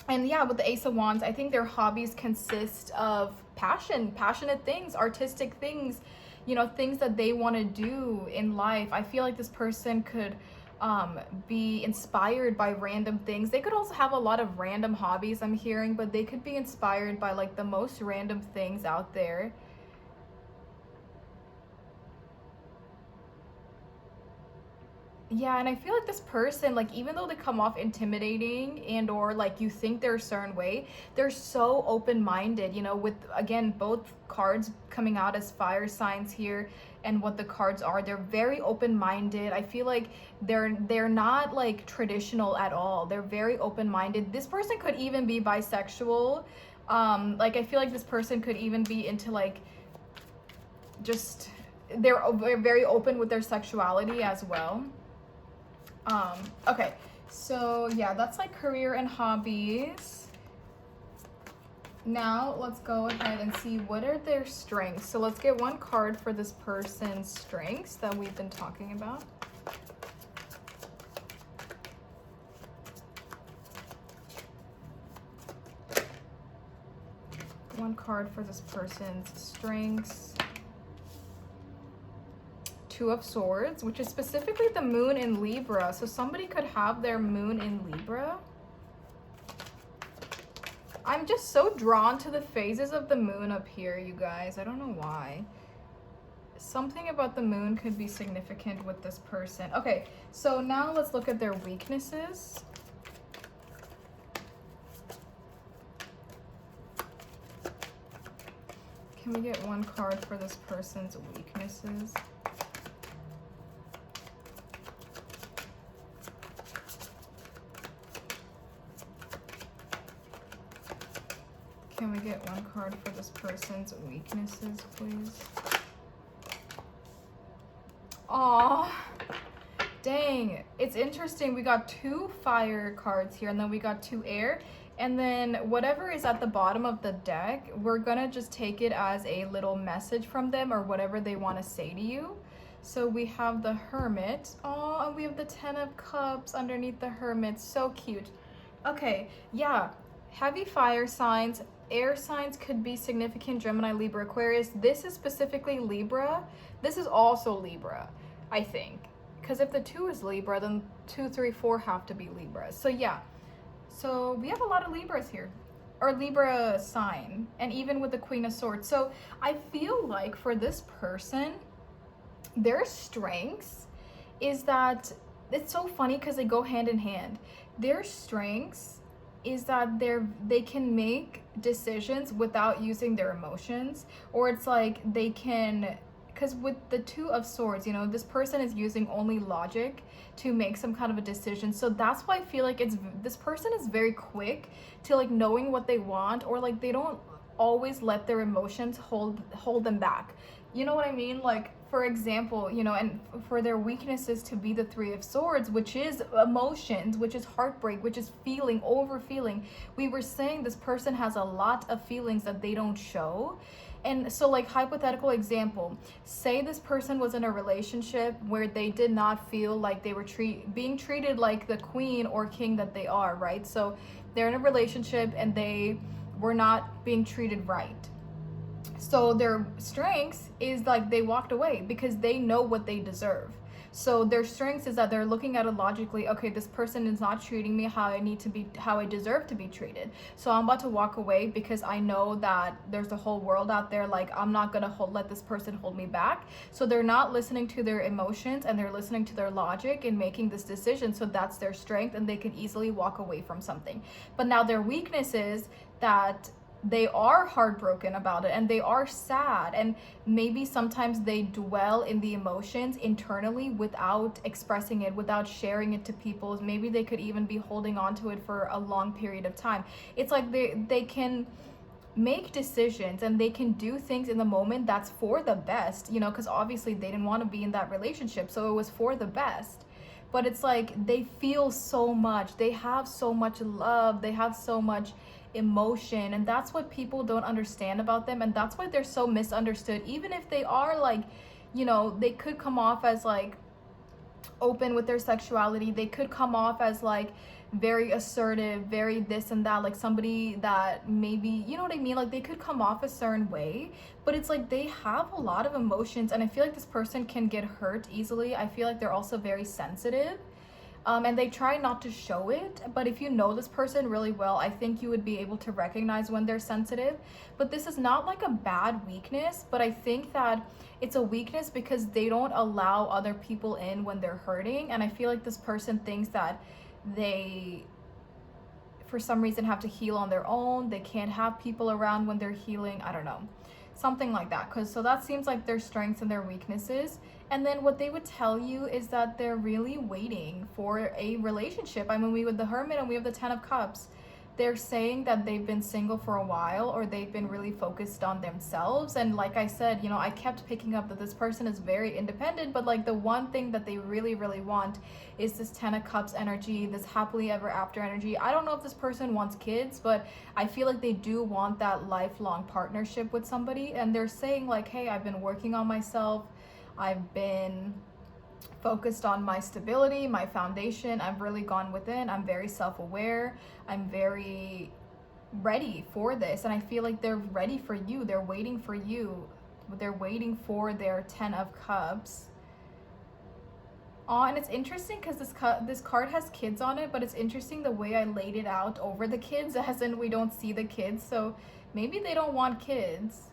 And yeah, with the Ace of Wands, I think their hobbies consist of passionate things, artistic things. you know, things that they want to do in life. I feel like this person could be inspired by random things. They could also have a lot of random hobbies, I'm hearing, but they could be inspired by like the most random things out there. Yeah, and I feel like this person, like, even though they come off intimidating and or like you think they're a certain way, they're so open-minded, you know, with again both cards coming out as fire signs here and what the cards are. They're very open-minded. I feel like they're not like traditional at all. They're very open-minded. This person could even be bisexual. Like I feel like this person could even be into like just they're very open with their sexuality as well. Okay, so yeah, that's like career and hobbies. Now let's go ahead and see what are their strengths. So let's get one card for this person's strengths that we've been talking about. One card for this person's strengths. Two of Swords, which is specifically the moon in Libra. So somebody could have their moon in Libra. I'm just so drawn to the phases of the moon up here, you guys. I don't know why. Something about the moon could be significant with this person. Okay, so now let's look at their weaknesses. Can we get one card for this person's weaknesses? Can we get one card for this person's weaknesses, please? Aw, dang. It's interesting. We got two fire cards here, and then we got two air. And then whatever is at the bottom of the deck, we're gonna just take it as a little message from them or whatever they want to say to you. So we have the Hermit. Oh, and we have the 10 of Cups underneath the Hermit. So cute. Okay, yeah. Heavy fire signs. Air signs could be significant: Gemini, Libra, Aquarius. This is specifically Libra. This is also Libra, I think. Because if the 2 is Libra, then 2, 3, 4 have to be Libra. So yeah. So we have a lot of Libras here. Or Libra sign. And even with the Queen of Swords. So I feel like for this person, their strengths is that, it's so funny because they go hand in hand. Their strengths is that they can make decisions without using their emotions, or it's like they can, because with the 2 of Swords, you know, this person is using only logic to make some kind of a decision. So that's why I feel like this person is very quick to like knowing what they want, or like they don't always let their emotions hold them back. You know what I mean? Like, for example, you know, and for their weaknesses to be the 3 of Swords, which is emotions, which is heartbreak, which is feeling, over feeling. We were saying this person has a lot of feelings that they don't show. And so, like, hypothetical example, say this person was in a relationship where they did not feel like they were being treated like the queen or king that they are, right? So they're in a relationship and they were not being treated right. So their strengths is like they walked away because they know what they deserve. So their strengths is that they're looking at it logically. Okay, this person is not treating me how I deserve to be treated. So I'm about to walk away because I know that there's a whole world out there. Like, I'm not gonna let this person hold me back. So they're not listening to their emotions and they're listening to their logic and making this decision. So that's their strength, and they can easily walk away from something. But now their weakness is that they are heartbroken about it and they are sad, and maybe sometimes they dwell in the emotions internally without expressing it, without sharing it to people. Maybe they could even be holding on to it for a long period of time. It's like they can make decisions and they can do things in the moment that's for the best, you know, because obviously they didn't want to be in that relationship, so it was for the best. But it's like they feel so much, they have so much love, they have so much emotion, and that's what people don't understand about them, and that's why they're so misunderstood. Even if they are like, you know, they could come off as like open with their sexuality, they could come off as like very assertive, very this and that, like somebody that maybe, you know what I mean, like they could come off a certain way, but it's like they have a lot of emotions, and I feel like this person can get hurt easily. I feel like they're also very sensitive, and they try not to show it, but if you know this person really well, I think you would be able to recognize when they're sensitive. But this is not like a bad weakness, but I think that it's a weakness because they don't allow other people in when they're hurting, and I feel like this person thinks that they for some reason have to heal on their own. They can't have people around when they're healing. I don't know, something like that. Because so that seems like their strengths and their weaknesses. And then what they would tell you is that they're really waiting for a relationship. I mean, we with the Hermit and we have the Ten of Cups. They're saying that they've been single for a while, or they've been really focused on themselves. And like I said, you know, I kept picking up that this person is very independent, but like the one thing that they really, really want is this Ten of Cups energy, this happily ever after energy. I don't know if this person wants kids, but I feel like they do want that lifelong partnership with somebody. And they're saying like, hey, I've been working on myself. I've been focused on my stability, my foundation. I've really gone within. I'm very self-aware. I'm very ready for this. And I feel like they're ready for you. They're waiting for you. They're waiting for their 10 of Cups. Oh, and it's interesting because this card has kids on it, but it's interesting the way I laid it out over the kids, as in we don't see the kids. So maybe they don't want kids.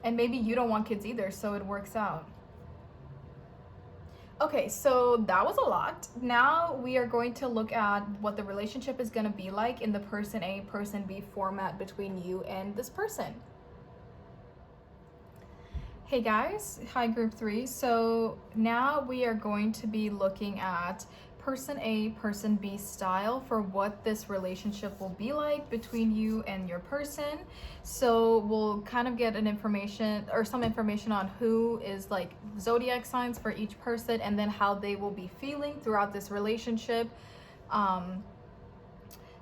And maybe you don't want kids either, so it works out. Okay, so that was a lot. Now we are going to look at what the relationship is going to be like in the person A, person B format between you and this person. Hey guys, hi group 3. So now we are going to be looking at person A, person B style for what this relationship will be like between you and your person. So we'll kind of get an information or some information on who is like zodiac signs for each person, and then how they will be feeling throughout this relationship.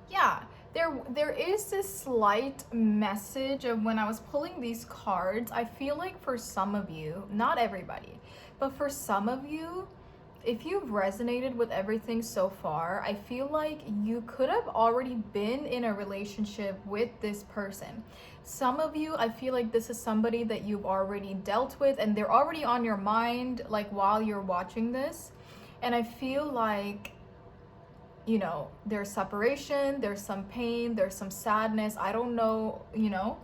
Yeah, there is this slight message of when I was pulling these cards. I feel like for some of you, not everybody, but for some of you, if you've resonated with everything so far, I feel like you could have already been in a relationship with this person. Some of you, I feel like this is somebody that you've already dealt with and they're already on your mind, like while you're watching this. And I feel like, you know, there's separation, there's some pain, there's some sadness. I don't know, you know,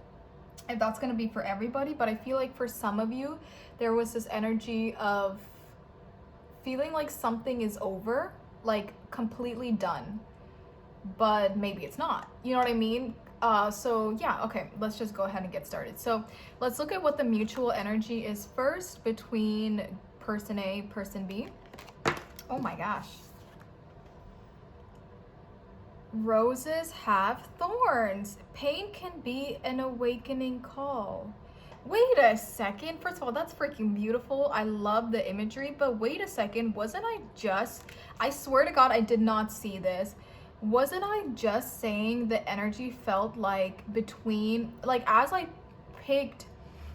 if that's going to be for everybody, but I feel like for some of you, there was this energy of feeling like something is over, like completely done, but maybe it's not. You know what I mean? So yeah, okay, let's just go ahead and get started. So let's look at what the mutual energy is first between person A, person B. Oh my gosh. Roses have thorns. Pain can be an awakening call. Wait a second. First of all, that's freaking beautiful. I love the imagery, but wait a second. I swear to God, I did not see this. Wasn't I just saying the energy felt like between, like as I picked,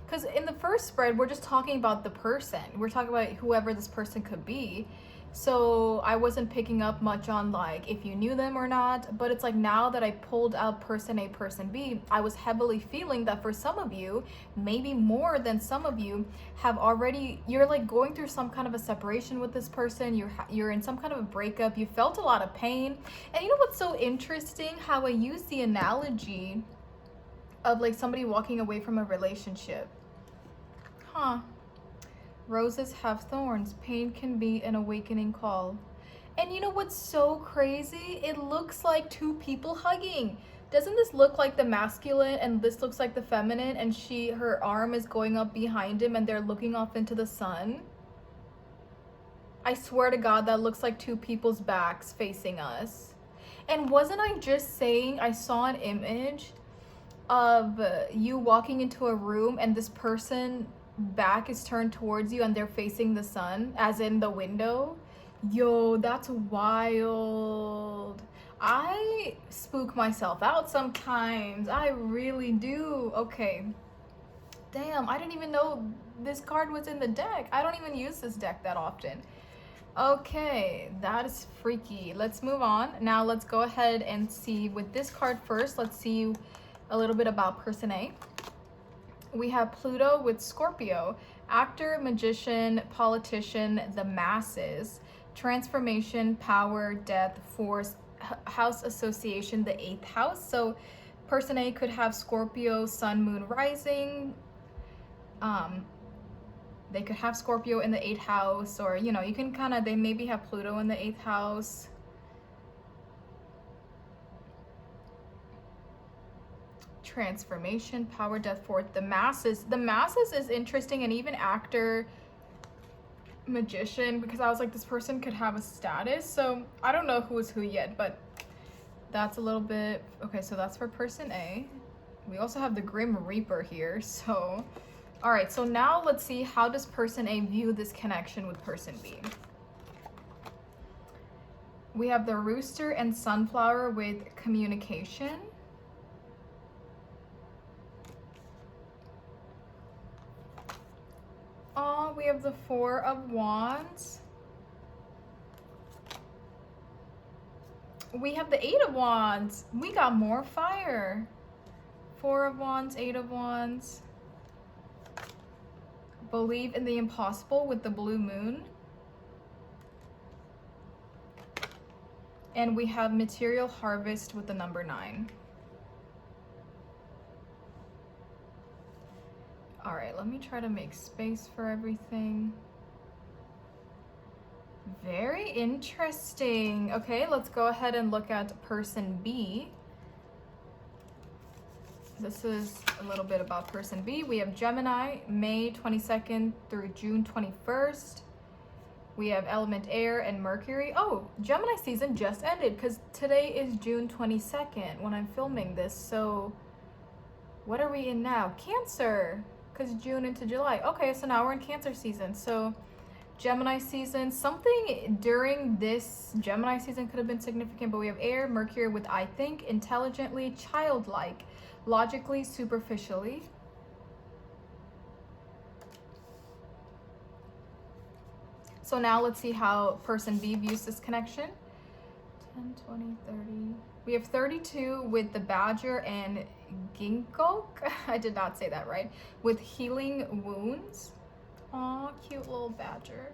because in the first spread, we're just talking about the person. We're talking about whoever this person could be. So I wasn't picking up much on like if you knew them or not, but it's like now that I pulled out person A, person B, I was heavily feeling that for some of you, maybe more than some of you, have already, you're like going through some kind of a separation with this person, you're in some kind of a breakup, you felt a lot of pain. And you know what's so interesting? How I use the analogy of like somebody walking away from a relationship. Roses have thorns. Pain can be an awakening call. And you know what's so crazy? It looks like two people hugging. Doesn't this look like the masculine and this looks like the feminine, and her arm is going up behind him and they're looking off into the sun? I swear to God, that looks like two people's backs facing us. And wasn't I just saying I saw an image of you walking into a room and this person back is turned towards you and they're facing the sun, as in the window? Yo, that's wild. I spook myself out sometimes. I really do. Okay. Damn, I didn't even know this card was in the deck. I don't even use this deck that often. Okay, that is freaky. Let's move on. Now let's go ahead and see with this card first. Let's see a little bit about person A. We have Pluto with Scorpio, actor, magician, politician, the masses, transformation, power, death, force, house association, the 8th house. So person A could have Scorpio, sun, moon, rising. They could have Scorpio in the 8th house, or, you know, you can kind of, they maybe have Pluto in the 8th house. Transformation, power, death, force, the masses. The masses is interesting, and even actor, magician, because I was like, this person could have a status. So I don't know who is who yet, but that's a little bit, okay, so that's for person A. We also have the Grim Reaper here, so... All right, so now let's see, how does person A view this connection with person B? We have the Rooster and Sunflower with communication. Oh, we have the Four of Wands. We have the Eight of Wands. We got more fire. Four of Wands, Eight of Wands. Believe in the impossible with the blue moon. And we have material harvest with the number 9. All right, let me try to make space for everything. Very interesting. Okay, let's go ahead and look at person B. This is a little bit about person B. We have Gemini, May 22nd through June 21st. We have element air and Mercury. Oh, Gemini season just ended because today is June 22nd when I'm filming this. So what are we in now? Cancer, because June into July. Okay, so now we're in Cancer season. So Gemini season, something during this Gemini season could have been significant, but we have air, Mercury with I think, intelligently, childlike, logically, superficially. So now let's see how person B views this connection. 10, 20, 30. We have 32 with the Badger and Ginkgo. I did not say that right. With healing wounds. Aw, cute little badger.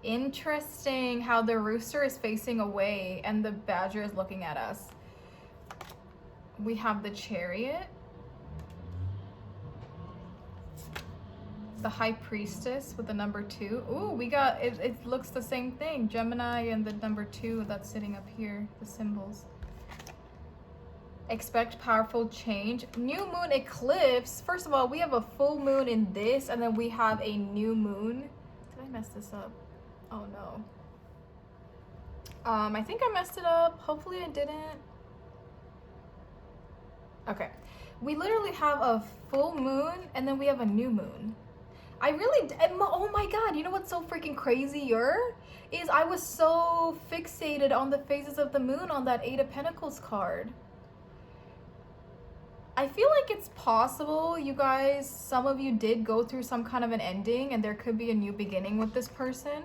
Interesting how the rooster is facing away and the badger is looking at us. We have the Chariot. The High Priestess with the number 2. Ooh, we got, it looks the same thing. Gemini and the number 2 that's sitting up here, the symbols. Expect powerful change. New moon eclipse. First of all, we have a full moon in this, and then we have a new moon. Did I mess this up? Oh no. I think I messed it up. Hopefully I didn't. Okay. We literally have a full moon, and then we have a new moon. I really, oh my god, you know what's so freaking crazier? Is I was so fixated on the phases of the moon on that 8 of Pentacles card. I feel like it's possible, you guys, some of you did go through some kind of an ending and there could be a new beginning with this person.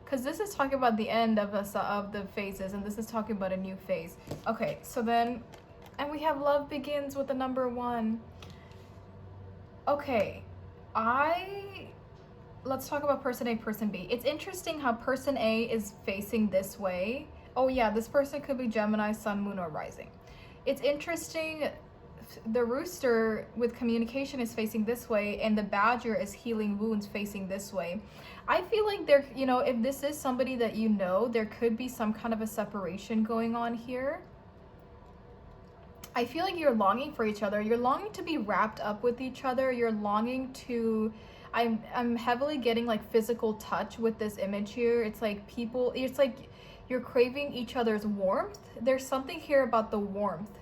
Because this is talking about the end of the phases, and this is talking about a new phase. Okay, so then, and we have love begins with the number 1. Okay, let's talk about person A, person B. It's interesting how person A is facing this way. Oh yeah, this person could be Gemini, sun, moon, or rising. It's interesting, the rooster with communication is facing this way, and the badger is healing wounds facing this way. I feel like there, you know, if this is somebody that you know, there could be some kind of a separation going on here. I feel like you're longing for each other. You're longing to be wrapped up with each other. You're longing to, I'm heavily getting like physical touch with this image here. It's like people, it's like you're craving each other's warmth. There's something here about the warmth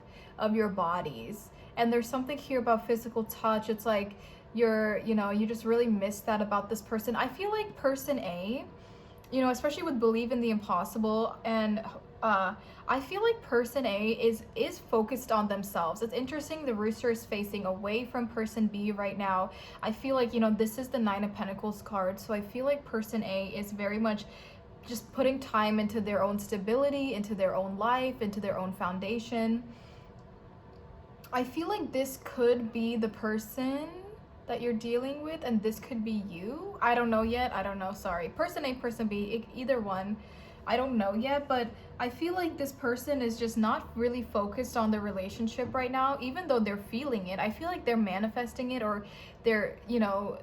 of your bodies. And there's something here about physical touch. It's like you just really miss that about this person. I feel like person A, you know, especially with believe in the impossible and I feel like person A is focused on themselves. It's interesting, the Rooster is facing away from person B right now. I feel like, you know, this is the Nine of Pentacles card, so I feel like person A is very much just putting time into their own stability, into their own life, into their own foundation. I feel like this could be the person that you're dealing with, and this could be you. I don't know yet. I don't know. Sorry. Person A, person B, either one. I don't know yet, but I feel like this person is just not really focused on the relationship right now, even though they're feeling it. I feel like they're manifesting it, or they're, you know,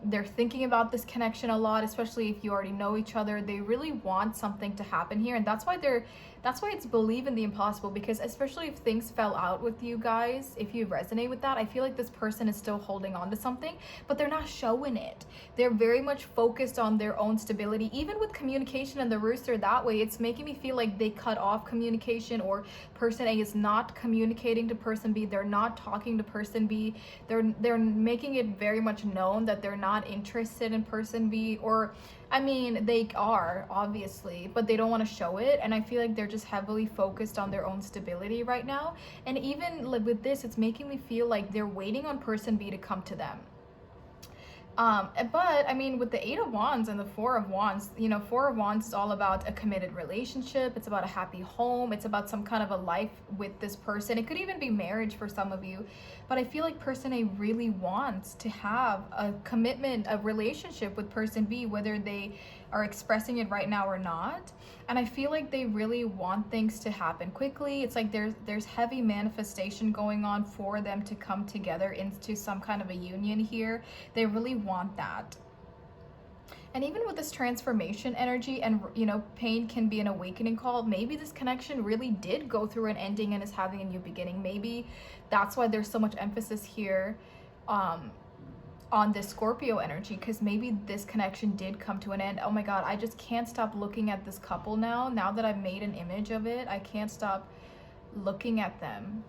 they're thinking about this connection a lot, especially if you already know each other. They really want something to happen here, and that's why it's believe in the impossible, because especially if things fell out with you guys, if you resonate with that, I feel like this person is still holding on to something, but they're not showing it. They're very much focused on their own stability. Even with communication and the Rooster that way, it's making me feel like they cut off communication, or person A is not communicating to person B. They're not talking to person B. They're making it very much known that they're not interested in person B, or I mean, they are, obviously, but they don't want to show it. And I feel like they're just heavily focused on their own stability right now. And even with this, it's making me feel like they're waiting on person B to come to them. But I mean, with the Eight of Wands and the Four of Wands, you know, Four of Wands is all about a committed relationship. It's about a happy home. It's about some kind of a life with this person. It could even be marriage for some of you. But I feel like person A really wants to have a commitment, a relationship with person B, whether they are expressing it right now or not. And I feel like they really want things to happen quickly. It's like there's heavy manifestation going on for them to come together into some kind of a union here. They really want that. And even with this transformation energy, and you know, pain can be an awakening call. Maybe this connection really did go through an ending and is having a new beginning. Maybe that's why there's so much emphasis here on this Scorpio energy, because maybe this connection did come to an end. Oh my god, I just can't stop looking at this couple now that I've made an image of it. I can't stop looking at them.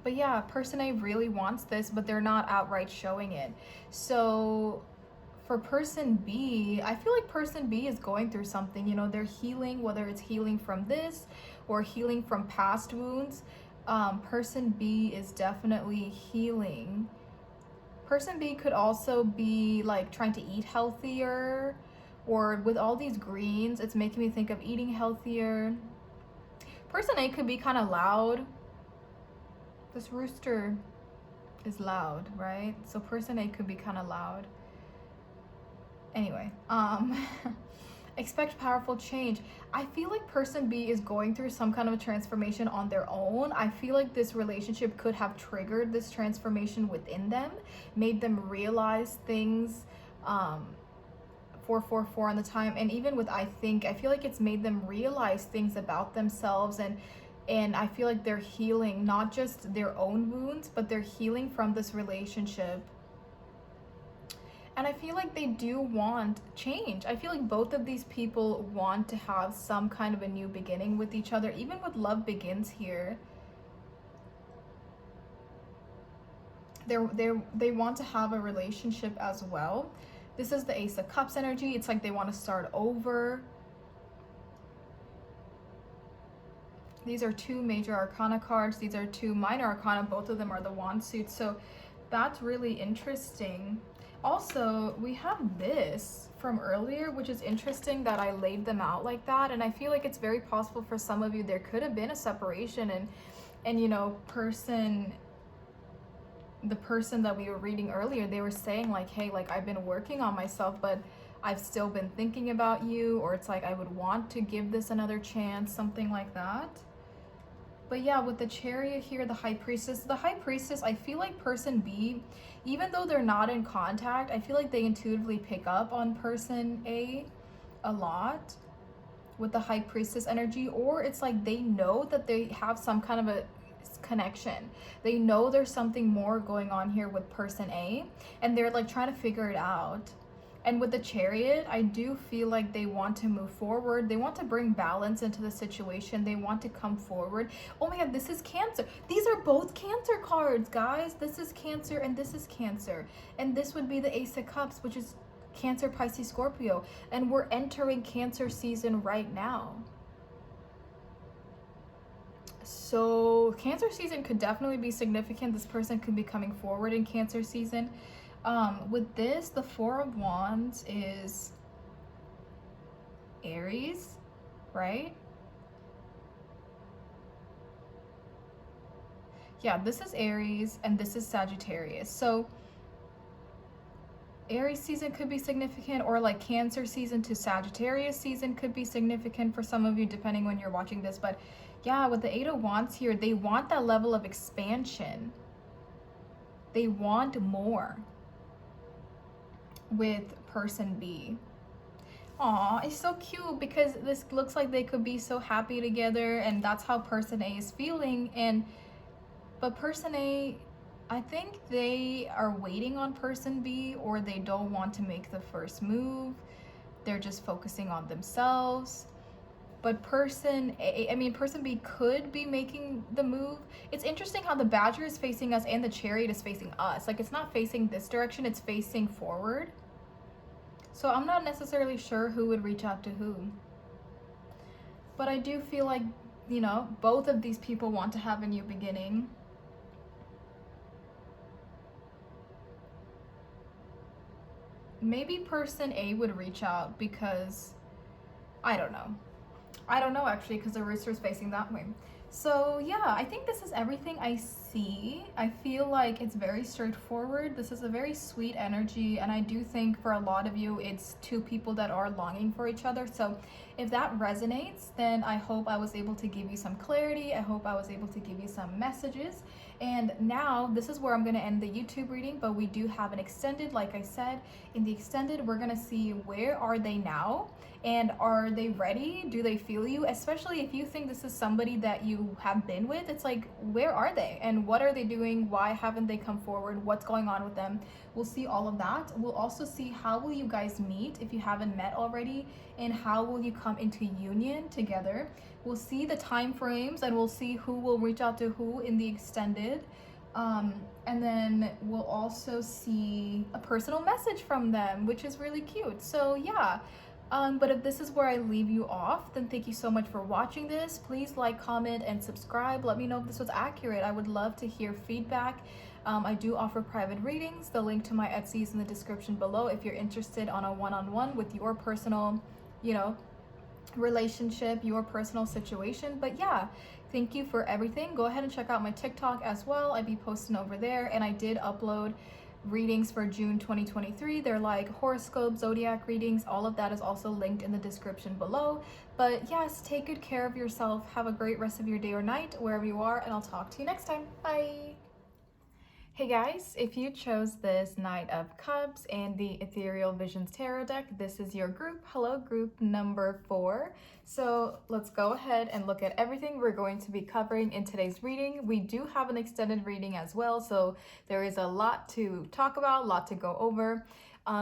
But yeah, person A really wants this, but they're not outright showing it. So for person B, I feel like person B is going through something. You know, they're healing, whether it's healing from this or healing from past wounds. Person B is definitely healing. Person B could also be like trying to eat healthier, or with all these greens, it's making me think of eating healthier. Person A could be kind of loud. This Rooster is loud, right? So person A could be kind of loud. Anyway, expect powerful change. I feel like person B is going through some kind of a transformation on their own. I feel like this relationship could have triggered this transformation within them, made them realize things. 444 on the time, and even with I feel like it's made them realize things about themselves, and I feel like they're healing not just their own wounds, but they're healing from this relationship. And I feel like they do want change. I feel like both of these people want to have some kind of a new beginning with each other, even with love begins here. They want to have a relationship as well. This is the Ace of Cups energy. It's like they want to start over. These are two major arcana cards. These are two minor arcana. Both of them are the wand suits. So that's really interesting. Also, we have this from earlier, which is interesting that I laid them out like that. And I feel like it's very possible for some of you, there could have been a separation, and you know, the person that we were reading earlier, they were saying like, hey, like I've been working on myself, but I've still been thinking about you, or it's like I would want to give this another chance, something like that. But yeah, with the Chariot here, the High Priestess, I feel like person B, even though they're not in contact, I feel like they intuitively pick up on person A a lot with the High Priestess energy, or it's like they know that they have some kind of a connection. They know there's something more going on here with person A, and they're like trying to figure it out. And with the Chariot, I do feel like they want to move forward. They want to bring balance into the situation. They want to come forward. Oh my god, this is Cancer. These are both Cancer cards, guys. This is Cancer and this is Cancer. And this would be the Ace of Cups, which is Cancer, Pisces, Scorpio. And we're entering Cancer season right now. So Cancer season could definitely be significant. This person could be coming forward in Cancer season. With this, the Four of Wands is Aries, right? Yeah, this is Aries and this is Sagittarius. So Aries season could be significant, or like Cancer season to Sagittarius season could be significant for some of you, depending when you're watching this. But yeah, with the Eight of Wands here, they want that level of expansion. They want more with person B. Aw, it's so cute because this looks like they could be so happy together, and that's how person A is feeling. But person A, I think they are waiting on person B, or they don't want to make the first move. They're just focusing on themselves. But person A, I mean, person B could be making the move. It's interesting how the Badger is facing us and the Chariot is facing us. Like, it's not facing this direction, it's facing forward. So I'm not necessarily sure who would reach out to who. But I do feel like, you know, both of these people want to have a new beginning. Maybe person A would reach out because, I don't know. I don't know actually, because the rooster is facing that way. So yeah, I think this is everything I see. I feel like it's very straightforward. This is a very sweet energy, and I do think for a lot of you, it's two people that are longing for each other. So if that resonates, then I hope I was able to give you some clarity. I hope I was able to give you some messages. And now this is where I'm going to end the YouTube reading, but we do have an extended. Like I said, in the extended, we're going to see where are they now, and are they ready? Do they feel you? Especially if you think this is somebody that you have been with, it's like, where are they and what are they doing? Why haven't they come forward? What's going on with them? We'll see all of that. We'll also see how will you guys meet if you haven't met already, and how will you come into union together. We'll see the time frames, and we'll see who will reach out to who in the extended. And then we'll also see a personal message from them, which is really cute. So yeah. But if this is where I leave you off, then thank you so much for watching this. Please like, comment, and subscribe. Let me know if this was accurate. I would love to hear feedback. I do offer private readings. The link to my Etsy is in the description below if you're interested on a one-on-one with your personal, you know, relationship, your personal situation. But yeah, thank you for everything. Go ahead and check out my TikTok as well. I be posting over there, and I did upload readings for June 2023. They're like horoscope, zodiac readings. All of that is also linked in the description below. But yes, take good care of yourself. Have a great rest of your day or night wherever you are, and I'll talk to you next time. Bye. Hey guys, if you chose this Knight of Cups and the Ethereal Visions Tarot deck, this is your group. Hello, group number 4. So let's go ahead and look at everything we're going to be covering in today's reading. We do have an extended reading as well, so there is a lot to talk about, a lot to go over.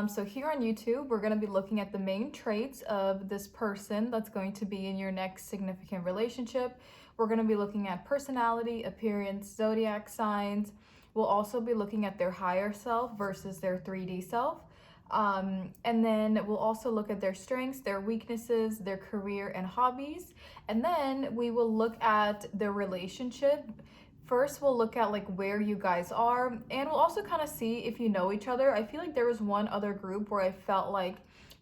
So here on YouTube, we're going to be looking at the main traits of this person that's going to be in your next significant relationship. We're going to be looking at personality, appearance, zodiac signs. We'll also be looking at their higher self versus their 3D self. And then we'll also look at their strengths, their weaknesses, their career and hobbies. And then we will look at their relationship. First, we'll look at like where you guys are, and we'll also kind of see if you know each other. I feel like there was one other group where I felt like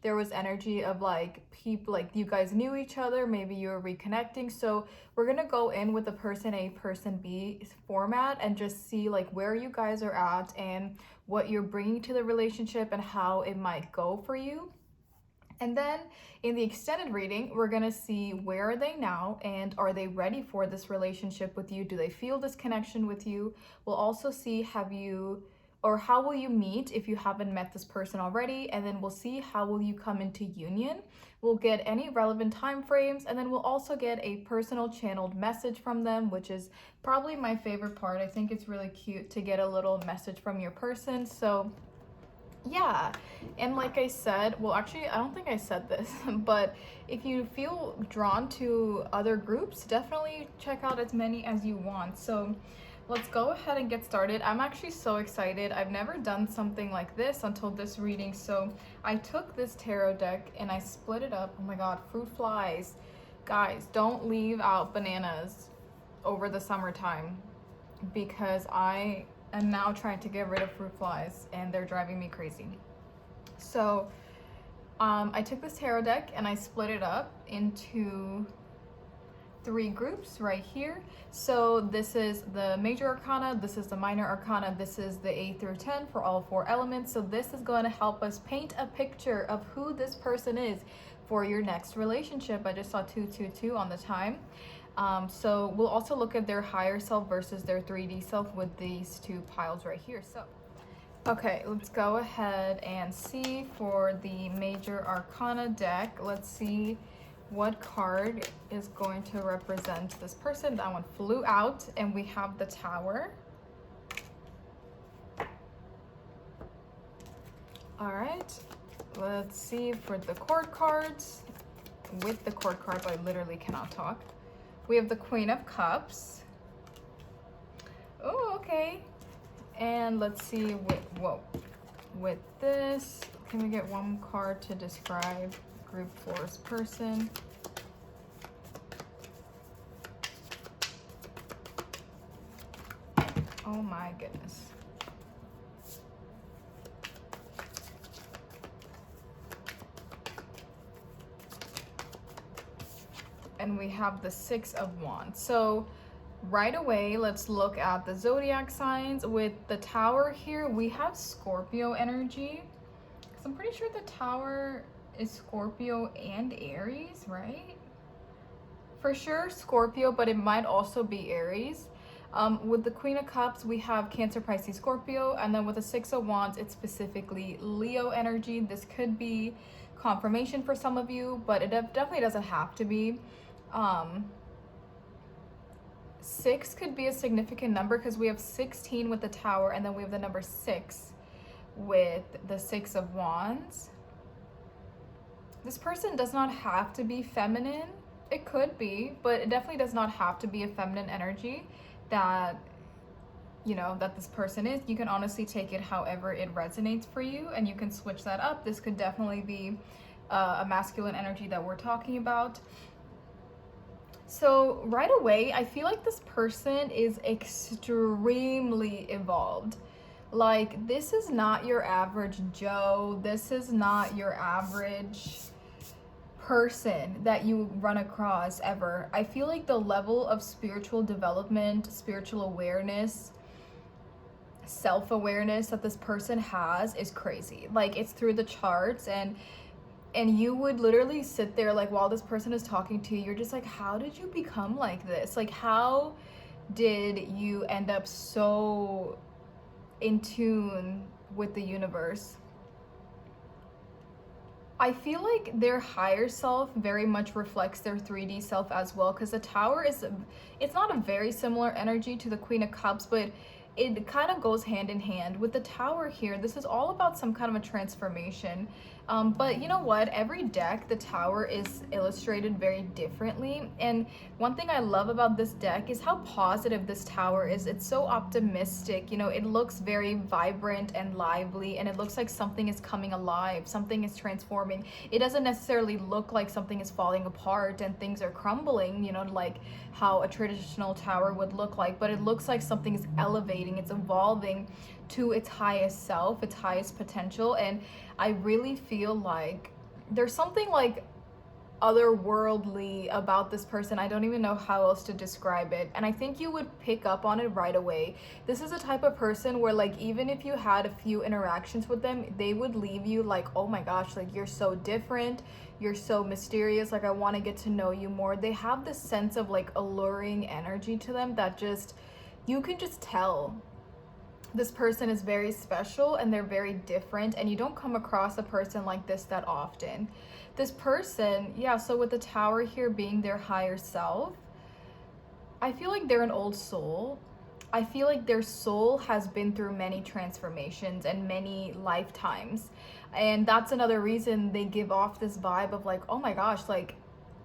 there was energy of like people, like you guys knew each other, maybe you were reconnecting. So we're gonna go in with the person A, person B format and just see like where you guys are at and what you're bringing to the relationship and how it might go for you. And then in the extended reading, we're gonna see where are they now and are they ready for this relationship with you? Do they feel this connection with you? We'll also see how will you meet if you haven't met this person already, and then we'll see how will you come into union. We'll get any relevant time frames, and then we'll also get a personal channeled message from them, which is probably my favorite part. I think it's really cute to get a little message from your person. So yeah, and like I said, well actually I don't think I said this, but if you feel drawn to other groups, definitely check out as many as you want. So let's go ahead and get started. I'm actually so excited. I've never done something like this until this reading. So I took this tarot deck and I split it up. Oh my god, fruit flies. Guys, don't leave out bananas over the summertime because I am now trying to get rid of fruit flies and they're driving me crazy. So I took this tarot deck and I split it up into 3 groups right here. So this is the major arcana, this is the minor arcana, this is the 8 through 10 for all 4 elements. So this is going to help us paint a picture of who this person is for your next relationship. I just saw 222 on the time. So we'll also look at their higher self versus their 3D self with these 2 piles right here. So okay, let's go ahead and see for the major arcana deck. Let's see what card is going to represent this person. That one flew out, and we have the Tower. All right, let's see for the court cards. With the court cards, I literally cannot talk. We have the Queen of Cups. Oh, okay. And let's see with this, can we get one card to describe group 4's person? Oh my goodness. And we have the 6 of Wands. So right away, let's look at the zodiac signs. With the Tower here, we have Scorpio energy. Because I'm pretty sure the Tower is Scorpio and Aries, right? For sure Scorpio, but it might also be Aries. With the Queen of Cups, we have Cancer, Pisces, Scorpio. And then with the 6 of Wands, it's specifically Leo energy. This could be confirmation for some of you, but it definitely doesn't have to be. 6 could be a significant number because we have 16 with the Tower, and then we have the number 6 with the 6 of Wands. This person does not have to be feminine. It could be, but it definitely does not have to be a feminine energy that, you know, that this person is. You can honestly take it however it resonates for you, and you can switch that up. This could definitely be a masculine energy that we're talking about. So right away, I feel like this person is extremely evolved. Like, this is not your average Joe. This is not your average person that you run across ever. I feel like the level of spiritual development, spiritual awareness, self-awareness that this person has is crazy. Like, it's through the charts, and you would literally sit there, like, while this person is talking to you, you're just like, how did you become like this? Like, how did you end up so in tune with the universe? I feel like their higher self very much reflects their 3D self as well, because the Tower it's not a very similar energy to the Queen of Cups, but it kind of goes hand in hand. With the Tower here, this is all about some kind of a transformation. But you know what? Every deck, the Tower is illustrated very differently. And one thing I love about this deck is how positive this Tower is. It's so optimistic. You know, it looks very vibrant and lively, and it looks like something is coming alive, something is transforming. It doesn't necessarily look like something is falling apart and things are crumbling, you know, like how a traditional tower would look like, but it looks like something is elevating, it's evolving to its highest self, its highest potential. And I really feel like there's something like otherworldly about this person. I don't even know how else to describe it, and I think you would pick up on it right away. This is a type of person where, like, even if you had a few interactions with them, they would leave you like, oh my gosh, like, you're so different, you're so mysterious, like, I want to get to know you more. They have this sense of like alluring energy to them that just, you can just tell this person is very special and they're very different, and you don't come across a person like this that often. This person, yeah, so with the Tower here being their higher self, I feel like they're an old soul. I feel like their soul has been through many transformations and many lifetimes. And that's another reason they give off this vibe of like, oh my gosh, like,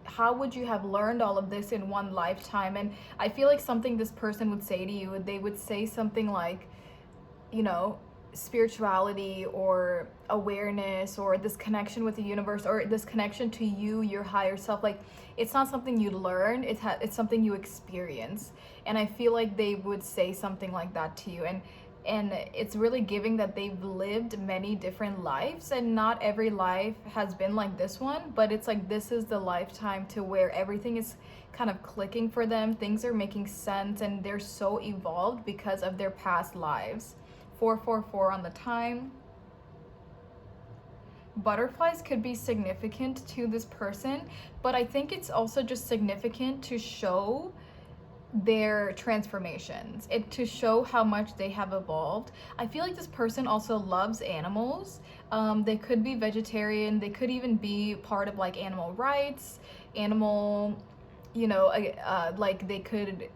how would you have learned all of this in one lifetime? And I feel like something this person would say to you, they would say something like, you know, spirituality or awareness or this connection with the universe or this connection to you, your higher self. Like, it's not something you learn, it's something you experience. And I feel like they would say something like that to you. And it's really giving that they've lived many different lives, and not every life has been like this one, but it's like this is the lifetime to where everything is kind of clicking for them, things are making sense, and they're so evolved because of their past lives. 444 on the time. Butterflies could be significant to this person, but I think it's also just significant to show their transformations, it to show how much they have evolved. I feel like this person also loves animals. They could be vegetarian, they could even be part of like animal rights, animal, you know, like they could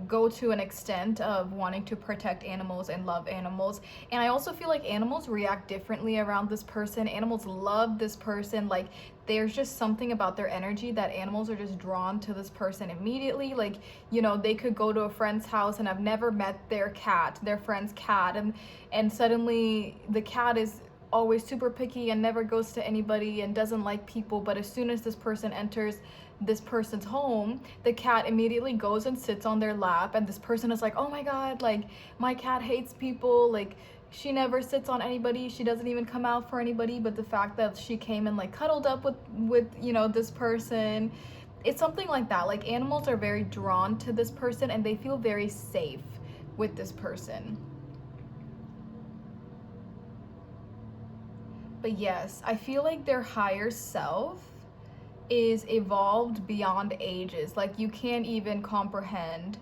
go to an extent of wanting to protect animals and love animals. And I also feel like animals react differently around this person. Animals love this person. Like, there's just something about their energy that animals are just drawn to this person immediately. Like, you know, they could go to a friend's house and have never met their cat, their friend's cat, and suddenly the cat is always super picky and never goes to anybody and doesn't like people. But as soon as this person enters this person's home, the cat immediately goes and sits on their lap, and this person is like, oh my god, like, my cat hates people, like, she never sits on anybody, she doesn't even come out for anybody. But the fact that she came and like cuddled up with you know, this person, it's something like that. Like, animals are very drawn to this person and they feel very safe with this person. But yes, I feel like their higher self is evolved beyond ages. Like, you can't even comprehend.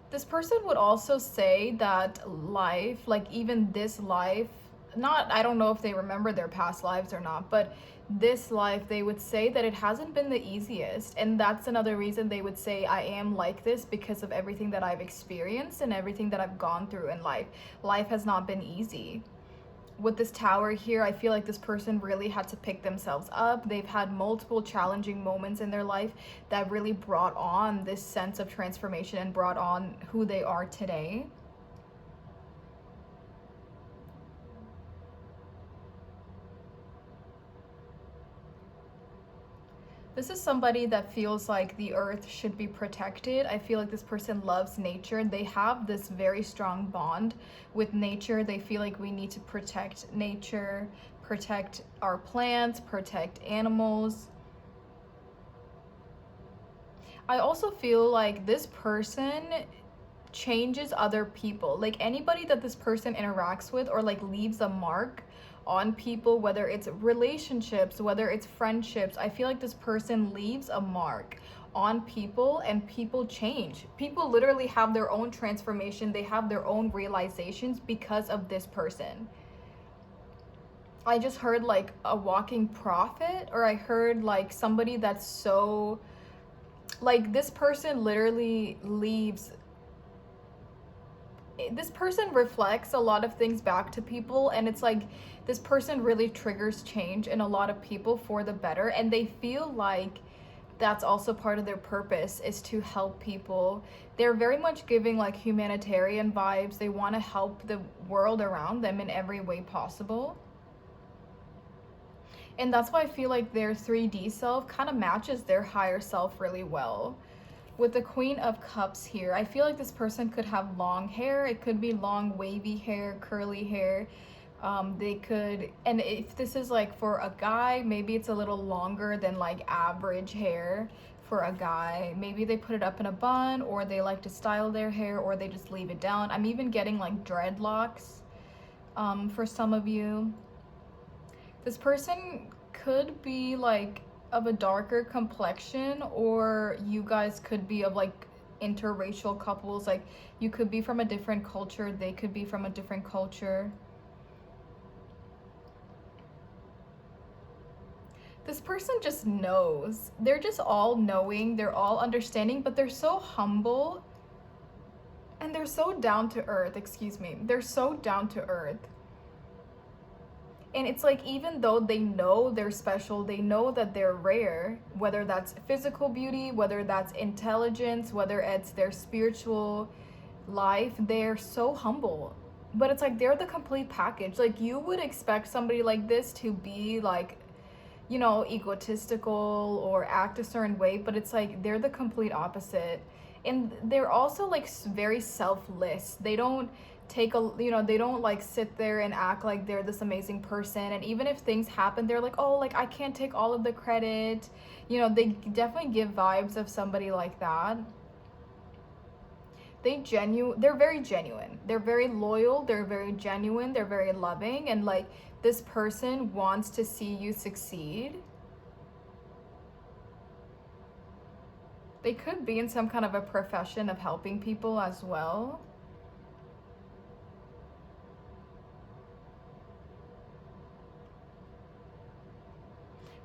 This person would also say that life, like even this life, not, I don't know if they remember their past lives or not, but this life, they would say that it hasn't been the easiest. And that's another reason they would say, I am like this because of everything that I've experienced and everything that I've gone through in life. Life has not been easy. With this tower here, I feel like this person really had to pick themselves up. They've had multiple challenging moments in their life that really brought on this sense of transformation and brought on who they are today. This is somebody that feels like the earth should be protected. I feel like this person loves nature. They have this very strong bond with nature. They feel like we need to protect nature, protect our plants, protect animals. I also feel like this person changes other people. Like, anybody that this person interacts with or like leaves a mark on people, whether it's relationships, whether it's friendships, I feel like this person leaves a mark on people and people change. People literally have their own transformation, they have their own realizations because of this person. I just heard like a walking prophet, or I heard like somebody that's so, like, this person literally leaves, this person reflects a lot of things back to people, and it's like this person really triggers change in a lot of people for the better, and they feel like that's also part of their purpose, is to help people. They're very much giving like humanitarian vibes. They want to help the world around them in every way possible. And that's why I feel like their 3D self kind of matches their higher self really well. With the Queen of Cups here, I feel like this person could have long hair. It could be long wavy hair, curly hair. They could, and if this is like for a guy, maybe it's a little longer than like average hair for a guy. Maybe they put it up in a bun, or they like to style their hair, or they just leave it down. I'm even getting like dreadlocks for some of you. This person could be like of a darker complexion, or you guys could be of like interracial couples. Like, you could be from a different culture, they could be from a different culture. This person just knows. They're just all knowing, they're all understanding, but they're so humble and they're so down to earth. Excuse me. They're so down to earth. And it's like, even though they know they're special, they know that they're rare, whether that's physical beauty, whether that's intelligence, whether it's their spiritual life, they're so humble. But it's like they're the complete package. Like, you would expect somebody like this to be like, you know, egotistical or act a certain way, but it's like they're the complete opposite. And they're also like very selfless. They don't take a, you know, they don't like sit there and act like they're this amazing person. And even if things happen, they're like, oh, like I can't take all of the credit. You know, they definitely give vibes of somebody like that. They're very genuine, they're very loyal, they're very genuine, they're very loving, and like this person wants to see you succeed. They could be in some kind of a profession of helping people as well.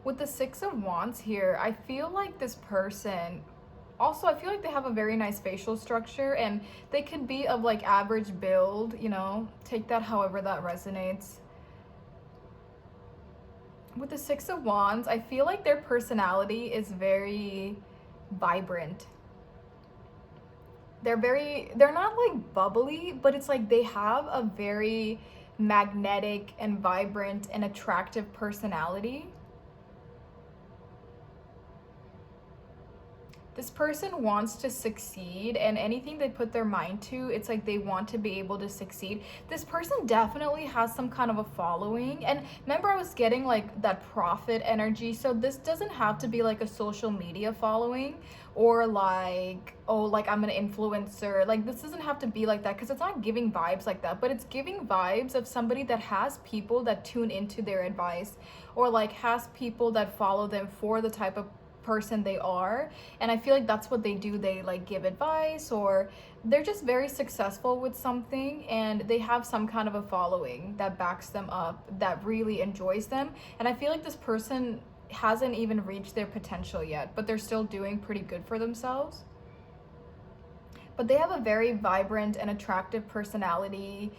With the Six of Wands here, I feel like this person, also I feel like they have a very nice facial structure, and they could be of like average build, you know, take that however that resonates. With the Six of Wands, I feel like their personality is very vibrant. They're not like bubbly, but it's like they have a very magnetic and vibrant and attractive personality. This person wants to succeed, and anything they put their mind to, it's like they want to be able to succeed. This person definitely has some kind of a following. And remember, I was getting like that prophet energy. So this doesn't have to be like a social media following, or like, oh, like I'm an influencer. Like, this doesn't have to be like that, because it's not giving vibes like that, but it's giving vibes of somebody that has people that tune into their advice, or like has people that follow them for the type of person they are. And I feel like that's what they do. They like give advice, or they're just very successful with something, and they have some kind of a following that backs them up, that really enjoys them. And I feel like this person hasn't even reached their potential yet, but they're still doing pretty good for themselves. But they have a very vibrant and attractive personality.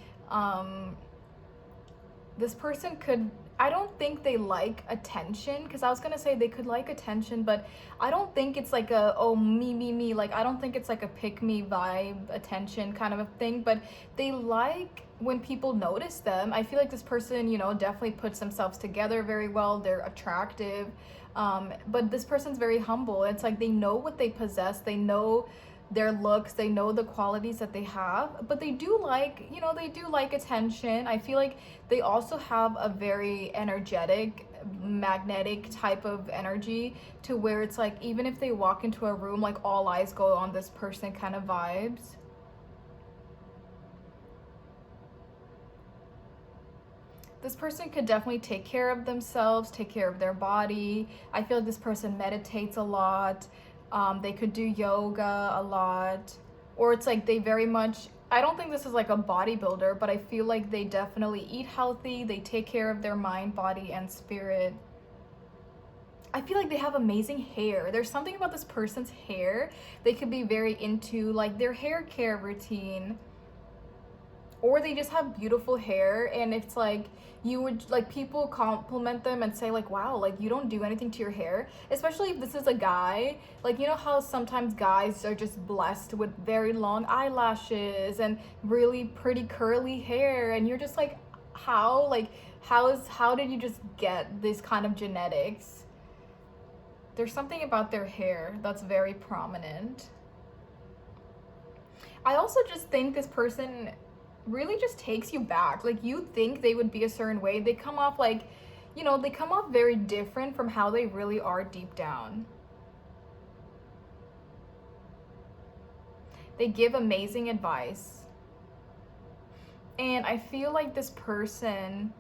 This person could, I don't think they like attention, because I was gonna say they could like attention, but I don't think it's like a, oh, me, like I don't think it's like a pick me vibe attention kind of a thing. But they like when people notice them. I feel like this person, you know, definitely puts themselves together very well. They're attractive, but this person's very humble. It's like they know what they possess, they know their looks, they know the qualities that they have, but they do like, you know, they do like attention. I feel like they also have a very energetic, magnetic type of energy, to where it's like even if they walk into a room, like all eyes go on this person kind of vibes. This person could definitely take care of themselves, take care of their body. I feel like this person meditates a lot. They could do yoga a lot. Or it's like they very much, I don't think this is like a bodybuilder, but I feel like they definitely eat healthy. They take care of their mind, body, and spirit. I feel like they have amazing hair. There's something about this person's hair. They could be very into like their hair care routine. Or they just have beautiful hair, and it's like you would like, people compliment them and say like, wow, like you don't do anything to your hair. Especially if this is a guy, like, you know how sometimes guys are just blessed with very long eyelashes and really pretty curly hair, and you're just like, how, like how did you just get this kind of genetics? There's something about their hair that's very prominent. I also just think this person really just takes you back. Like, you think they would be a certain way. They come off like, you know, they come off very different from how they really are deep down. They give amazing advice. And I feel like this person,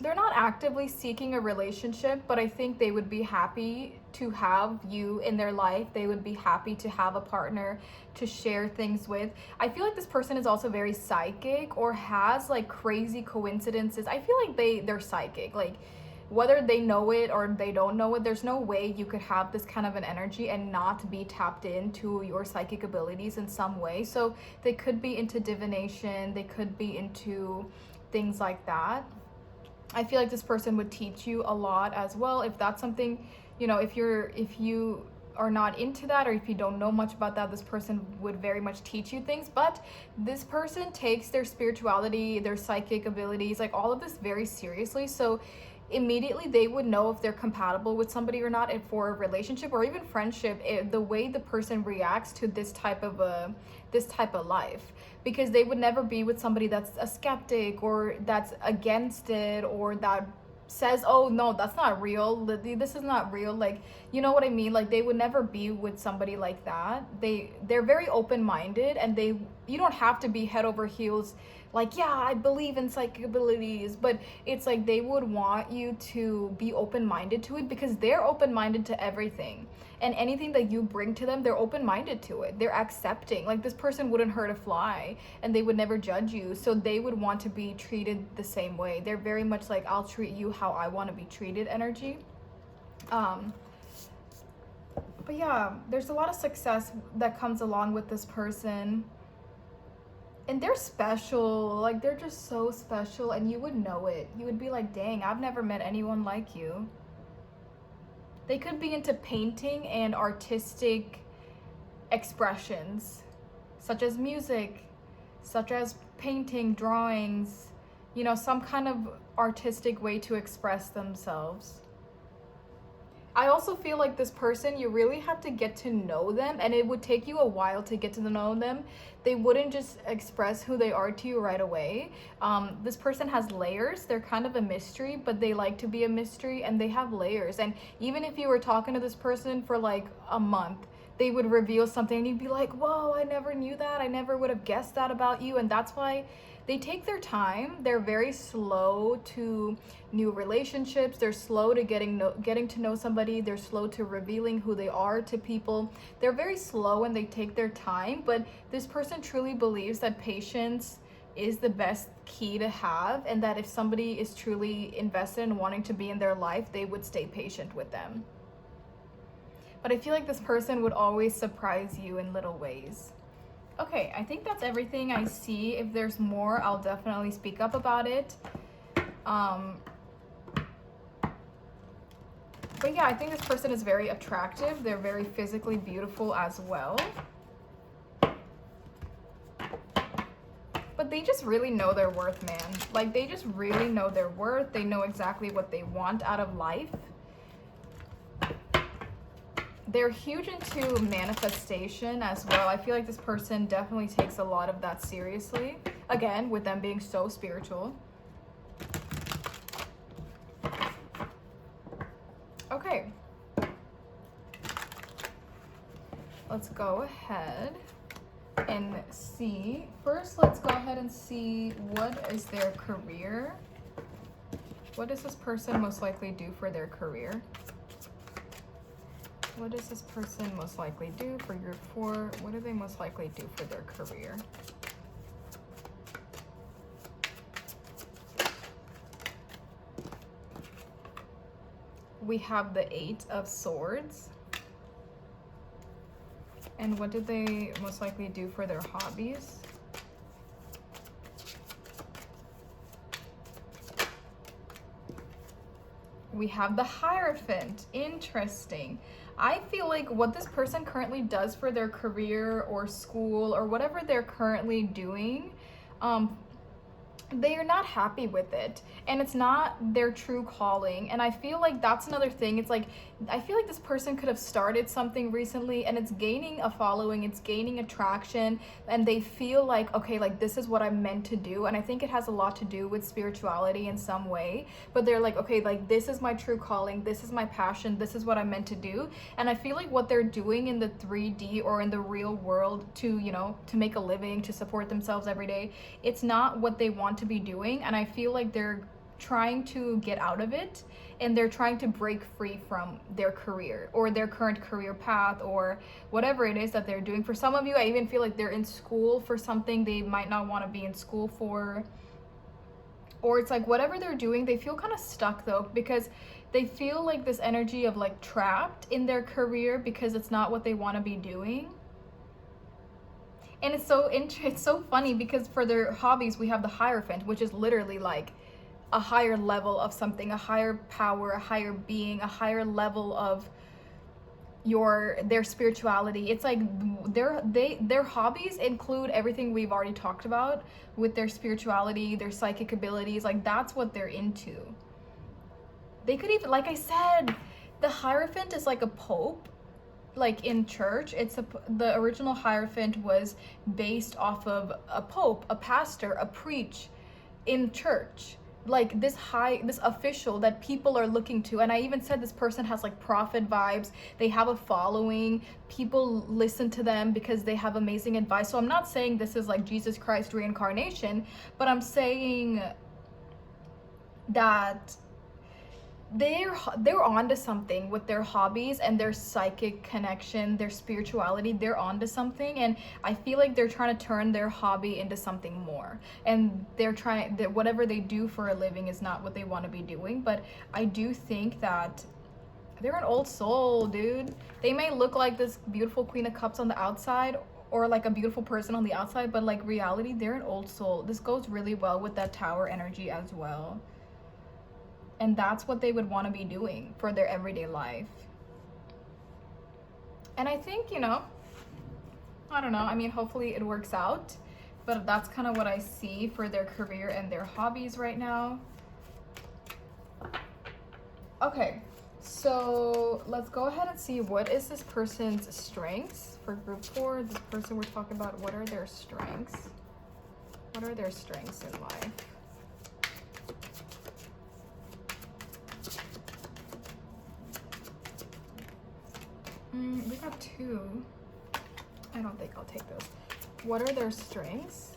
they're not actively seeking a relationship, but I think they would be happy to have you in their life. They would be happy to have a partner to share things with. I feel like this person is also very psychic, or has like crazy coincidences. I feel like they're psychic. Like, whether they know it or they don't know it, there's no way you could have this kind of an energy and not be tapped into your psychic abilities in some way. So they could be into divination, they could be into things like that. I feel like this person would teach you a lot as well. If that's something, you know, if you are not into that, or if you don't know much about that, this person would very much teach you things. But this person takes their spirituality, their psychic abilities, like all of this very seriously. So immediately they would know if they're compatible with somebody or not, and for a relationship or even friendship, the way the person reacts to this type of life, because they would never be with somebody that's a skeptic or that's against it, or that says, oh no, that's not real, this is not real, like, you know what I mean, like they would never be with somebody like that. They're very open-minded, and you don't have to be head over heels like, yeah, I believe in psychic abilities, but it's like they would want you to be open-minded to it, because they're open-minded to everything, and anything that you bring to them, they're open-minded to it, they're accepting. Like, this person wouldn't hurt a fly, and they would never judge you, so they would want to be treated the same way. They're very much like, I'll treat you how I want to be treated energy. But yeah, there's a lot of success that comes along with this person, and they're special. Like, they're just so special, and you would know it. You would be like, dang, I've never met anyone like you. They could be into painting and artistic expressions, such as music, such as painting, drawings, you know, some kind of artistic way to express themselves. I also feel like this person, you really have to get to know them, and it would take you a while to get to know them. They wouldn't just express who they are to you right away. This person has layers. They're kind of a mystery, but they like to be a mystery, and they have layers. And even if you were talking to this person for like a month, they would reveal something, and you'd be like, whoa, I never knew that. I never would have guessed that about you. And that's why they take their time. They're very slow to new relationships. They're slow to getting to know somebody. They're slow to revealing who they are to people. They're very slow, and they take their time. But this person truly believes that patience is the best key to have, and that if somebody is truly invested in wanting to be in their life, they would stay patient with them. But I feel like this person would always surprise you in little ways. Okay, I think that's everything I see. If there's more, I'll definitely speak up about it. But yeah, I think this person is very attractive. They're very physically beautiful as well. But they just really know their worth, man. Like, they just really know their worth. They know exactly what they want out of life. They're huge into manifestation as well. I feel like this person definitely takes a lot of that seriously. Again, with them being so spiritual. Okay. Let's go ahead and see. First, let's go ahead and see what is their career. What does this person most likely do for their career? What does this person most likely do for group 4? What do they most likely do for their career? We have the 8 of Swords. And what did they most likely do for their hobbies? We have the Hierophant. Interesting. I feel like what this person currently does for their career or school or whatever they're currently doing, they are not happy with it, and it's not their true calling. And I feel like that's another thing. It's like, I feel like this person could have started something recently, and it's gaining a following, it's gaining attraction, and they feel like, okay, like this is what I'm meant to do. And I think it has a lot to do with spirituality in some way, but they're like, okay, like this is my true calling, this is my passion, this is what I'm meant to do. And I feel like what they're doing in the 3D or in the real world to, you know, to make a living, to support themselves every day, it's not what they want to be doing. And I feel like they're trying to get out of it, and they're trying to break free from their career or their current career path or whatever it is that they're doing. For some of you, I even feel like they're in school for something they might not want to be in school for, or it's like whatever they're doing, they feel kind of stuck though, because they feel like this energy of like trapped in their career because it's not what they want to be doing. And it's so funny because for their hobbies, we have the Hierophant, which is literally like a higher level of something, a higher power, a higher being, a higher level of their spirituality. It's like their hobbies include everything we've already talked about with their spirituality, their psychic abilities. Like that's what they're into. They could even, like I said, the Hierophant is like a pope, like in church. The original Hierophant was based off of a pope, a pastor, a preach in church, like this official that people are looking to. And I even said this person has like prophet vibes. They have a following, people listen to them because they have amazing advice. So I'm not saying this is like Jesus Christ reincarnation, but I'm saying that they're onto something with their hobbies and their psychic connection, their spirituality. They're onto something, and I feel like they're trying to turn their hobby into something more. And whatever they do for a living is not what they want to be doing. But I do think that they're an old soul, dude. They may look like this beautiful Queen of Cups on the outside, or like a beautiful person on the outside, but like reality, they're an old soul. This goes really well with that Tower energy as well. And that's what they would want to be doing for their everyday life. And I think, I don't know. I mean, hopefully it works out. But that's kind of what I see for their career and their hobbies right now. Okay, so let's go ahead and see what is this person's strengths. For group 4, this person we're talking about, what are their strengths? What are their strengths in life? We got 2. I don't think I'll take those. What are their strengths?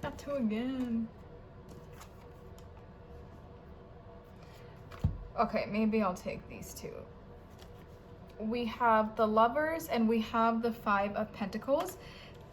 Got 2 again. Okay, maybe I'll take these 2. We have the Lovers and we have the 5 of Pentacles.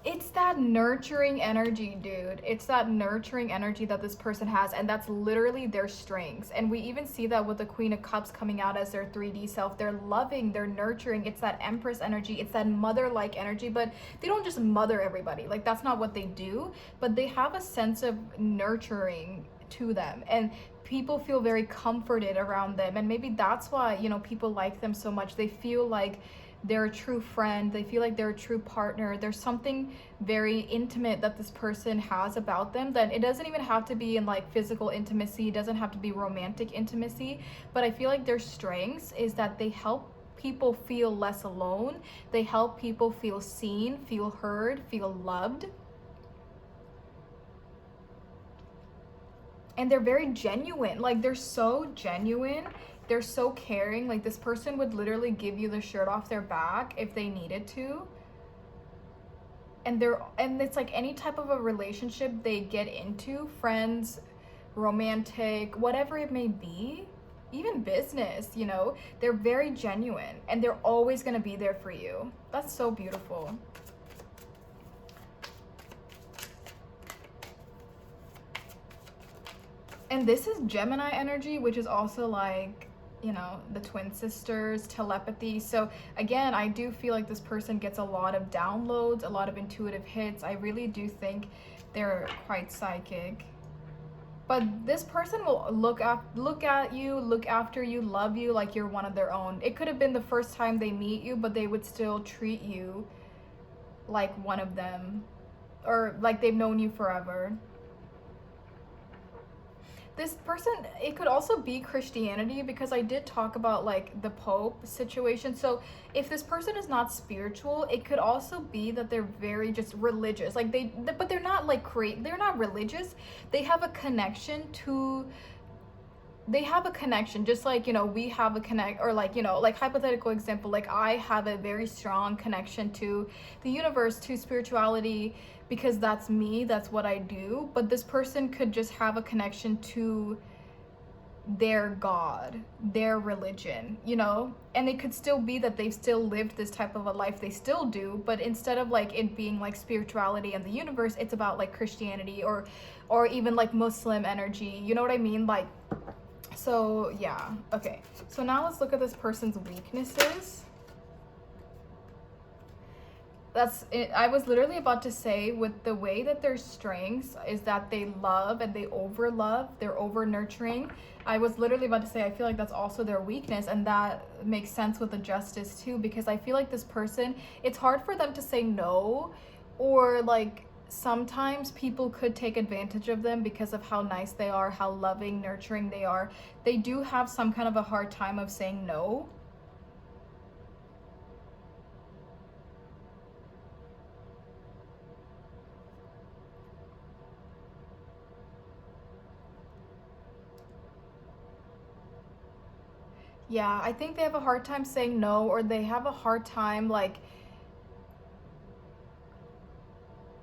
It's that nurturing energy, dude. It's that nurturing energy that this person has, and that's literally their strengths. And we even see that with the Queen of Cups coming out as their 3D self. They're loving, they're nurturing. It's that Empress energy. It's that mother-like energy, but they don't just mother everybody. Like, that's not what they do, but they have a sense of nurturing to them, and people feel very comforted around them. And maybe that's why, people like them so much. They feel like they're a true friend. They feel like they're a true partner. There's something very intimate that this person has about them, that it doesn't even have to be in like physical intimacy. It doesn't have to be romantic intimacy, but I feel like their strengths is that they help people feel less alone. They help people feel seen, feel heard, feel loved. And they're very genuine. Like, they're so genuine. They're so caring. Like, this person would literally give you the shirt off their back if they needed to. And it's like any type of a relationship they get into, friends, romantic, whatever it may be, even business, they're very genuine and they're always going to be there for you. That's so beautiful. And this is Gemini energy, which is also like, the twin sisters, telepathy. So again, I do feel like this person gets a lot of downloads, a lot of intuitive hits. I really do think they're quite psychic. But this person will look at you, look after you, love you like you're one of their own. It could have been the first time they meet you, but they would still treat you like one of them, or like they've known you forever. This person, it could also be Christianity, because I did talk about like the Pope situation. So if this person is not spiritual, it could also be that they're very just religious. Like but they're not like they're not religious. They have a connection just like, we have a or like, like hypothetical example, like I have a very strong connection to the universe, to spirituality, because that's me, that's what I do. But this person could just have a connection to their God, their religion, and it could still be that they've still lived this type of a life, they still do, but instead of like it being like spirituality and the universe, it's about like Christianity or even like Muslim energy, you know what I mean? Like, so yeah. Okay, so now let's look at this person's weaknesses. that's it. I was literally about to say, with the way that their strengths is that they love and they over love, they're over nurturing. I was literally about to say, I feel like that's also their weakness, and that makes sense with the justice too, because I feel like this person, it's hard for them to say no, or like sometimes people could take advantage of them because of how nice they are, how loving, nurturing they are. They do have some kind of a hard time of saying no. Yeah, I think they have a hard time saying no, or they have a hard time like,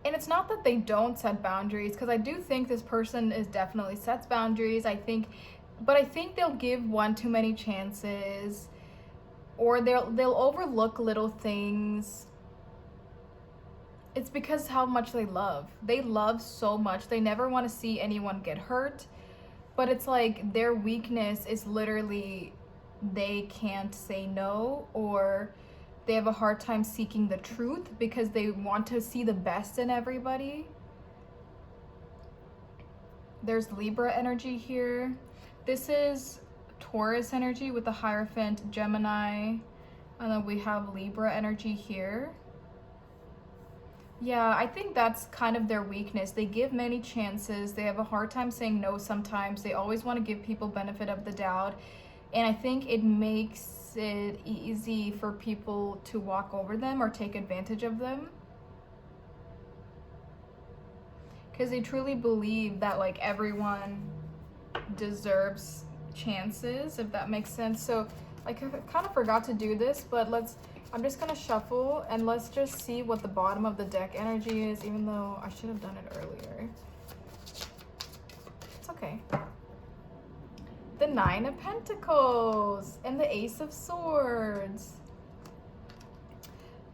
and it's not that they don't set boundaries, because I do think this person is definitely sets boundaries. I think, but I think they'll give one too many chances, or they'll overlook little things. It's because how much they love. They love so much. They never want to see anyone get hurt. But it's like their weakness is literally they can't say no, or they have a hard time seeking the truth because they want to see the best in everybody. There's Libra energy here. This is Taurus energy with the Hierophant, Gemini, and then we have Libra energy here. Yeah, I think that's kind of their weakness. They give many chances. They have a hard time saying no sometimes. They always want to give people benefit of the doubt. And I think it makes it easy for people to walk over them or take advantage of them. Because they truly believe that like everyone deserves chances, if that makes sense. So I kind of forgot to do this, but I'm just gonna shuffle and let's just see what the bottom of the deck energy is, even though I should have done it earlier. It's okay. The Nine of Pentacles and the Ace of Swords.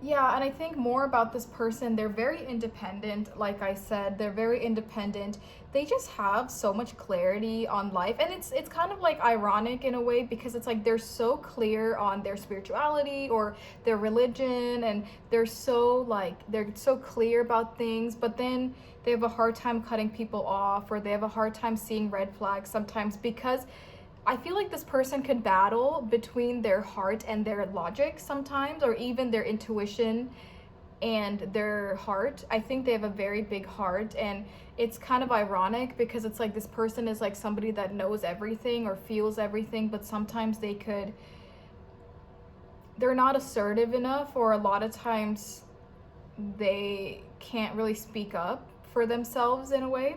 Yeah, and I think more about this person, they're very independent. Like I said, they're very independent. They just have so much clarity on life, and it's kind of like ironic in a way, because it's like they're so clear on their spirituality or their religion, and they're so clear about things, but then they have a hard time cutting people off, or they have a hard time seeing red flags sometimes, because I feel like this person could battle between their heart and their logic sometimes, or even their intuition and their heart. I think they have a very big heart, and it's kind of ironic because it's like this person is like somebody that knows everything or feels everything, but sometimes they're not assertive enough, or a lot of times they can't really speak up for themselves in a way.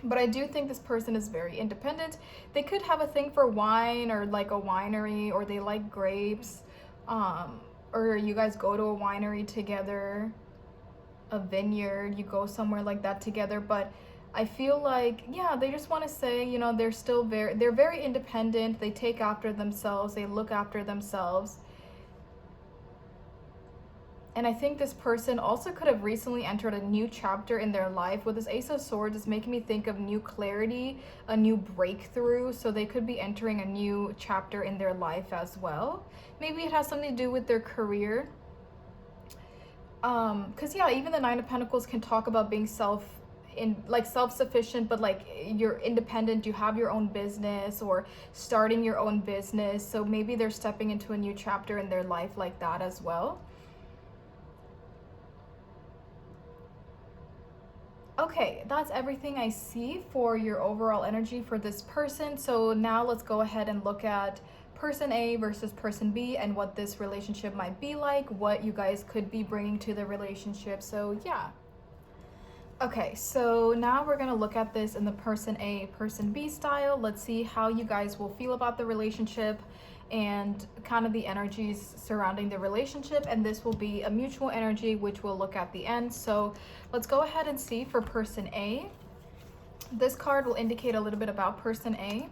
But I do think this person is very independent. They could have a thing for wine, or like a winery, or they like grapes, or you guys go to a winery together, a vineyard, you go somewhere like that together. But I feel like, yeah, they just want to say, you know, they're very independent. They take after themselves, they look after themselves. And I think this person also could have recently entered a new chapter in their life. With this Ace of Swords, it's making me think of new clarity, a new breakthrough. So they could be entering a new chapter in their life as well. Maybe it has something to do with their career. Because yeah, even the Nine of Pentacles can talk about being self-sufficient, but like you're independent, you have your own business, or starting your own business. So maybe they're stepping into a new chapter in their life like that as well. Okay, that's everything I see for your overall energy for this person. So now let's go ahead and look at person A versus person B, and what this relationship might be like, what you guys could be bringing to the relationship. So yeah. Okay, so now we're gonna look at this in the person A, person B style. Let's see how you guys will feel about the relationship and kind of the energies surrounding the relationship. And this will be a mutual energy, which we'll look at the end. So let's go ahead and see for person A. This card will indicate a little bit about person A.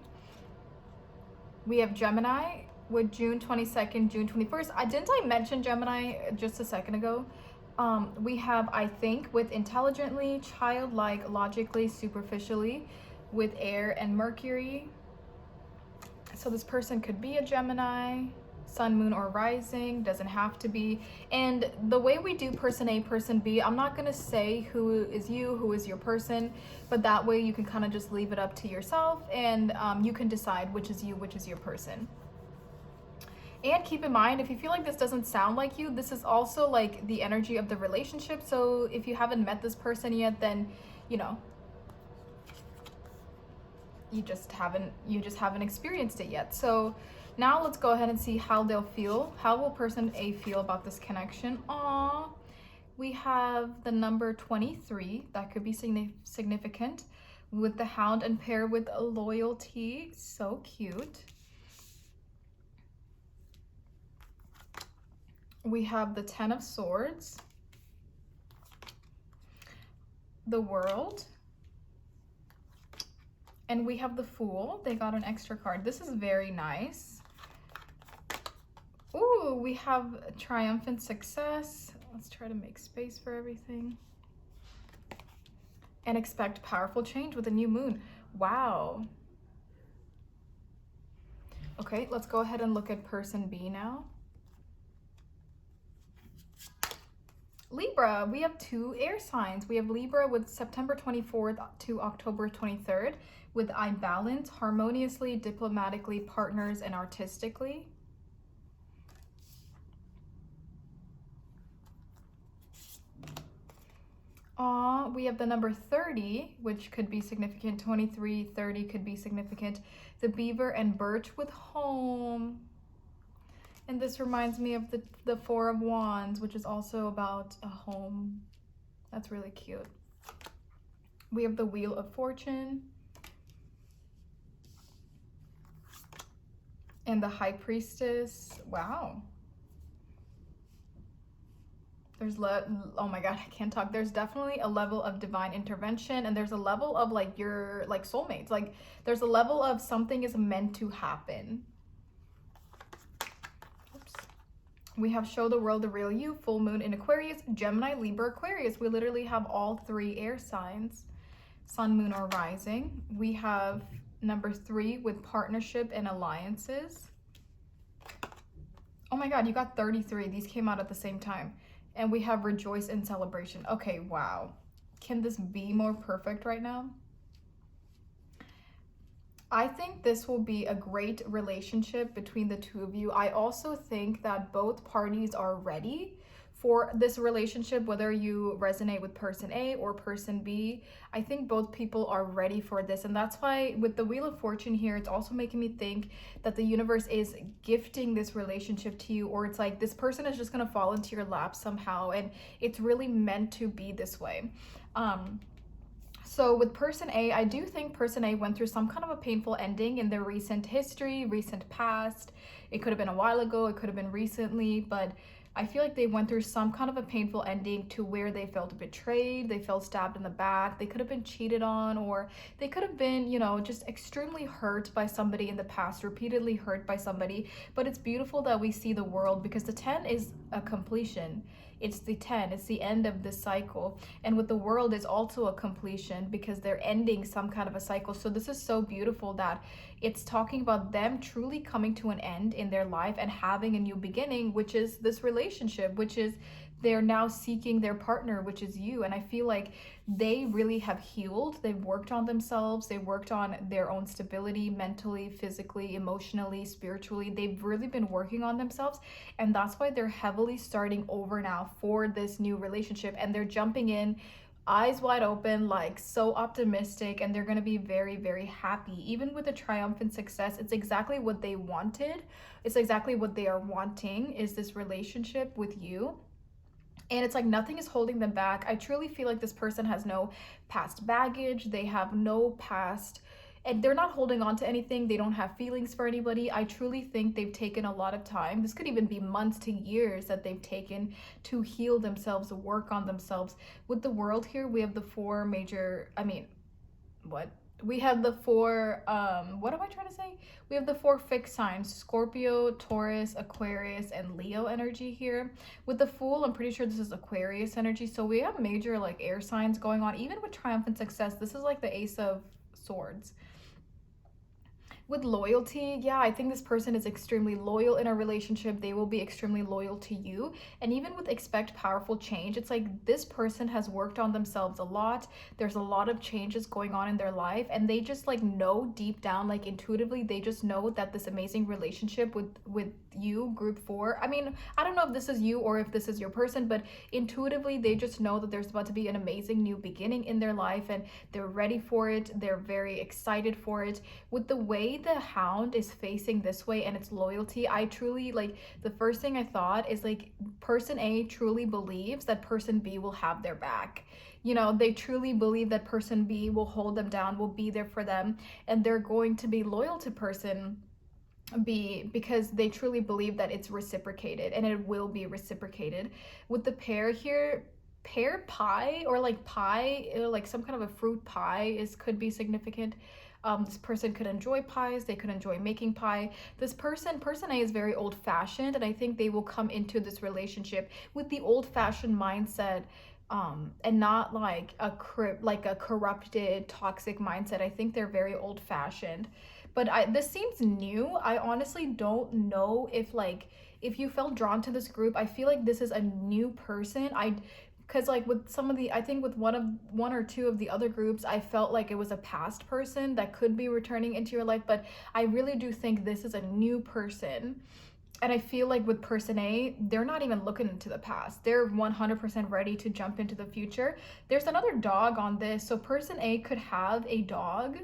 We have Gemini with June 22nd, June 21st. Didn't I mention Gemini just a second ago? We have I think with intelligently, childlike, logically, superficially, with air and Mercury. So this person could be a Gemini, Sun, moon, or rising, doesn't have to be. And the way we do person A, person B, I'm not gonna say who is you, who is your person, but that way you can kind of just leave it up to yourself, and you can decide which is you, which is your person. And keep in mind, if you feel like this doesn't sound like you, this is also like the energy of the relationship. So if you haven't met this person yet, then, you know, you just haven't experienced it yet. So now let's go ahead and see how they'll feel. How will person A feel about this connection? Aww. We have the number 23. That could be significant with the Hound and pair with a loyalty. So cute. We have the 10 of Swords, the World, and we have the Fool. They got an extra card. This is very nice. Ooh, we have triumphant success. Let's try to make space for everything. And expect powerful change with a new moon. Wow. Okay, let's go ahead and look at person B now. Libra, we have 2 air signs. We have Libra with September 24th to October 23rd with I balance harmoniously, diplomatically, partners, and artistically. We have the number 30, which could be significant. 23, 30 could be significant. The Beaver and Birch with home. And this reminds me of the 4 of Wands, which is also about a home. That's really cute. We have the Wheel of Fortune. And the High Priestess. Wow. Oh my god, I can't talk. There's definitely a level of divine intervention, and there's a level of like your like soulmates. Like there's a level of something is meant to happen. Oops. We have Show the World the Real You, full moon in Aquarius, Gemini, Libra, Aquarius. We literally have all 3 air signs, sun, moon, or rising. We have number 3 with partnership and alliances. Oh my god, you got 33. These came out at the same time. And we have rejoice and celebration. Okay, wow. Can this be more perfect right now? I think this will be a great relationship between the 2 of you. I also think that both parties are ready for this relationship, whether you resonate with person A or person B. I think both people are ready for this. And that's why with the Wheel of Fortune here, it's also making me think that the universe is gifting this relationship to you, or it's like this person is just going to fall into your lap somehow. And it's really meant to be this way. So with person A, I do think person A went through some kind of a painful ending in their recent history, recent past. It could have been a while ago, it could have been recently, but I feel like they went through some kind of a painful ending to where they felt betrayed, they felt stabbed in the back, they could have been cheated on, or they could have been, you know, just extremely hurt by somebody in the past, repeatedly hurt by somebody. But it's beautiful that we see the world, because the 10 is a completion. It's the 10, it's the end of this cycle. And with the world is also a completion, because they're ending some kind of a cycle. So this is so beautiful that it's talking about them truly coming to an end in their life and having a new beginning, which is this relationship, which is they're now seeking their partner, which is you. And I feel like they really have healed. They've worked on themselves. They worked on their own stability, mentally, physically, emotionally, spiritually. They've really been working on themselves. And that's why they're heavily starting over now for this new relationship. And they're jumping in eyes wide open, like so optimistic, and they're going to be very, very happy. Even with a triumphant success, it's exactly what they wanted. It's exactly what they are wanting, is this relationship with you. And it's like nothing is holding them back. I truly feel like this person has no past baggage. They have no past, and they're not holding on to anything. They don't have feelings for anybody. I truly think they've taken a lot of time. This could even be months to years that they've taken to heal themselves, work on themselves. With the world here, we have the 4 major, we have the 4, what am I trying to say? We have the 4 fixed signs, Scorpio, Taurus, Aquarius, and Leo energy here. With the Fool, I'm pretty sure this is Aquarius energy. So we have major like air signs going on. Even with triumphant success, this is like the Ace of Swords. With loyalty, yeah, I think this person is extremely loyal in a relationship. They will be extremely loyal to you. And even with expect powerful change, it's like this person has worked on themselves a lot. There's a lot of changes going on in their life, and they just like know deep down, like intuitively, they just know that this amazing relationship with you, group 4. I mean, I don't know if this is you or if this is your person, but intuitively they just know that there's about to be an amazing new beginning in their life, and they're ready for it. They're very excited for it. With the way the hound is facing this way and its loyalty, I truly like, the first thing I thought is like person A truly believes that person B will have their back. You know, they truly believe that person B will hold them down, will be there for them, and they're going to be loyal to person B because they truly believe that it's reciprocated, and it will be reciprocated. With the pear here, pear pie, or like pie, like some kind of a fruit pie is could be significant. This person could enjoy pies, they could enjoy making pie. This person A is very old fashioned, and I think they will come into this relationship with the old fashioned mindset, and not like a corrupted toxic mindset. I think they're very old fashioned. But this seems new. I honestly don't know if like, if you felt drawn to this group, I feel like this is a new person. Because like with some of the, I think with one or two of the other groups, I felt like it was a past person that could be returning into your life, but I really do think this is a new person. And I feel like with person A, they're not even looking into the past. They're 100% ready to jump into the future. There's another dog on this. So person A could have a dog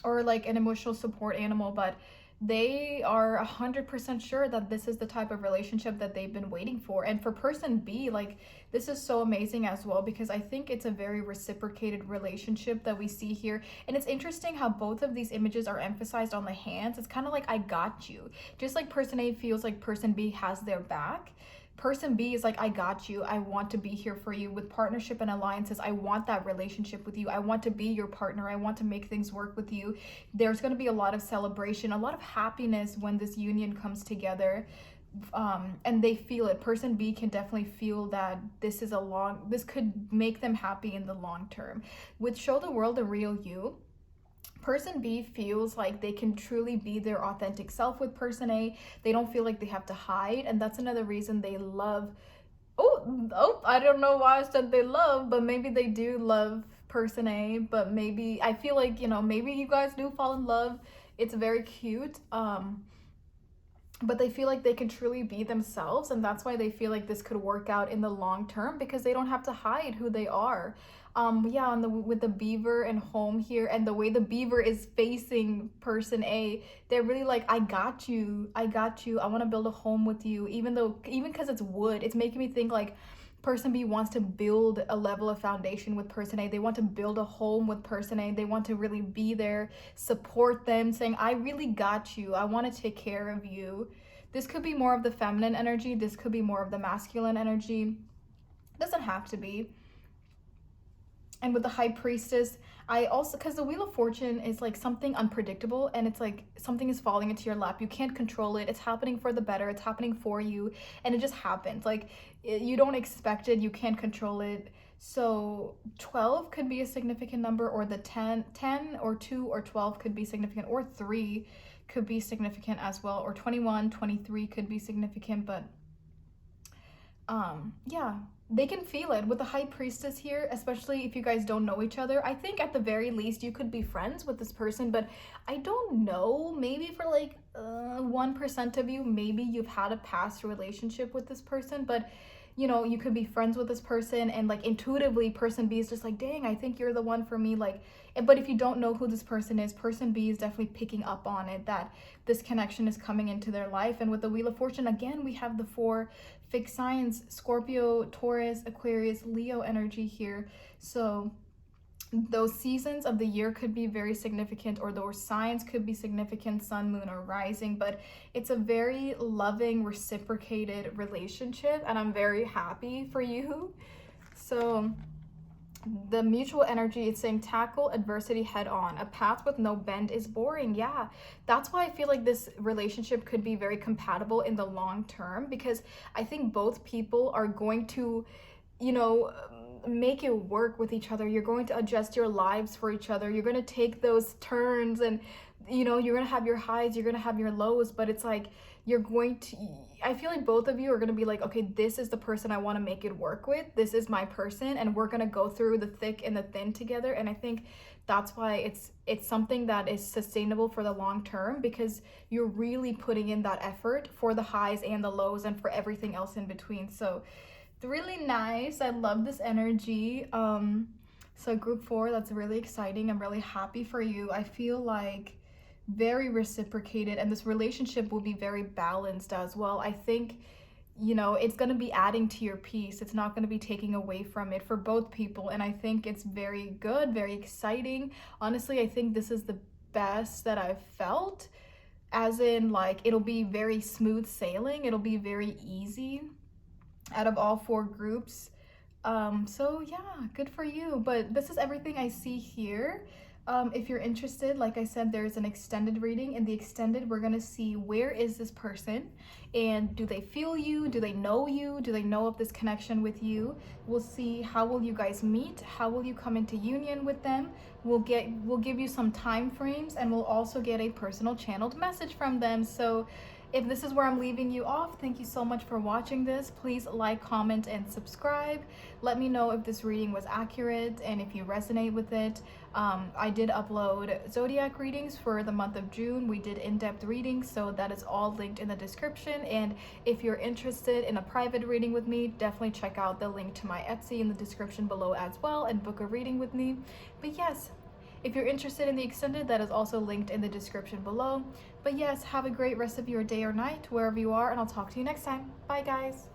or like an emotional support animal, but they are 100% sure that this is the type of relationship that they've been waiting for. And for person B, like, this is so amazing as well, because I think it's a very reciprocated relationship that we see here. And it's interesting how both of these images are emphasized on the hands. It's kind of like, I got you. Just like person A feels like person B has their back, person B is like, I got you. I want to be here for you. With partnership and alliances, I want that relationship with you. I want to be your partner. I want to make things work with you. There's going to be a lot of celebration, a lot of happiness when this union comes together. And they feel it. Person B can definitely feel that this could make them happy in the long term. With show the world the real you, person B feels like they can truly be their authentic self with person A. They don't feel like they have to hide, and that's another reason they love. Oh, I don't know why I said they love, but maybe they do love person A, but maybe I feel like, maybe you guys do fall in love. It's very cute. But they feel like they can truly be themselves, and that's why they feel like this could work out in the long term, because they don't have to hide who they are. Yeah, with the beaver and home here, and the way the beaver is facing person A, they're really like, I got you, I want to build a home with you. Even because it's wood, it's making me think like person B wants to build a level of foundation with person A. They want to build a home with person A. They want to really be there, support them, saying, I really got you. I want to take care of you. This could be more of the feminine energy. This could be more of the masculine energy. Doesn't have to be. And with the high priestess, I also, because the wheel of fortune is like something unpredictable, and it's like something is falling into your lap. You can't control it. It's happening for the better. It's happening for you, and it just happens. Like, you don't expect it. You can't control it. So 12 could be a significant number, or the 10 or 2 or 12 could be significant, or 3 could be significant as well, or 21, 23 could be significant. But yeah, they can feel it with the high priestess here, especially if you guys don't know each other. I think at the very least you could be friends with this person, but I don't know, maybe for like 1% of you, maybe you've had a past relationship with this person. But you could be friends with this person, and like intuitively person B is just like, dang, I think you're the one for me. Like, but if you don't know who this person is, person B is definitely picking up on it, that this connection is coming into their life. And with the wheel of fortune, again, we have the 4 fixed signs: Scorpio, Taurus, Aquarius, Leo energy here. So those seasons of the year could be very significant, or those signs could be significant, sun, moon, or rising. But it's a very loving, reciprocated relationship, and I'm very happy for you. So the mutual energy, it's saying tackle adversity head on. A path with no bend is boring. Yeah, that's why I feel like this relationship could be very compatible in the long term, because I think both people are going to, make it work with each other. You're going to adjust your lives for each other. You're going to take those turns, and you're going to have your highs, you're going to have your lows, but it's like you're going to I feel like both of you are going to be like, okay, this is the person I want to make it work with. This is my person, and we're going to go through the thick and the thin together. And I think that's why it's something that is sustainable for the long term, because you're really putting in that effort for the highs and the lows and for everything else in between. So it's really nice. I love this energy. So group 4, that's really exciting. I'm really happy for you. I feel like very reciprocated, and this relationship will be very balanced as well. I think it's going to be adding to your peace. It's not going to be taking away from it for both people, and I think it's very good, very exciting. Honestly, I think this is the best that I've felt, as in like it'll be very smooth sailing, it'll be very easy out of all 4 groups. So yeah, good for you. But this is everything I see here. If you're interested, like I said, there's an extended reading. In the extended, we're gonna see where is this person, and do they feel you? Do they know you? Do they know of this connection with you? We'll see how will you guys meet? How will you come into union with them? We'll give you some time frames, and we'll also get a personal channeled message from them. So if this is where I'm leaving you off, thank you so much for watching this. Please like, comment, and subscribe. Let me know if this reading was accurate and if you resonate with it. I did upload zodiac readings for the month of June. We did in-depth readings, so that is all linked in the description. And if you're interested in a private reading with me, definitely check out the link to my Etsy in the description below as well, and book a reading with me. But yes, if you're interested in the extended, that is also linked in the description below. But yes, have a great rest of your day or night, wherever you are, and I'll talk to you next time. Bye, guys.